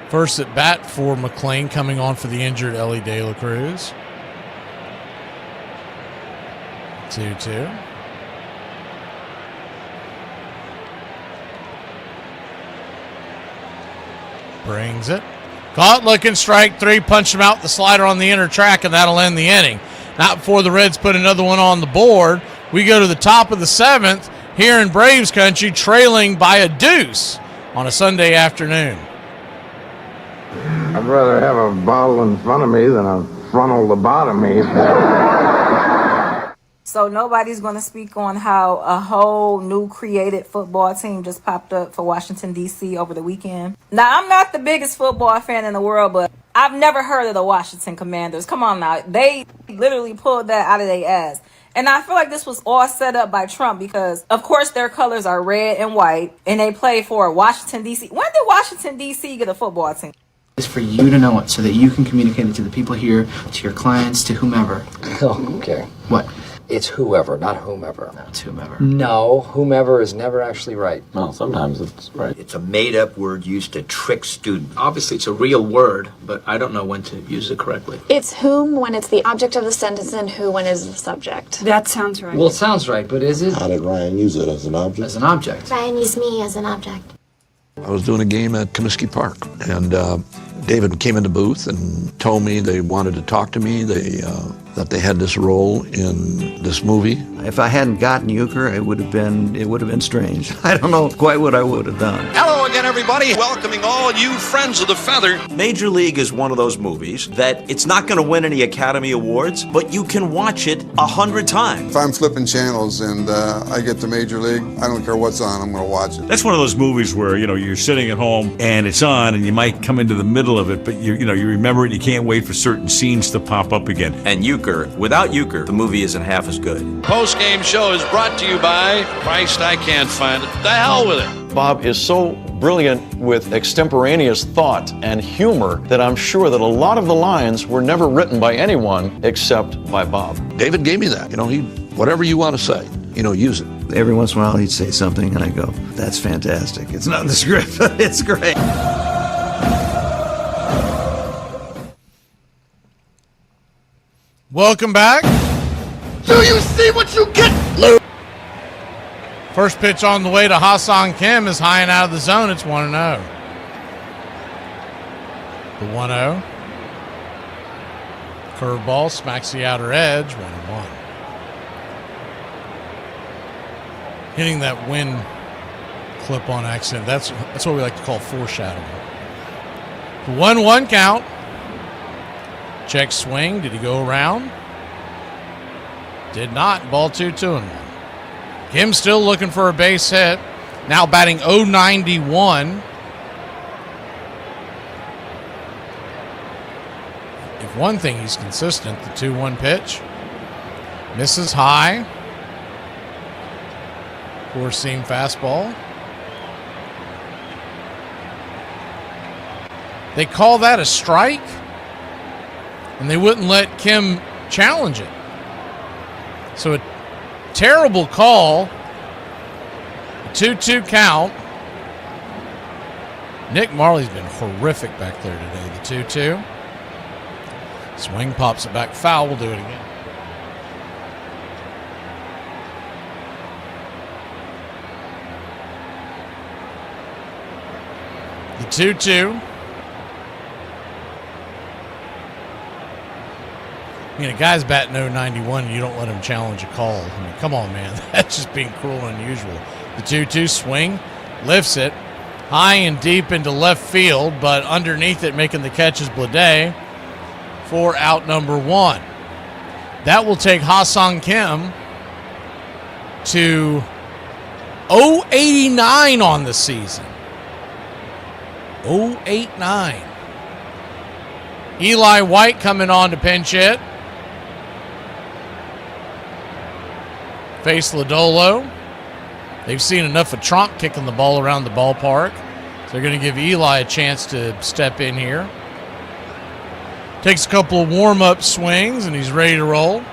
Speaker 1: First at bat for McLean, coming on for the injured Ellie De La Cruz. 2-2. Brings it. Caught looking, strike three, punch him out the slider on the inner track, and that'll end the inning. Not before the Reds put another one on the board. We go to the top of the seventh here in Braves country, trailing by a deuce on a Sunday afternoon.
Speaker 2: I'd rather have a bottle in front of me than a frontal lobotomy.
Speaker 3: So nobody's going to speak on how a whole new created football team just popped up for Washington, D.C. over the weekend. Now, I'm not the biggest football fan in the world, but I've never heard of the Washington Commanders. Come on now. They literally pulled that out of their ass. And I feel like this was all set up by Trump because, of course, their colors are red and white, and they play for Washington, D.C. When did Washington, D.C. get a football team?
Speaker 8: It's for you to know it so that you can communicate it to the people here, to your clients, to whomever.
Speaker 10: Oh, okay.
Speaker 8: What?
Speaker 10: It's whoever, not whomever.
Speaker 8: No, it's whomever.
Speaker 10: No, whomever is never actually right. Well, sometimes it's right.
Speaker 11: It's a made-up word used to trick students.
Speaker 8: Obviously, it's a real word, but I don't know when to use it correctly.
Speaker 12: It's whom when it's the object of the sentence and who when it's the subject. That sounds right.
Speaker 10: Well, it sounds right, but is it?
Speaker 17: How did Ryan use it as an object?
Speaker 8: As an object.
Speaker 12: Ryan used me as an object.
Speaker 16: I was doing a game at Comiskey Park, and David came in the booth and told me they wanted to talk to me. That they had this role in this movie.
Speaker 25: If I hadn't gotten Euchre, it would have been strange. I don't know quite what I would have done.
Speaker 24: Hello again, everybody. Welcoming all you friends of the feather.
Speaker 11: Major League is one of those movies that it's not going to win any Academy Awards, but you can watch it 100 times.
Speaker 27: If I'm flipping channels and I get to Major League, I don't care what's on, I'm going to watch it.
Speaker 30: That's one of those movies where, you're sitting at home and it's on and you might come into the middle of it, but you remember it and you can't wait for certain scenes to pop up again.
Speaker 11: And without Euchre, the movie isn't half as good.
Speaker 24: Post-game show is brought to you by Christ, I can't find it. The hell with it.
Speaker 31: Bob is so brilliant with extemporaneous thought and humor that I'm sure that a lot of the lines were never written by anyone except by Bob.
Speaker 16: David gave me that. Whatever you want to say, use it.
Speaker 25: Every once in a while he'd say something and I go, that's fantastic. It's not in the script, but it's great.
Speaker 1: Welcome back.
Speaker 24: Do you see what you get, Lou?
Speaker 1: First pitch on the way to Ha-Seong Kim is high and out of the zone. It's 1-0. The 1-0. Curveball smacks the outer edge. 1-1. Hitting that wind clip on accident. That's what we like to call foreshadowing. The 1-1 count. Check swing. Did he go around? Did not. Ball 2-1. Kim still looking for a base hit. Now batting .091. If one thing he's consistent, the 2-1 pitch. Misses high. Four-seam fastball. They call that a strike? And they wouldn't let Kim challenge it. So a terrible call. 2-2 count. Nick Marley's been horrific back there today. The 2-2. Swing pops it back foul. We'll do it again. The 2-2. A guy's batting .091 and you don't let him challenge a call. Come on, man. That's just being cruel and unusual. The 2-2 swing, lifts it high and deep into left field, but underneath it making the catch is Blade for out number 1. That will take Ha-Seong Kim to .089 on the season. .089. Eli White coming on to pinch hit. Face Lodolo. They've seen enough of Trump kicking the ball around the ballpark. So they're going to give Eli a chance to step in here. Takes a couple of warm-up swings, and he's ready to roll.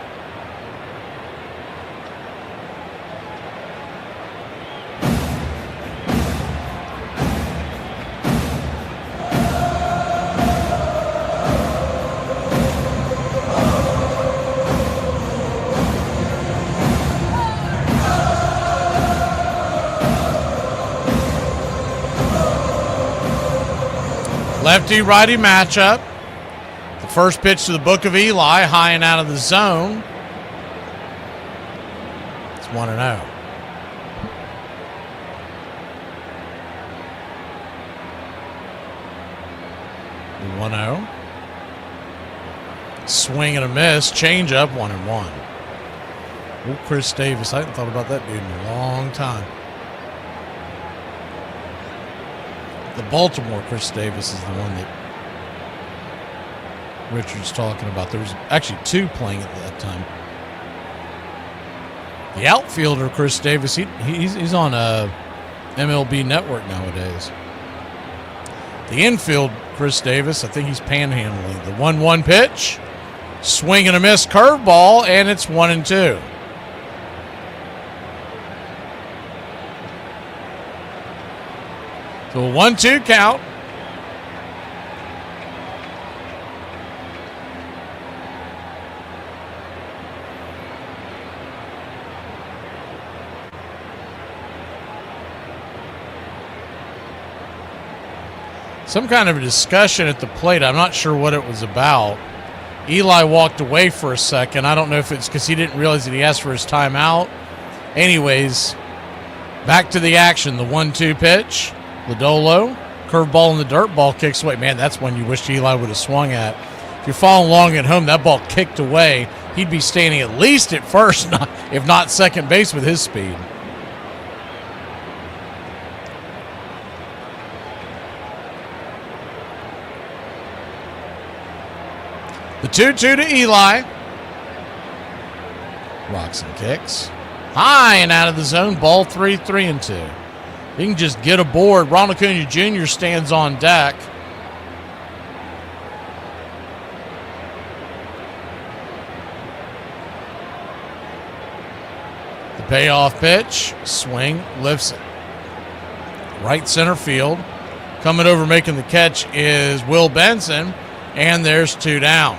Speaker 1: Lefty-righty matchup. The first pitch to the Book of Eli, high and out of the zone. It's 1-0. The 1-0. Swing and a miss. Change up, 1-1. Oh, Chris Davis. I hadn't thought about that dude in a long time. The Baltimore Chris Davis is the one that Richard's talking about. There was actually two playing at that time. The outfielder Chris Davis, he's on a MLB Network nowadays. The infield Chris Davis, I think he's panhandling. The 1-1 pitch, swing and a miss, curveball, and it's 1-2. So a 1-2 count. Some kind of a discussion at the plate. I'm not sure what it was about. Eli walked away for a second. I don't know if it's because he didn't realize that he asked for his timeout. Anyways, back to the action. The 1-2 pitch. Lodolo, curveball in the dirt, ball kicks away. Man, that's one you wished Eli would have swung at. If you're following along at home, that ball kicked away. He'd be standing at least at first, if not second base with his speed. The 2-2 to Eli. Rocks and kicks. High and out of the zone, ball 3-2. He can just get aboard. Ronald Acuna Jr. stands on deck. The payoff pitch, swing, lifts it. Right center field. Coming over making the catch is Will Benson, and there's 2 down.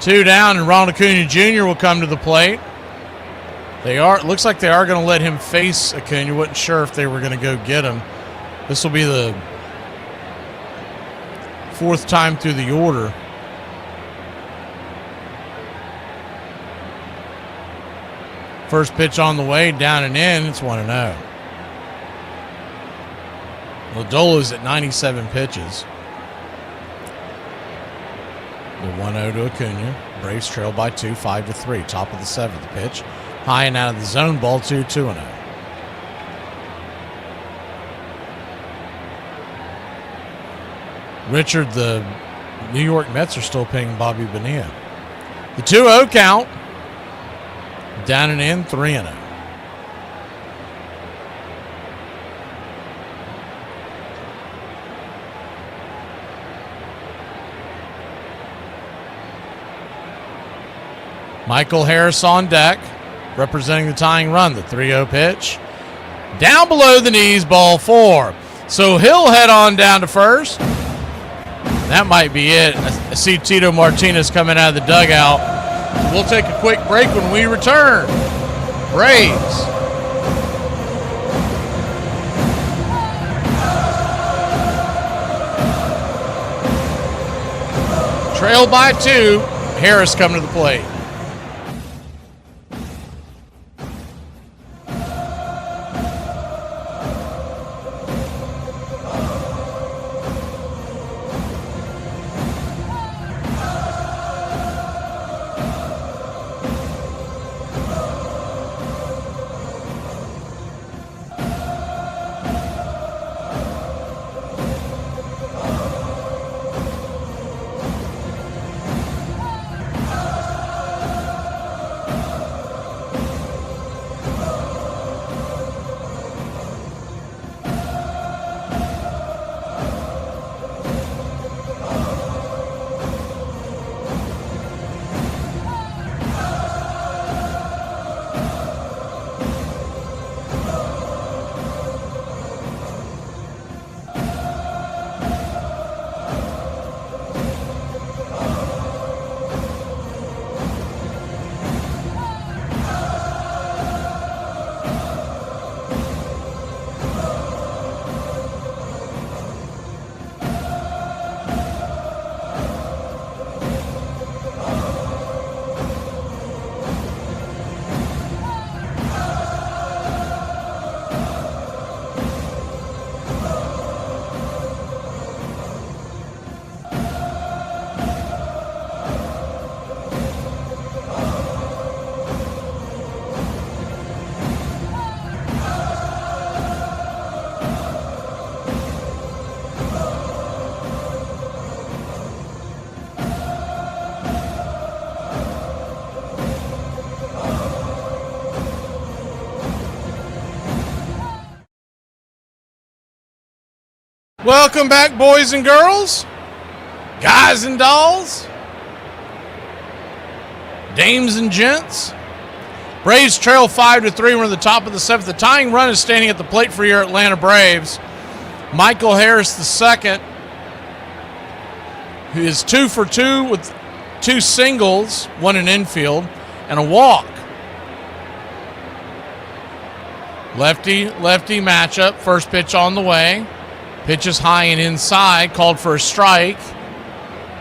Speaker 1: Two down, and Ronald Acuna Jr. will come to the plate. It looks like they are going to let him face Acuna. Wasn't sure if they were going to go get him. This will be the 4th time through the order. First pitch on the way, down and in. It's 1-0. Lodolo's at 97 pitches. The 1-0 to Acuna. Braves trail by 2, 5-3. Top of the 7th pitch. High and out of the zone, ball 2-0. Richard, the New York Mets are still paying Bobby Bonilla. The 2-0 count. Down and in, 3-0. Michael Harris on deck, representing the tying run. The 3-0 pitch. Down below the knees, ball 4. So he'll head on down to first. That might be it. I see Tito Martinez coming out of the dugout. We'll take a quick break when we return. Braves. Trail by 2. Harris coming to the plate. Welcome back, boys and girls, guys and dolls, dames and gents. Braves trail 5-3. We're in the top of the 7th. The tying run is standing at the plate for your Atlanta Braves. Michael Harris II, who is 2 for 2 with 2 singles, 1 in infield, and a walk. Lefty matchup. First pitch on the way. Pitch is high and inside. Called for a strike.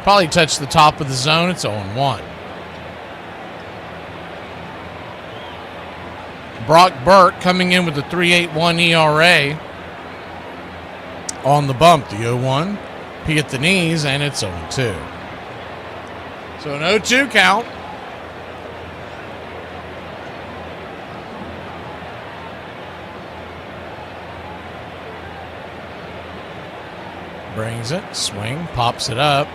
Speaker 1: Probably touched the top of the zone. It's 0-1. Brock Burke coming in with a 3.81 ERA. On the bump, the 0-1. He hit the knees, and it's 0-2. So an 0-2 count. Brings it, swing, pops it up.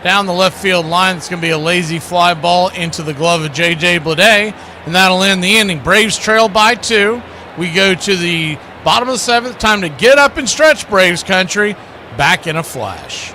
Speaker 1: Down the left field line, it's going to be a lazy fly ball into the glove of J.J. Bleday, and that'll end the inning. Braves trail by 2. We go to the bottom of the 7th. Time to get up and stretch, Braves country. Back in a flash.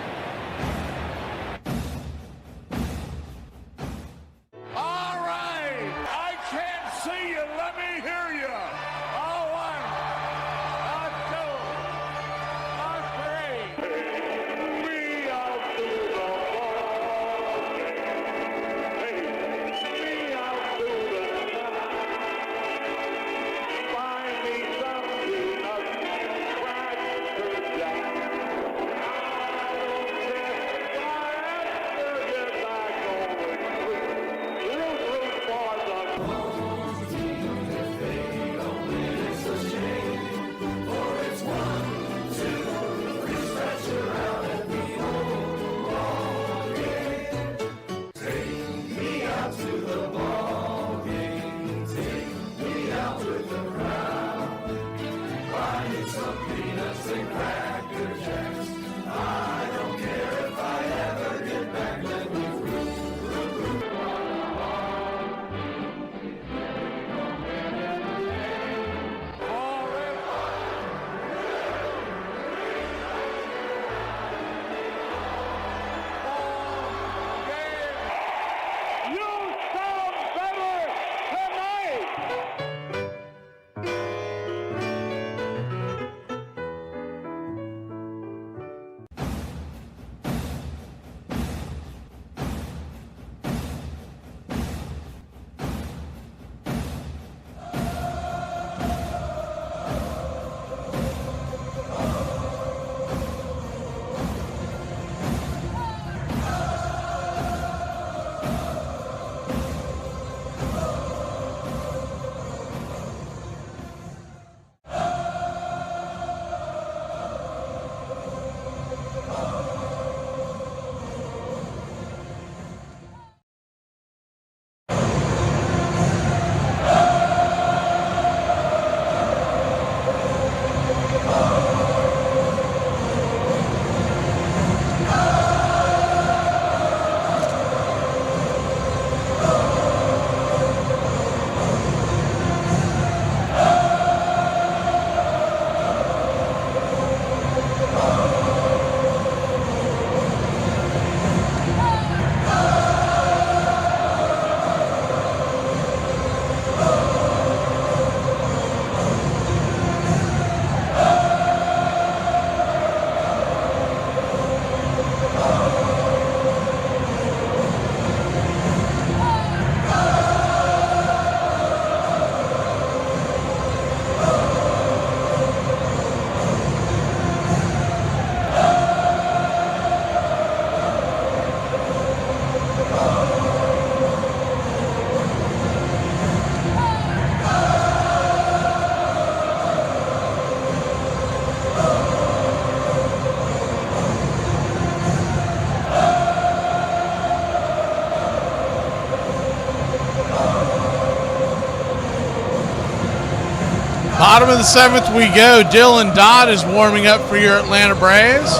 Speaker 1: Bottom of the 7th we go. Dylan Dodd is warming up for your Atlanta Braves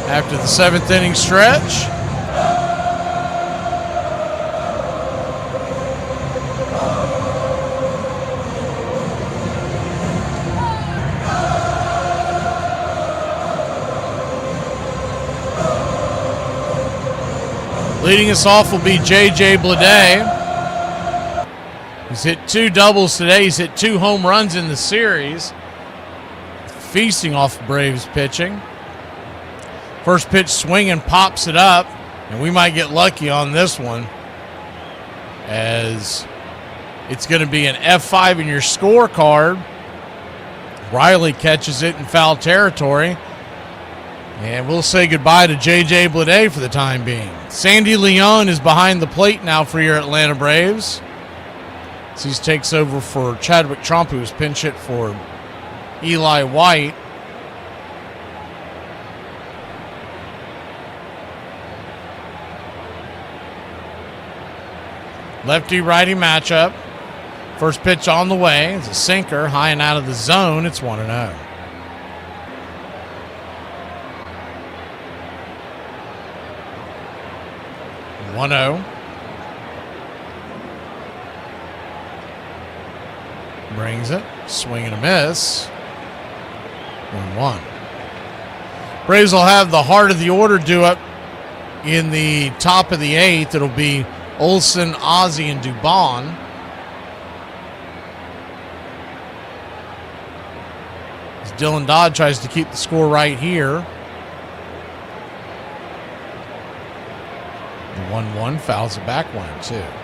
Speaker 1: after the 7th inning stretch. Leading us off will be J.J. Bleday. He's hit 2 doubles today. He's hit 2 home runs in the series. Feasting off Braves pitching. First pitch swinging, pops it up, and we might get lucky on this one, as it's going to be an F5 in your scorecard. Riley catches it in foul territory, and we'll say goodbye to J.J. Bleday for the time being. Sandy Leon is behind the plate now for your Atlanta Braves. He takes over for Chadwick Trump, who was pinch hit for Eli White. Lefty-righty matchup. First pitch on the way. It's a sinker, high and out of the zone. It's 1-0. 1-0. Brings it. Swing and a miss. 1-1. Braves will have the heart of the order due up in the top of the 8th. It'll be Olson, Ozzie, and Dubon. As Dylan Dodd tries to keep the score right here. The 1-1 fouls it back 1-2.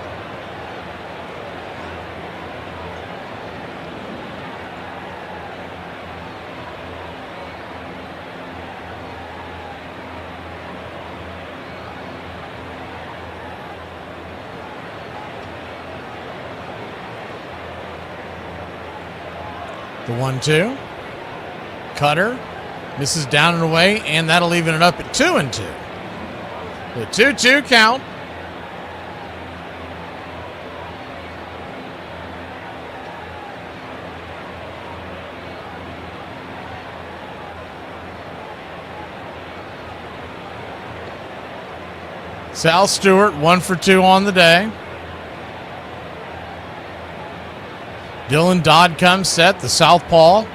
Speaker 1: The 1-2. Cutter misses down and away, and that'll even it up at 2-2. The 2-2 count. Sal Stewart, 1 for 2 on the day. Dylan Dodd comes set, the southpaw.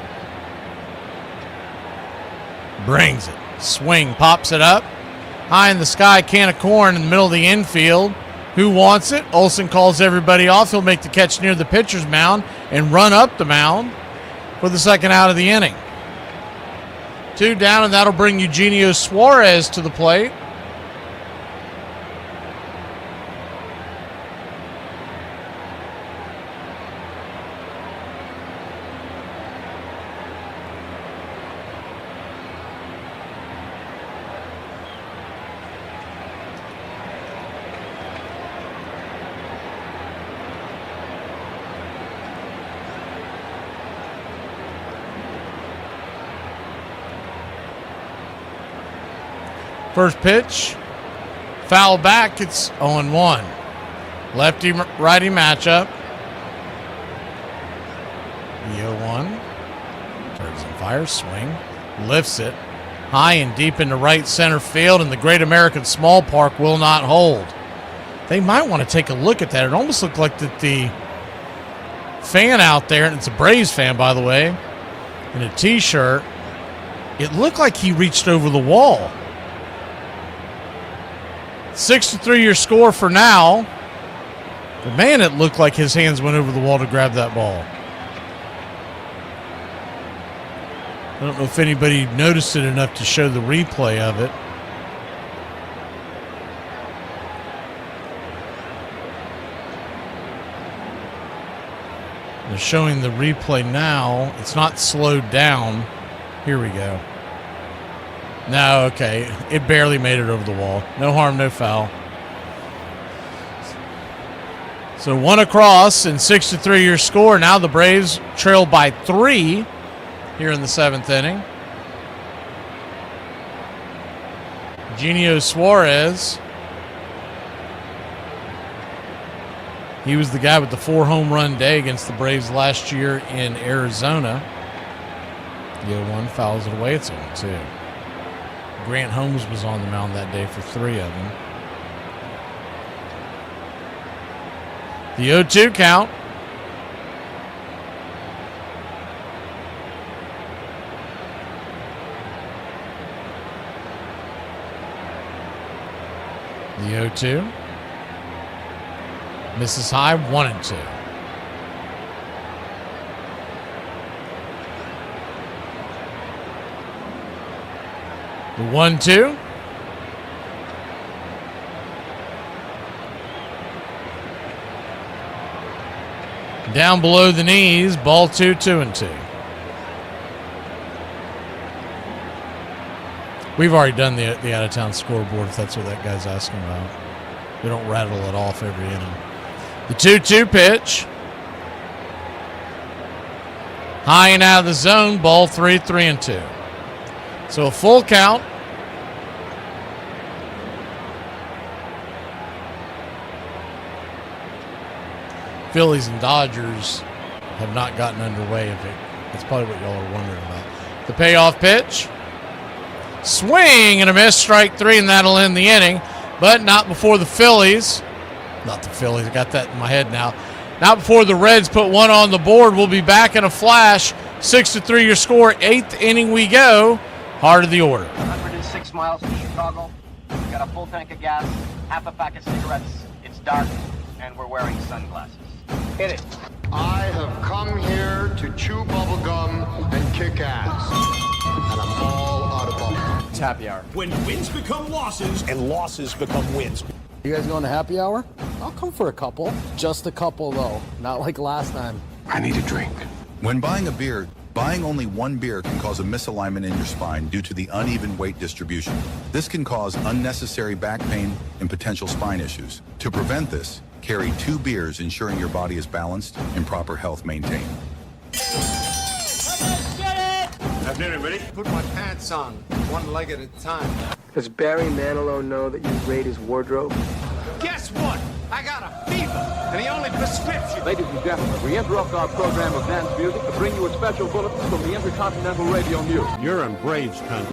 Speaker 1: Brings it. Swing, pops it up. High in the sky, can of corn in the middle of the infield. Who wants it? Olson calls everybody off. He'll make the catch near the pitcher's mound and run up the mound for the second out of the inning. 2 down, and that'll bring Eugenio Suarez to the plate. First pitch, foul back, it's 0-1. Lefty-righty matchup. The 0-1. Turns and fires, swing, lifts it. High and deep into right center field, and the Great American Small Park will not hold. They might want to take a look at that. It almost looked like that the fan out there, and it's a Braves fan, by the way, in a T-shirt, it looked like he reached over the wall. 6-3 your score for now. But man, it looked like his hands went over the wall to grab that ball. I don't know if anybody noticed it enough to show the replay of it. They're showing the replay now. It's not slowed down. Here we go. No, okay. It barely made it over the wall. No harm, no foul. So 1 across and 6-3 your score. Now the Braves trail by 3 here in the 7th inning. Eugenio Suarez. He was the guy with the 4 home run day against the Braves last year in Arizona. The 0-1 fouls it away. It's 0-2. Grant Holmes was on the mound that day for 3 of them. The 0-2 count. The 0-2. Misses high, 1-2. The 1-2. Down below the knees, ball 2, 2-2. We've already done the out-of-town scoreboard, if that's what that guy's asking about. We don't rattle it off every inning. The 2-2 pitch. High and out of the zone, ball 3, 3-2. So a full count. Phillies and Dodgers have not gotten underway. That's probably what y'all are wondering about. The payoff pitch. Swing and a miss, strike 3, and that'll end the inning. But not before the Phillies. Not the Phillies, I got that in my head now. Not before the Reds put one on the board. We'll be back in a flash. 6-3 your score. 8th inning we go. Heart of the order.
Speaker 4: 106 miles from Chicago. We've got a full tank of gas, half a pack of cigarettes. It's dark, and we're wearing sunglasses. Hit it.
Speaker 5: I have come here to chew bubble gum and kick ass. And I'm all out of bubble gum.
Speaker 18: It's happy hour.
Speaker 9: When wins become losses and losses become wins.
Speaker 19: You guys going to happy hour? I'll come for a couple. Just a couple, though. Not like last time.
Speaker 5: I need a drink.
Speaker 6: When buying a beer, buying only one beer can cause a misalignment in your spine due to the uneven weight distribution. This can cause unnecessary back pain and potential spine issues. To prevent this, carry 2 beers, ensuring your body is balanced and proper health maintained.
Speaker 5: Afternoon, everybody. Put my pants on, one leg at a time.
Speaker 19: Does Barry Manilow know that you raid his wardrobe?
Speaker 5: Guess what? I got a fever, and the only prescription.
Speaker 18: Ladies and gentlemen, we interrupt our program of dance music to bring you a special bulletin from the Intercontinental Radio News.
Speaker 5: You're in Braves country.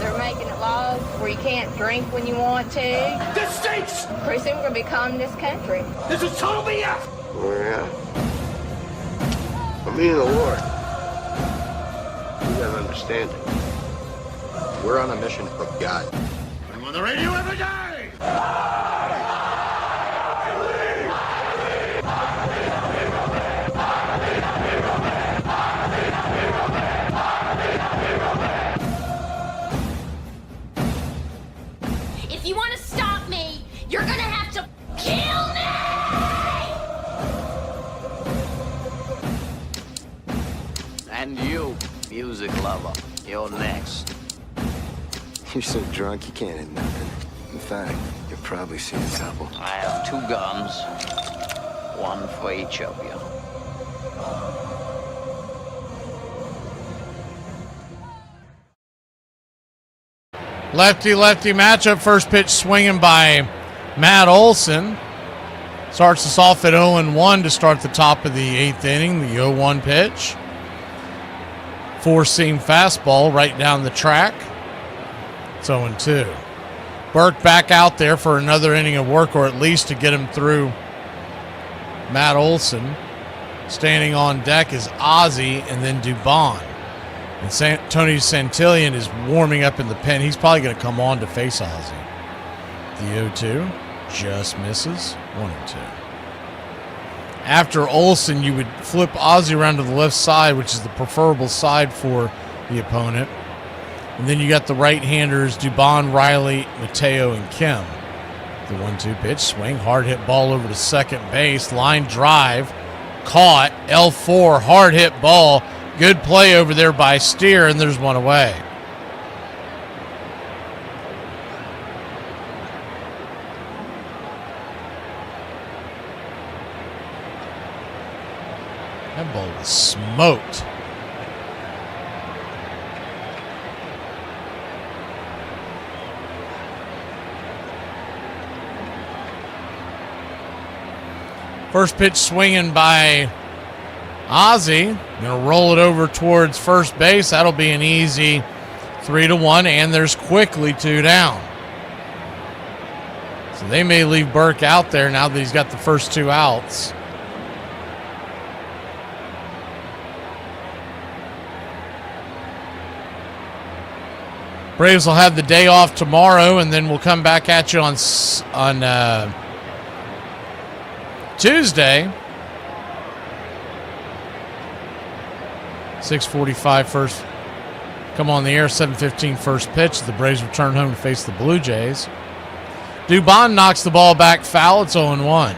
Speaker 12: They're making it laws where you can't drink when you want to.
Speaker 9: This stinks!
Speaker 12: Pretty soon we're going to become this country.
Speaker 9: This is total BS!
Speaker 5: Oh, yeah. I mean, the Lord. You gotta understand it. We're on a mission from God.
Speaker 9: I'm on the radio every day!
Speaker 7: If you want to stop me, you're gonna have to kill me!
Speaker 4: And you, music lover, you're next.
Speaker 5: You're so drunk you can't hit nothing. In fact, you're probably seeing double.
Speaker 4: I have 2 guns, one for each of you.
Speaker 1: Lefty-lefty matchup. First pitch swinging by Matt Olson. Starts us off at 0-1 to start the top of the 8th inning. The 0-1 pitch. 4-seam fastball right down the track. It's 0-2. Burke back out there for another inning of work, or at least to get him through Matt Olson. Standing on deck is Ozzie and then Dubon. And Tony Santillan is warming up in the pen. He's probably going to come on to face Ozzie. The 0-2 just misses. 1-2. After Olson, you would flip Ozzie around to the left side, which is the preferable side for the opponent. And then you got the right-handers, Dubon, Riley, Mateo, and Kim. The 1-2 pitch, swing, hard hit ball over to second base, line drive, caught, L4, hard hit ball. Good play over there by Steer, and there's one away. That ball was smoked. First pitch swinging by Ozzie. Going to roll it over towards first base. That'll be an easy 3-1, and there's quickly 2 down. So they may leave Burke out there now that he's got the first 2 outs. Braves will have the day off tomorrow, and then we'll come back at you on Tuesday. 6:45 first. Come on the air, 7:15 first pitch. The Braves return home to face the Blue Jays. Dubon knocks the ball back foul. It's 0-1.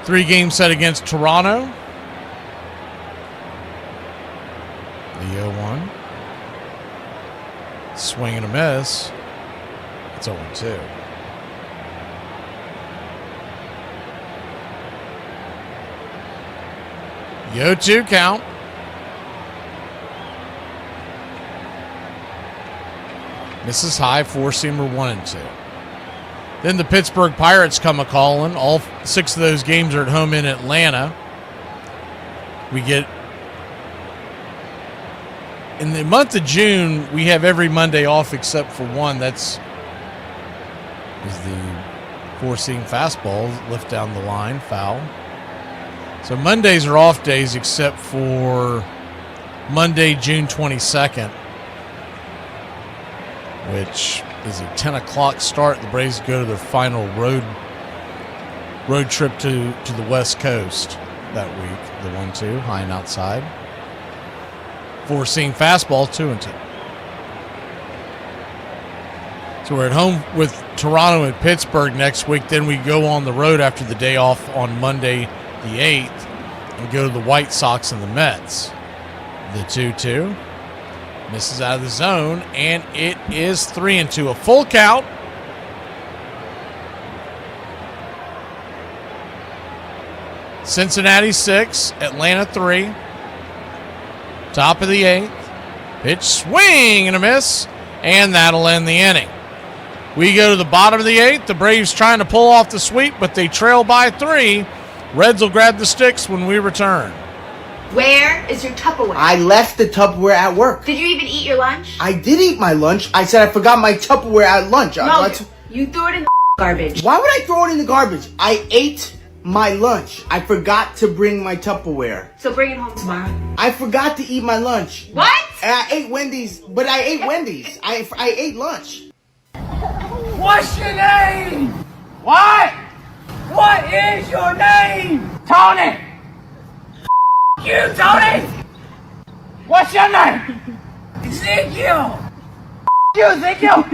Speaker 1: 3-game set against Toronto. The 0-1. Swing and a miss. It's 0-2. The 0-2 count. Misses high, 4-seamer 1-2. Then the Pittsburgh Pirates come a-calling. All 6 of those games are at home in Atlanta. We get, in the month of June, we have every Monday off except for one. That's is the 4-seam fastball, lift down the line, foul. So Mondays are off days except for Monday, June 22nd, which is a 10 o'clock start. The Braves go to their final road trip to the West Coast that week. The 1-2, high and outside. 4-seam fastball, 2-2. So we're at home with Toronto and Pittsburgh next week. Then we go on the road after the day off on Monday the 8th and go to the White Sox and the Mets. The 2-2. Misses out of the zone, and it is 3-2. A full count. Cincinnati 6, Atlanta 3. Top of the 8th. Pitch, swing and a miss, and that'll end the inning. We go to the bottom of the 8th. The Braves trying to pull off the sweep, but they trail by 3. Reds will grab the sticks when we return.
Speaker 7: Where is your Tupperware?
Speaker 2: I left the Tupperware at work.
Speaker 7: Did you even eat your lunch?
Speaker 2: I did eat my lunch. I said I forgot my Tupperware at lunch.
Speaker 7: No, you threw it in the garbage.
Speaker 2: Why would I throw it in the garbage? I ate my lunch. I forgot to bring my Tupperware.
Speaker 7: So bring it home tomorrow.
Speaker 2: I forgot to eat my lunch.
Speaker 7: What?
Speaker 2: And I ate Wendy's, but I ate Wendy's. I ate lunch.
Speaker 13: What's your name? What? What is your name? Tony! You, Tony! What's your name? Ezekiel! You, Ezekiel!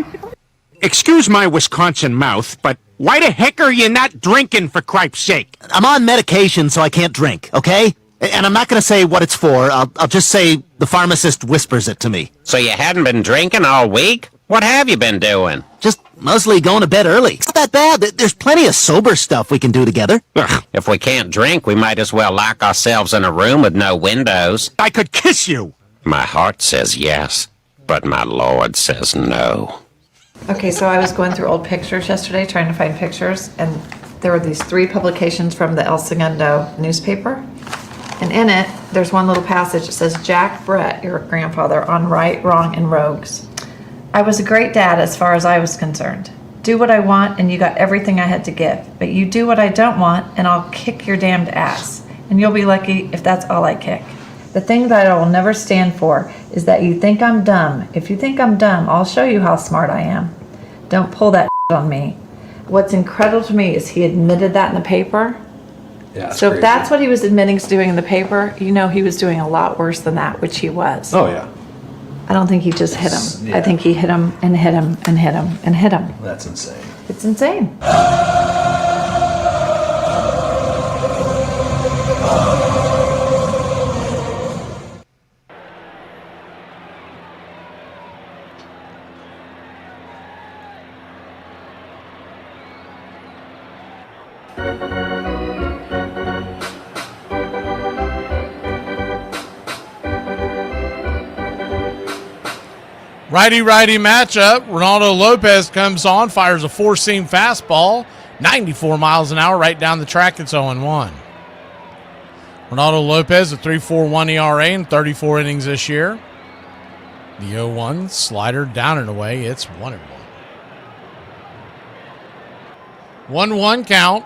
Speaker 14: Excuse my Wisconsin mouth, but why the heck are you not drinking, for cripe's sake?
Speaker 15: I'm on medication, so I can't drink, okay? And I'm not going to say what it's for. I'll just say the pharmacist whispers it to me.
Speaker 20: So you hadn't been drinking all week? What have you been doing?
Speaker 15: Just mostly going to bed early. It's not that bad. There's plenty of sober stuff we can do together.
Speaker 20: Ugh, if we can't drink, we might as well lock ourselves in a room with no windows.
Speaker 14: I could kiss you!
Speaker 20: My heart says yes, but my Lord says no.
Speaker 21: Okay, so I was going through old pictures yesterday, trying to find pictures, and there were these 3 publications from the El Segundo newspaper. And in it, there's one little passage that says, Jack Brett, your grandfather, on Right, Wrong, and Rogues. I was a great dad as far as I was concerned. Do what I want and you got everything I had to give. But you do what I don't want and I'll kick your damned ass. And you'll be lucky if that's all I kick. The thing that I will never stand for is that you think I'm dumb. If you think I'm dumb, I'll show you how smart I am. Don't pull that on me. What's incredible to me is he admitted that in the paper.
Speaker 10: Yeah,
Speaker 21: so
Speaker 10: crazy.
Speaker 21: if that's what he was admitting to doing in the paper, you know he was doing a lot worse than that, which he was.
Speaker 10: Oh, yeah.
Speaker 21: I don't think he just hit him.
Speaker 10: Yeah.
Speaker 21: I think he hit him and hit him and hit him and hit him.
Speaker 10: That's insane.
Speaker 21: It's insane.
Speaker 1: Righty-righty matchup. Ronaldo Lopez comes on, fires a 4-seam fastball, 94 miles an hour right down the track. It's 0-1. Ronaldo Lopez, a 3.41 ERA in 34 innings this year. The 0-1 slider down and away. It's 1-1. 1-1 count.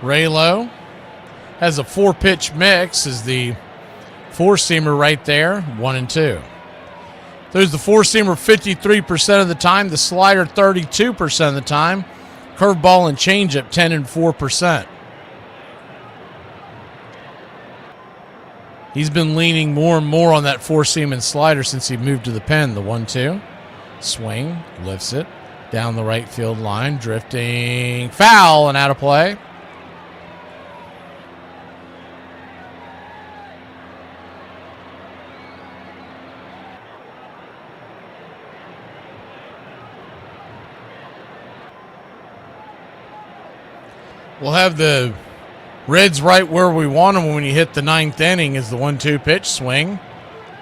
Speaker 1: Raylo has a 4-pitch mix as the Four-seamer right there, 1-2. There's the four-seamer 53% of the time, the slider 32% of the time, curveball and changeup 10 and 4%. He's been leaning more and more on that four-seam and slider since he moved to the pen. The 1-2, swing, lifts it down the right field line, drifting, foul and out of play. We'll have the Reds right where we want them when you hit the ninth inning. Is the 1-2 pitch, swing,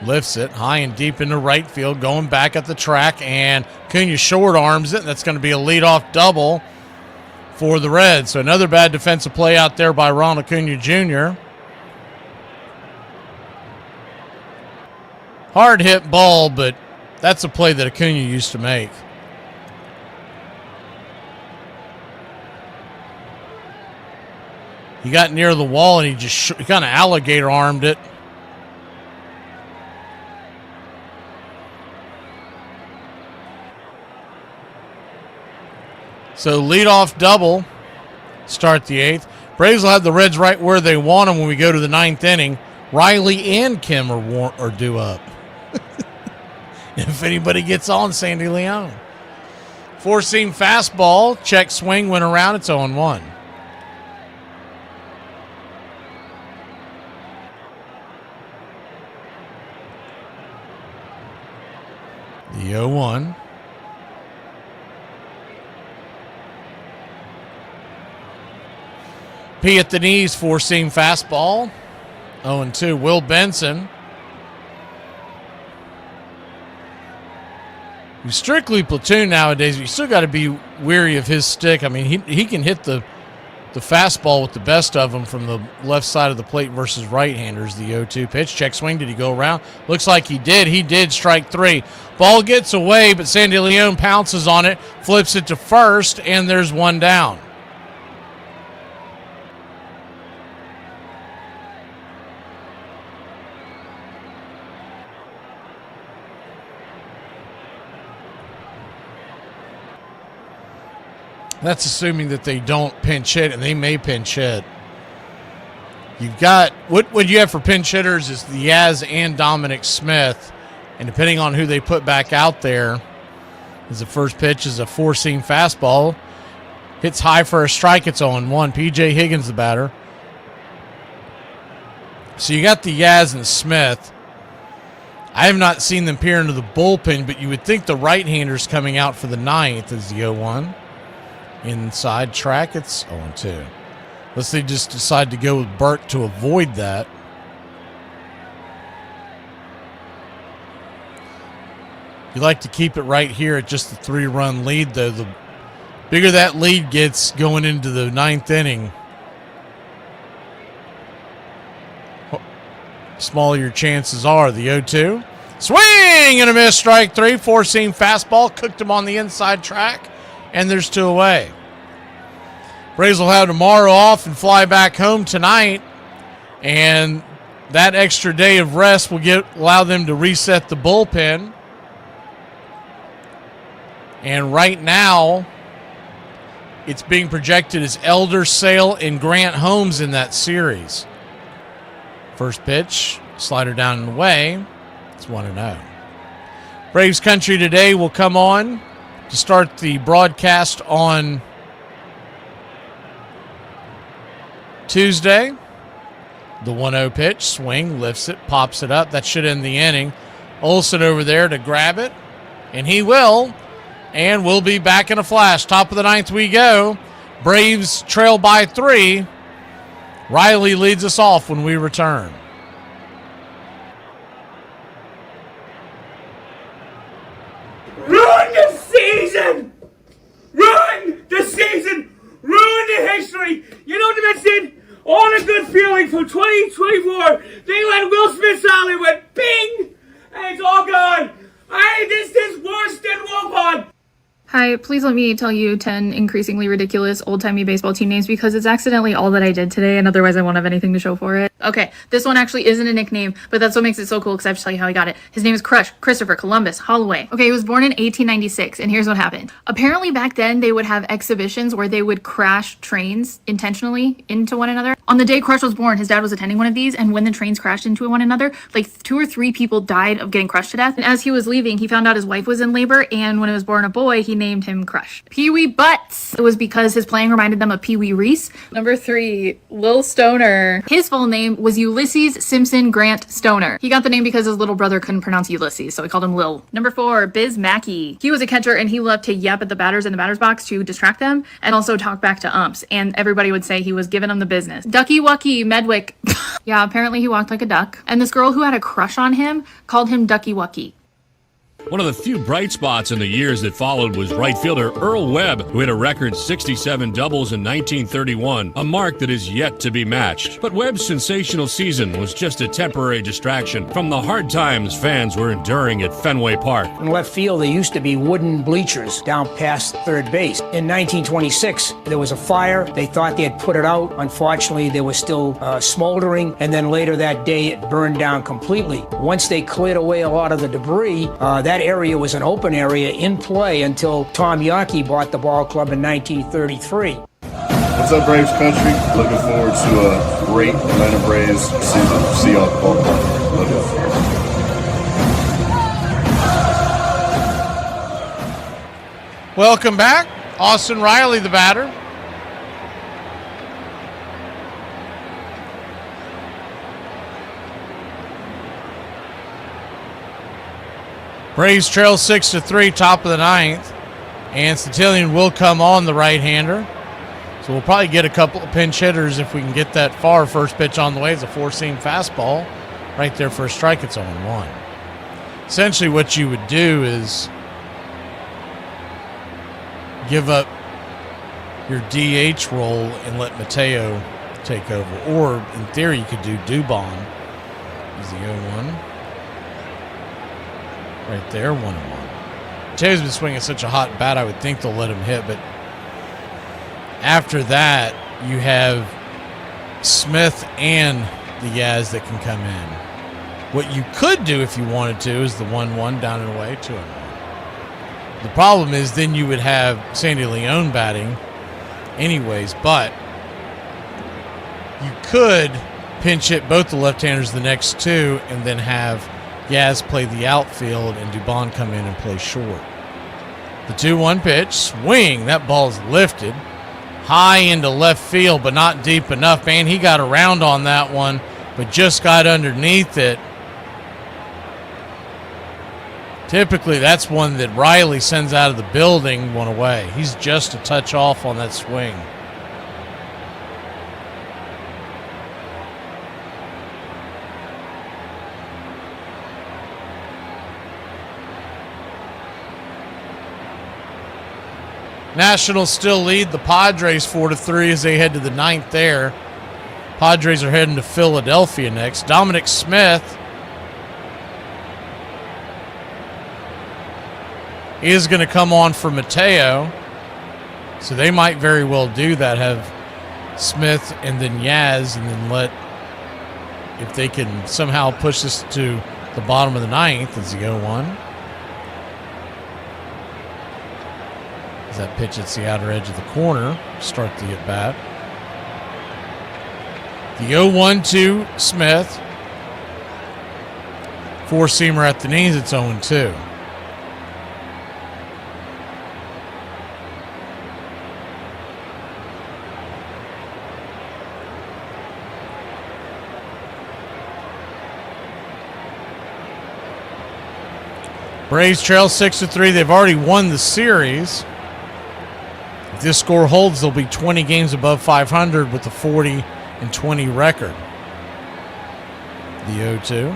Speaker 1: lifts it high and deep into right field, going back at the track, and Acuna short arms it. That's going to be a leadoff double for the Reds. So another bad defensive play out there by Ronald Acuna Jr. Hard hit ball, but that's a play that Acuna used to make. He got near the wall and he kind of alligator armed it. So leadoff double, start the eighth. Braves will have the Reds right where they want them when we go to the ninth inning. Riley and Kim are due up. If anybody gets on, Sandy Leon. Four-seam fastball, check swing, went around, it's 0-1. The 0-1. P at the knees, four-seam fastball. 0-2. Will Benson. He's strictly platoon nowadays, but you still got to be weary of his stick. I mean, he can hit the fastball with the best of them from the left side of the plate versus right-handers. The 0-2 pitch. Check swing. Did he go around? Looks like he did. He did, strike three. Ball gets away, but Sandy Leon pounces on it, flips it to first, and there's one down. That's assuming that they don't pinch hit, and they may pinch hit. You've got, what you have for pinch hitters is the Yaz and Dominic Smith, and depending on who they put back out there, as the first pitch is a four-seam fastball. Hits high for a strike, it's 0-1. P.J. Higgins the batter. So you got the Yaz and Smith. I have not seen them peer into the bullpen, but you would think the right-hander's coming out for the ninth is the 0-1. Inside track, it's 0-2. Unless they just decide to go with Burke to avoid that. You like to keep it right here at just the 3-run lead, though. The bigger that lead gets going into the ninth inning, smaller your chances are. The 0-2. Swing and a miss, strike three. Four-seam fastball. Cooked him on the inside track. And there's two away. Braves will have tomorrow off and fly back home tonight. And that extra day of rest will allow them to reset the bullpen. And right now, it's being projected as Elder, Sale, and Grant Holmes in that series. First pitch, slider down and away. It's 1-0. Braves Country today will come on to start the broadcast on Tuesday. The 1-0 pitch, swing, lifts it, pops it up. That should end the inning. Olsen over there to grab it, and he will. And we'll be back in a flash. Top of the ninth we go. Braves trail by 3. Riley leads us off when we return.
Speaker 13: Ruin the season! Ruin the season! Ruin the history! You know what they said? All the good feeling from 2024. They let Will Smith out and went bing! And it's all gone. This is worse than Wuhan.
Speaker 21: Hi,
Speaker 12: Hi, please let me tell you 10 increasingly ridiculous old-timey baseball team names because it's accidentally all that I did today, and otherwise I won't have anything to show for it. Okay, this one actually isn't a nickname, but that's what makes it so cool because I have to tell you how he got it. His name is Crush, Christopher Columbus Holloway. Okay, he was born in 1896, and here's what happened. Apparently back then they would have exhibitions where they would crash trains intentionally into one another. On the day Crush was born, his dad was attending one of these, and when the trains crashed into one another, like 2 or 3 people died of getting crushed to death. And as he was leaving, he found out his wife was in labor, and when it was born a boy, he named him Crush. Pee-wee Butts. It was because his playing reminded them of Pee-wee Reese. Number 3, Lil Stoner. His full name was Ulysses Simpson Grant Stoner. He got the name because his little brother couldn't pronounce Ulysses, so he called him Lil. Number 4, Biz Mackey. He was a catcher, and he loved to yap at the batters in the batter's box to distract them, and also talk back to umps, and everybody would say he was giving them the business. Ducky Wucky Medwick. Yeah, apparently he walked like a duck, and this girl who had a crush on him called him Ducky Wucky.
Speaker 3: One of the few bright spots in the years that followed was right fielder Earl Webb, who hit a record 67 doubles in 1931, a mark that is yet to be matched. But Webb's sensational season was just a temporary distraction from the hard times fans were enduring at Fenway Park.
Speaker 8: In left field, there used to be wooden bleachers down past third base. In 1926, there was a fire. They thought they had put it out. Unfortunately, there was still smoldering, and then later that day, it burned down completely. Once they cleared away a lot of the debris, that area was an open area in play until Tom Yawkey bought the ball club in 1933.
Speaker 11: What's up, Braves country? Looking forward to a great Atlanta Braves season. See y'all at the ballpark. Love y'all.
Speaker 1: Welcome back. Austin Riley, the batter. Braves trail 6-3, top of the 9th. And Centillion will come on, the right-hander. So we'll probably get a couple of pinch hitters if we can get that far. First pitch on the way is a 4-seam fastball. Right there for a strike, it's 0-1. Essentially what you would do is give up your DH role and let Mateo take over. Or, in theory, you could do Dubon. He's the 0-1. Right there, 1-1. Mateo's been swinging such a hot bat, I would think they'll let him hit. But after that, you have Smith and the Yaz that can come in. What you could do if you wanted to is the 1-1 down and away, 2-1. The problem is then you would have Sandy Leone batting anyways, but you could pinch hit both the left-handers the next 2 and then have Yaz play the outfield and Dubon come in and play short. The 2-1 pitch, swing, that ball's lifted high into left field, but not deep enough. Man, he got around on that one, but just got underneath it. Typically, that's one that Riley sends out of the building, one away. He's just a touch off on that swing. Nationals still lead the Padres 4-3 as they head to the 9th there. Padres are heading to Philadelphia next. Dominic Smith is going to come on for Mateo. So they might very well do that, have Smith and then Yaz, and then let, if they can somehow push this to the bottom of the 9th, as the 0-1. That pitch hits the outer edge of the corner. Start the at-bat. The 0-1 to Smith. 4-seamer at the knees. It's 0-2. Braves trail 6-3. They've already won the series. If this score holds, they'll be 20 games above 500 with a 40-20 record. The 0-2.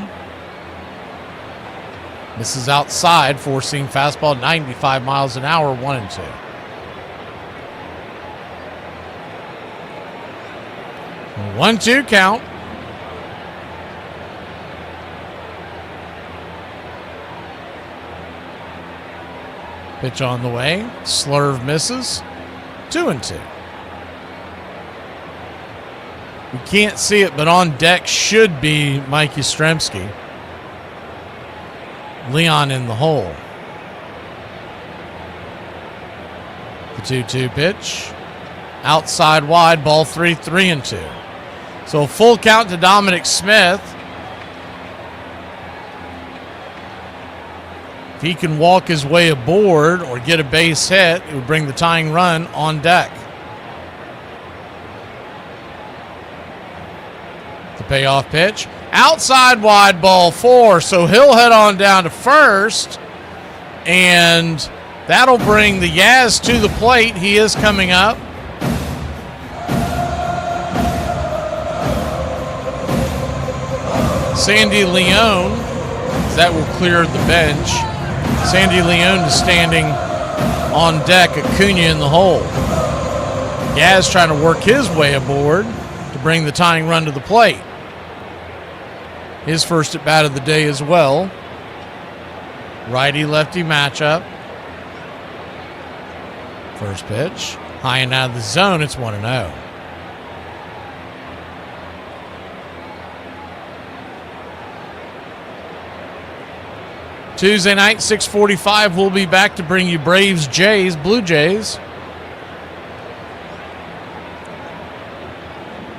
Speaker 1: Misses outside, 4-seam fastball, 95 miles an hour, 1-2. A 1-2 count. Pitch on the way. Slurve misses. 2-2. We can't see it, but on deck should be Mike Yastrzemski. Leon in the hole. The 2-2 pitch. Outside wide, ball 3, 3-2. So a full count to Dominic Smith. If he can walk his way aboard or get a base hit, it would bring the tying run on deck. The payoff pitch. Outside wide, ball 4. So he'll head on down to first. And that'll bring the Yaz to the plate. He is coming up. Sandy Leone, that will clear the bench. Sandy Leone is standing on deck, Acuna in the hole. Yaz trying to work his way aboard to bring the tying run to the plate. His first at bat of the day as well. Righty-lefty matchup. First pitch, high and out of the zone, it's 1-0. Tuesday night, 6:45, we'll be back to bring you Braves, Jays, Blue Jays.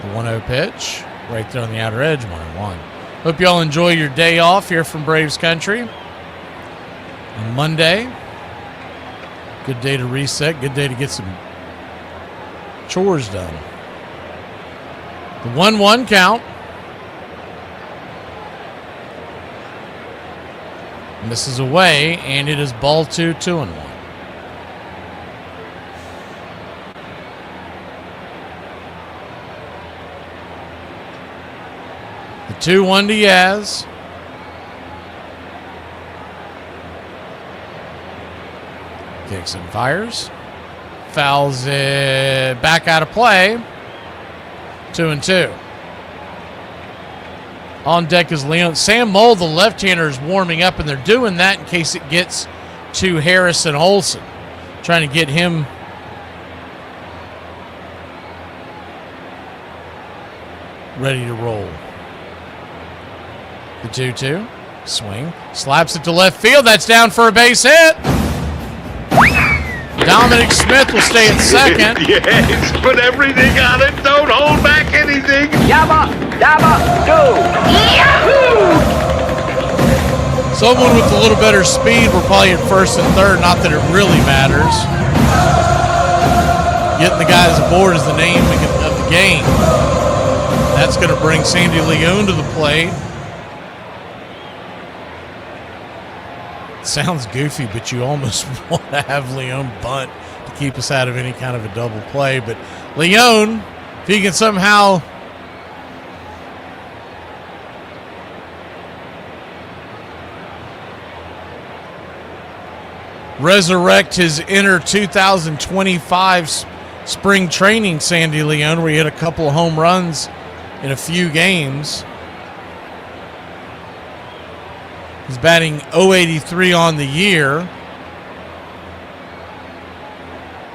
Speaker 1: The 1-0 pitch, right there on the outer edge, 1-1. Hope you all enjoy your day off here from Braves Country. On Monday, good day to reset, good day to get some chores done. The 1-1 count. Misses away, and it is ball 2, 2-1. The 2-1 to Yaz. Kicks and fires. Fouls it back out of play. 2-2. On deck is Leon. Sam Moll, the left-hander, is warming up, and they're doing that in case it gets to Harrison Olsen. Trying to get him ready to roll. The 2-2. Swing. Slaps it to left field. That's down for a base hit. Dominic Smith will stay at second.
Speaker 16: Yes, put everything on it. Don't hold back anything. Yabba, yabba, go. Yahoo!
Speaker 1: Someone with a little better speed, we're probably at first and third. Not that it really matters. Getting the guys aboard is the name of the game. That's going to bring Sandy Leone to the plate. Sounds goofy, but you almost want to have Leone bunt to keep us out of any kind of a double play. But Leone, if he can somehow resurrect his inner 2025 spring training Sandy Leone, where he hit a couple of home runs in a few games. He's batting .083 on the year.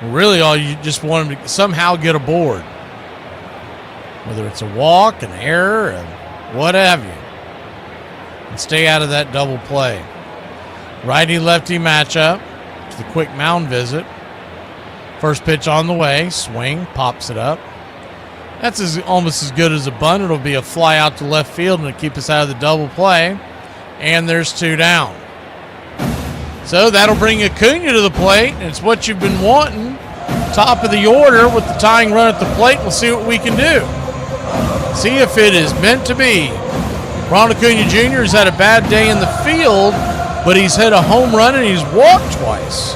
Speaker 1: Really, all you just want him to somehow get aboard. Whether it's a walk, an error, what have you. And stay out of that double play. Righty-lefty matchup. To the quick mound visit. First pitch on the way. Swing. Pops it up. That's almost as good as a bunt. It'll be a fly out to left field and it'll keep us out of the double play. And there's 2 down. So that'll bring Acuna to the plate, and it's what you've been wanting. Top of the order with the tying run at the plate. We'll see what we can do. See if it is meant to be. Ron Acuna Jr. has had a bad day in the field, but he's hit a home run and he's walked twice.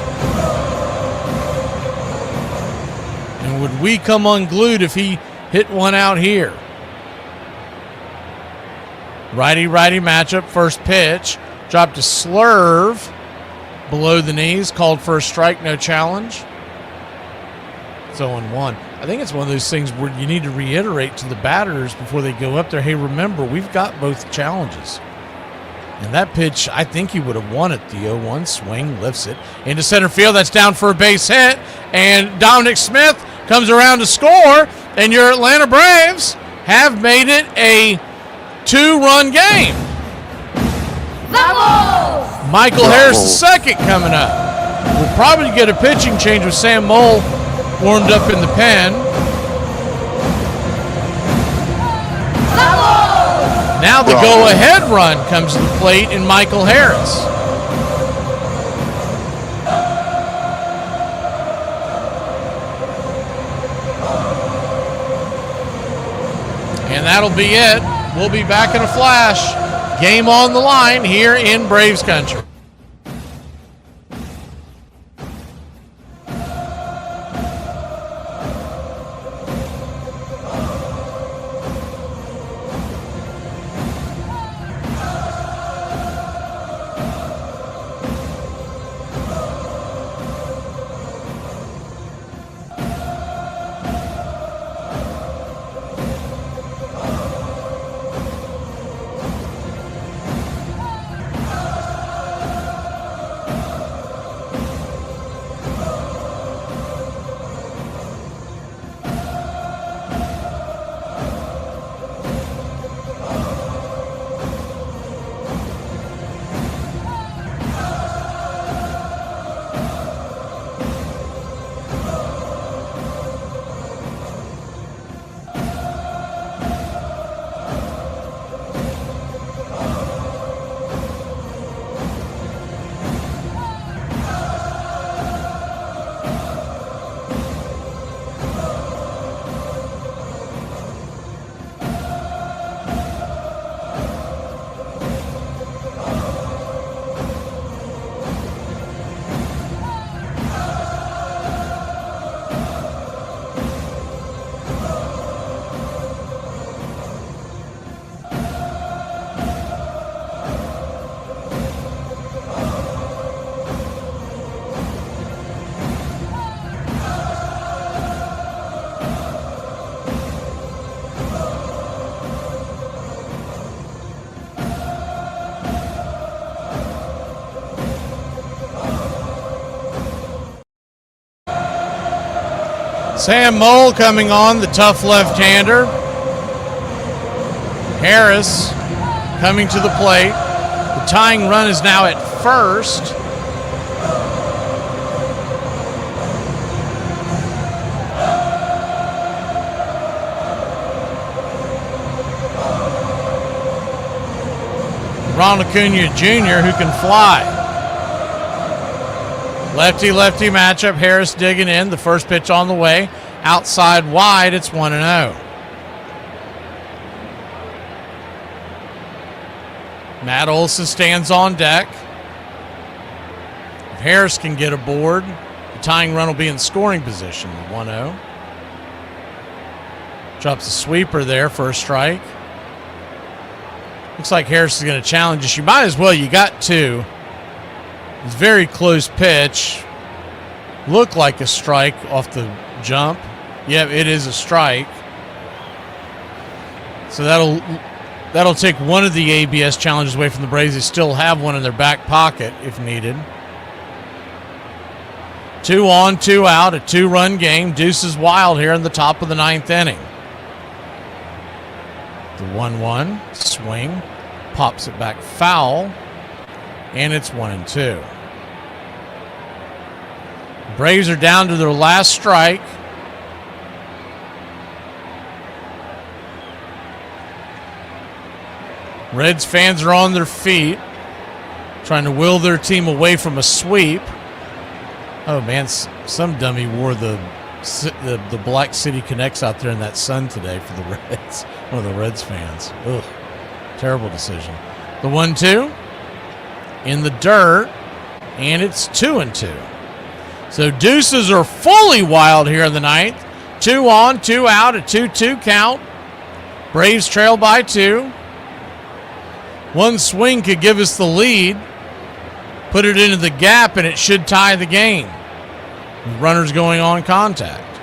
Speaker 1: And would we come unglued if he hit one out here? Righty-righty matchup, first pitch. Dropped a slurve below the knees. Called for a strike, no challenge. It's 0-1. I think it's one of those things where you need to reiterate to the batters before they go up there, hey, remember, we've got both challenges. And that pitch, I think he would have won it. The 0-1 swing, lifts it into center field. That's down for a base hit. And Dominic Smith comes around to score. And your Atlanta Braves have made it a 2-run game.
Speaker 7: Vamos!
Speaker 1: Michael Harris II coming up. We'll probably get a pitching change with Sam Mole warmed up in the pen. Now the go-ahead run comes to the plate in Michael Harris. And that'll be it. We'll be back in a flash. Game on the line here in Braves country. Sam Mole coming on, the tough left-hander. Harris coming to the plate. The tying run is now at first. Ronald Acuna Jr., who can fly. Lefty-lefty matchup. Harris digging in. The first pitch on the way. Outside wide. It's 1-0. Matt Olson stands on deck. If Harris can get aboard, the tying run will be in scoring position. 1-0. Drops a sweeper there for a strike. Looks like Harris is going to challenge us. You might as well. You got two. It's a very close pitch. Looked like a strike off the jump. Yeah, it is a strike. So that'll take one of the ABS challenges away from the Braves. They still have one in their back pocket if needed. 2 on, 2 out, a 2-run game. Deuce is wild here in the top of the 9th inning. The 1-1 swing pops it back foul. And it's 1-2. Braves are down to their last strike. Reds fans are on their feet, trying to will their team away from a sweep. Oh man, some dummy wore the Black City Connects out there in that sun today for the Reds. One of the Reds fans. Ugh, terrible decision. The 1-2. In the dirt, and it's 2-2. So deuces are fully wild here in the 9th. 2 on, 2 out, a 2-2 count. Braves trail by 2. One swing could give us the lead. Put it into the gap, and it should tie the game. Runners going on contact.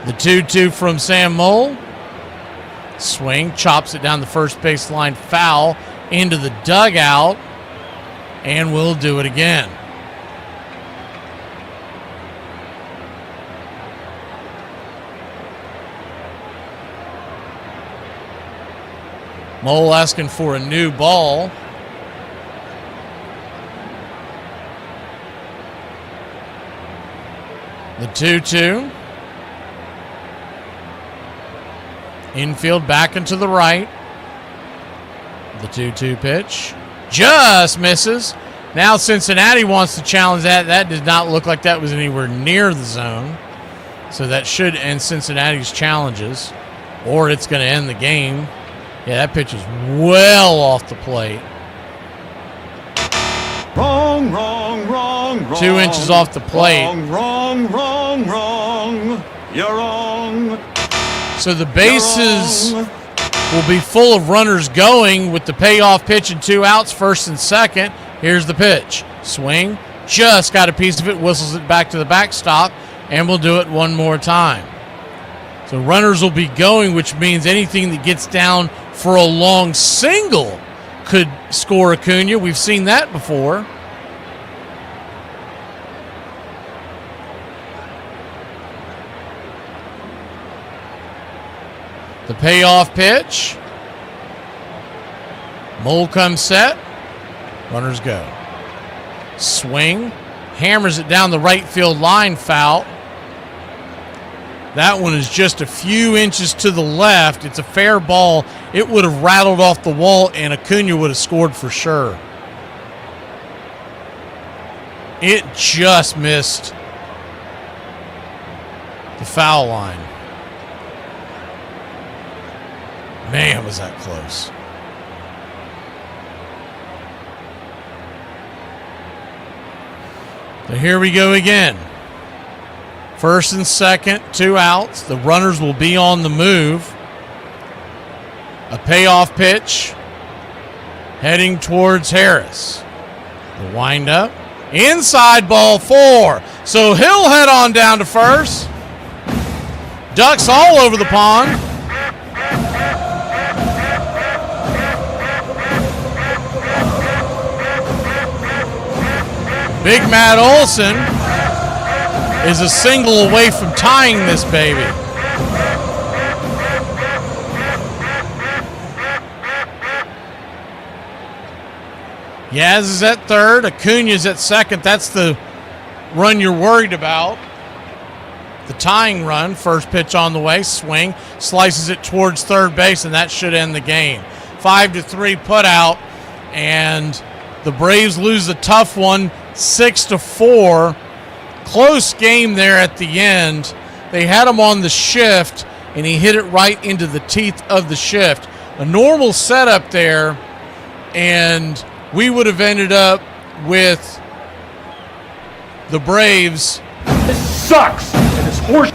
Speaker 1: The 2-2 from Sam Mole. Swing, chops it down the first baseline, foul. into the dugout, and we'll do it again. Mole asking for a new ball. The 2-2. Infield back into the right. The 2-2 pitch. Just misses. Now Cincinnati wants to challenge that. That did not look like that was anywhere near the zone. So that should end Cincinnati's challenges. Or it's going to end the game. Yeah, that pitch is well off the plate.
Speaker 11: Wrong, wrong, wrong, wrong.
Speaker 1: 2 inches off the plate.
Speaker 11: Wrong, wrong, wrong, wrong. You're wrong.
Speaker 1: So the bases will be full of runners going with the payoff pitch and 2 outs, first and second. Here's the pitch. Swing. Just got a piece of it, whistles it back to the backstop, and we'll do it one more time. So runners will be going, which means anything that gets down for a long single could score Acuna. We've seen that before. The payoff pitch. Mole comes set. Runners go. Swing. Hammers it down the right field line, foul. That one is just a few inches to the left. It's a fair ball. It would have rattled off the wall, and Acuna would have scored for sure. It just missed the foul line. Man, was that close. So here we go again. First and second, 2 outs. The runners will be on the move. A payoff pitch heading towards Harris. The windup. Inside, ball 4. So he'll head on down to first. Ducks all over the pond. Big Matt Olson is a single away from tying this baby. Yaz is at third. Acuna's at second. That's the run you're worried about. The tying run. First pitch on the way. Swing. Slices it towards third base, and that should end the game. 5-3 put out, and the Braves lose a tough one, 6-4. Close game there at the end. They had him on the shift, and he hit it right into the teeth of the shift. A normal setup there, and we would have ended up with the Braves.
Speaker 17: This sucks, and it's horse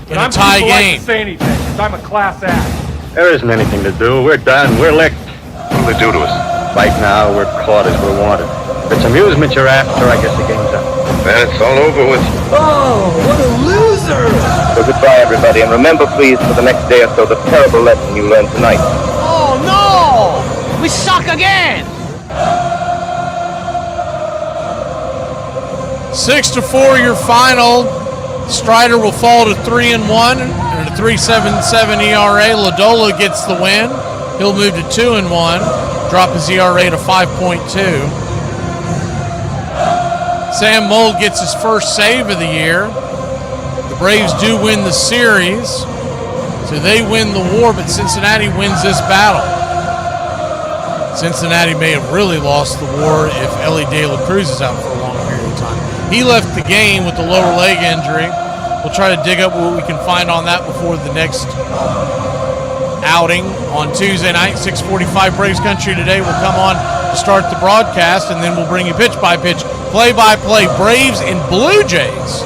Speaker 1: in a tie game.
Speaker 17: To say anything, because I'm a class act.
Speaker 22: There isn't anything to do. We're done. We're licked. What do they do to us? Right now, we're caught as we're wanted. If it's amusement you're after, I guess the game's up.
Speaker 16: Man, it's all over with.
Speaker 22: Oh, what a loser! So goodbye, everybody, and remember, please, for the next day or so, the terrible lesson you learned tonight.
Speaker 13: Oh no! We suck again!
Speaker 1: 6-4 your final. Strider will fall to 3-1 and a 3.77 ERA. Ladola gets the win. He'll move to 2-1, drop his ERA to 5.2. Sam Mold gets his first save of the year. The Braves do win the series, so they win the war, but Cincinnati wins this battle. Cincinnati may have really lost the war if Ellie De La Cruz is out for a long period of time. He left the game with a lower leg injury. We'll try to dig up what we can find on that before the next outing on Tuesday night, 6:45 Braves Country Today will come on to start the broadcast, and then we'll bring you pitch-by-pitch, play-by-play Braves and Blue Jays.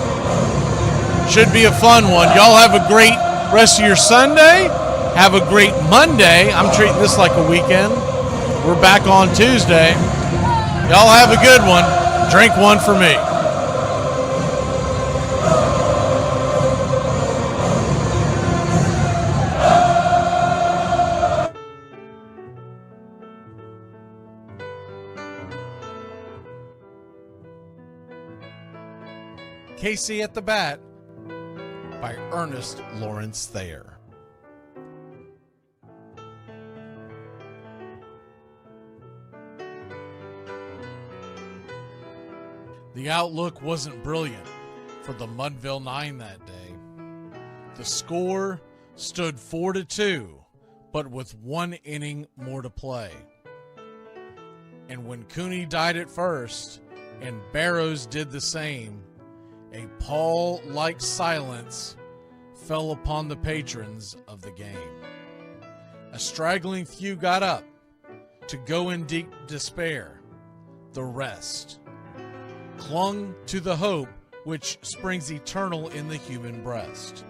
Speaker 1: Should be a fun one. Y'all have a great rest of your Sunday. Have a great Monday. I'm treating this like a weekend. We're back on Tuesday. Y'all have a good one. Drink one for me. Casey at the Bat by Ernest Lawrence Thayer. The outlook wasn't brilliant for the Mudville Nine that day. The score stood 4-2, but with 1 inning more to play. And when Cooney died at first, and Barrows did the same, a pall-like silence fell upon the patrons of the game. A straggling few got up to go in deep despair. The rest clung to the hope which springs eternal in the human breast.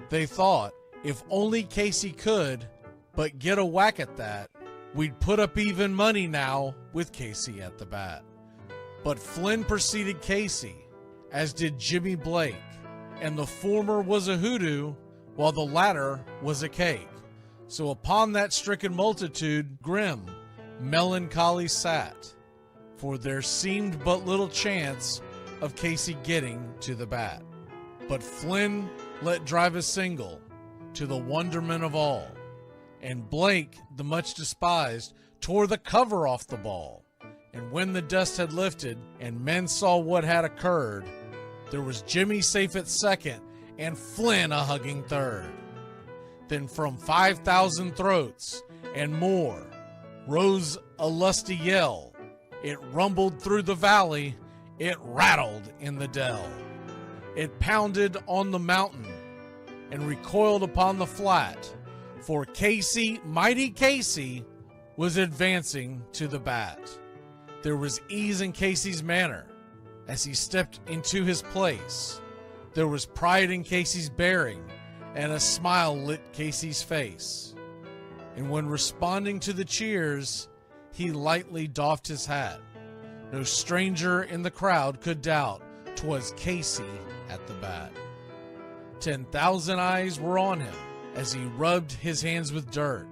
Speaker 1: They thought, if only Casey could but get a whack at that, we'd put up even money now with Casey at the bat. But Flynn preceded Casey, as did Jimmy Blake, and the former was a hoodoo, while the latter was a cake. So upon that stricken multitude grim, melancholy sat, for there seemed but little chance of Casey getting to the bat. But Flynn let drive a single, to the wonderment of all, and Blake, the much despised, tore the cover off the ball. And when the dust had lifted, and men saw what had occurred, there was Jimmy safe at second, and Flynn a hugging third. Then from 5,000 throats and more rose a lusty yell. It rumbled through the valley, it rattled in the dell. It pounded on the mountain and recoiled upon the flat, for Casey, mighty Casey, was advancing to the bat. There was ease in Casey's manner as he stepped into his place. There was pride in Casey's bearing, and a smile lit Casey's face. And when responding to the cheers, he lightly doffed his hat. No stranger in the crowd could doubt 'twas Casey at the bat. 10,000 eyes were on him as he rubbed his hands with dirt.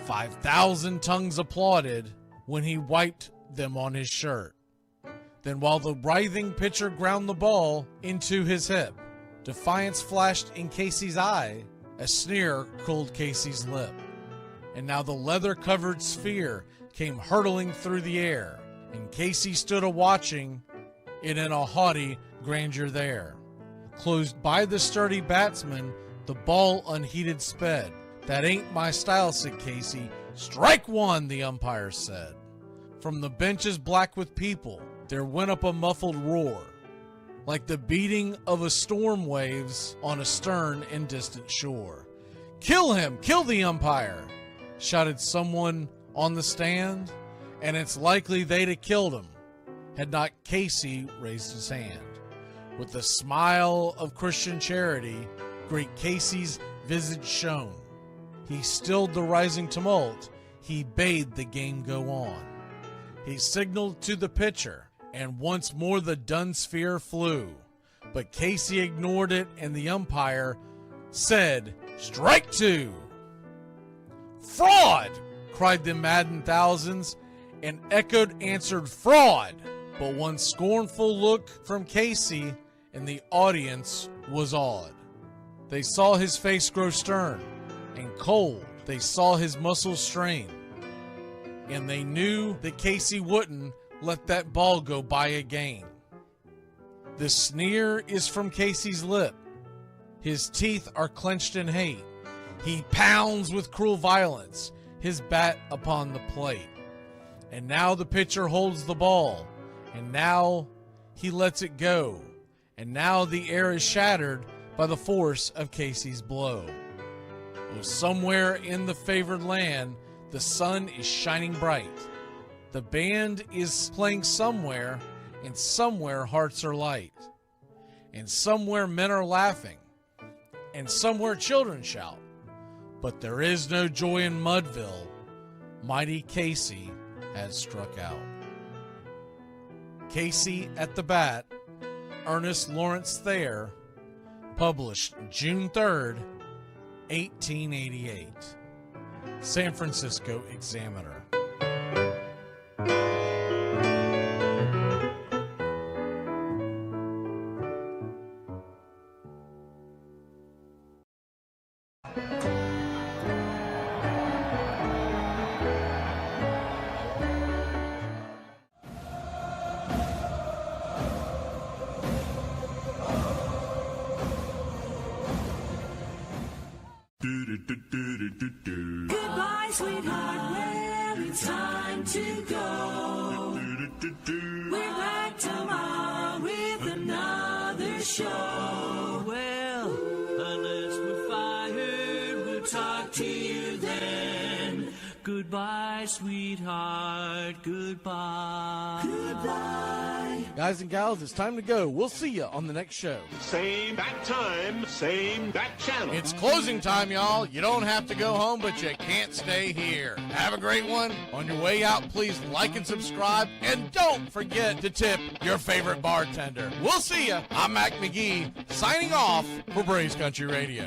Speaker 1: 5,000 tongues applauded when he wiped them on his shirt. Then while the writhing pitcher ground the ball into his hip, defiance flashed in Casey's eye, a sneer curled Casey's lip. And now the leather-covered sphere came hurtling through the air, and Casey stood a-watching it in a haughty grandeur there. Closed by the sturdy batsman, the ball unheeded sped. "That ain't my style," said Casey. "Strike one," the umpire said. From the benches black with people, there went up a muffled roar, like the beating of a storm waves on a stern and distant shore. "Kill him! Kill the umpire!" shouted someone on the stand, and it's likely they'd have killed him had not Casey raised his hand. With a smile of Christian charity, great Casey's visage shone. He stilled the rising tumult, he bade the game go on. He signaled to the pitcher, and once more the dun sphere flew. But Casey ignored it, and the umpire said, "Strike two!" "Fraud!" cried the maddened thousands, and echoed answered, "Fraud!" But one scornful look from Casey, and the audience was awed. They saw his face grow stern and cold. They saw his muscles strain. And they knew that Casey wouldn't let that ball go by again. The sneer is from Casey's lip. His teeth are clenched in hate. He pounds with cruel violence his bat upon the plate. And now the pitcher holds the ball. And now he lets it go. And now the air is shattered by the force of Casey's blow. Oh, somewhere in the favored land, the sun is shining bright. The band is playing somewhere, and somewhere hearts are light. And somewhere men are laughing, and somewhere children shout. But there is no joy in Mudville. Mighty Casey has struck out. Casey at the Bat, Ernest Lawrence Thayer, published June 3rd, 1888. San Francisco Examiner.
Speaker 6: Goodbye, sweetheart. Well, it's time to go. We're back tomorrow with another show. Well, unless we're fired, we'll talk to you then. Goodbye, sweetheart. Goodbye. Goodbye.
Speaker 1: Guys and gals, it's time to go. We'll see you on the next show.
Speaker 16: Same bat time, same bat channel.
Speaker 1: It's closing time, y'all. You don't have to go home, but you can't stay here. Have a great one. On your way out, please like and subscribe. And don't forget to tip your favorite bartender. We'll see you. I'm Mac McGee, signing off for Braves Country Radio.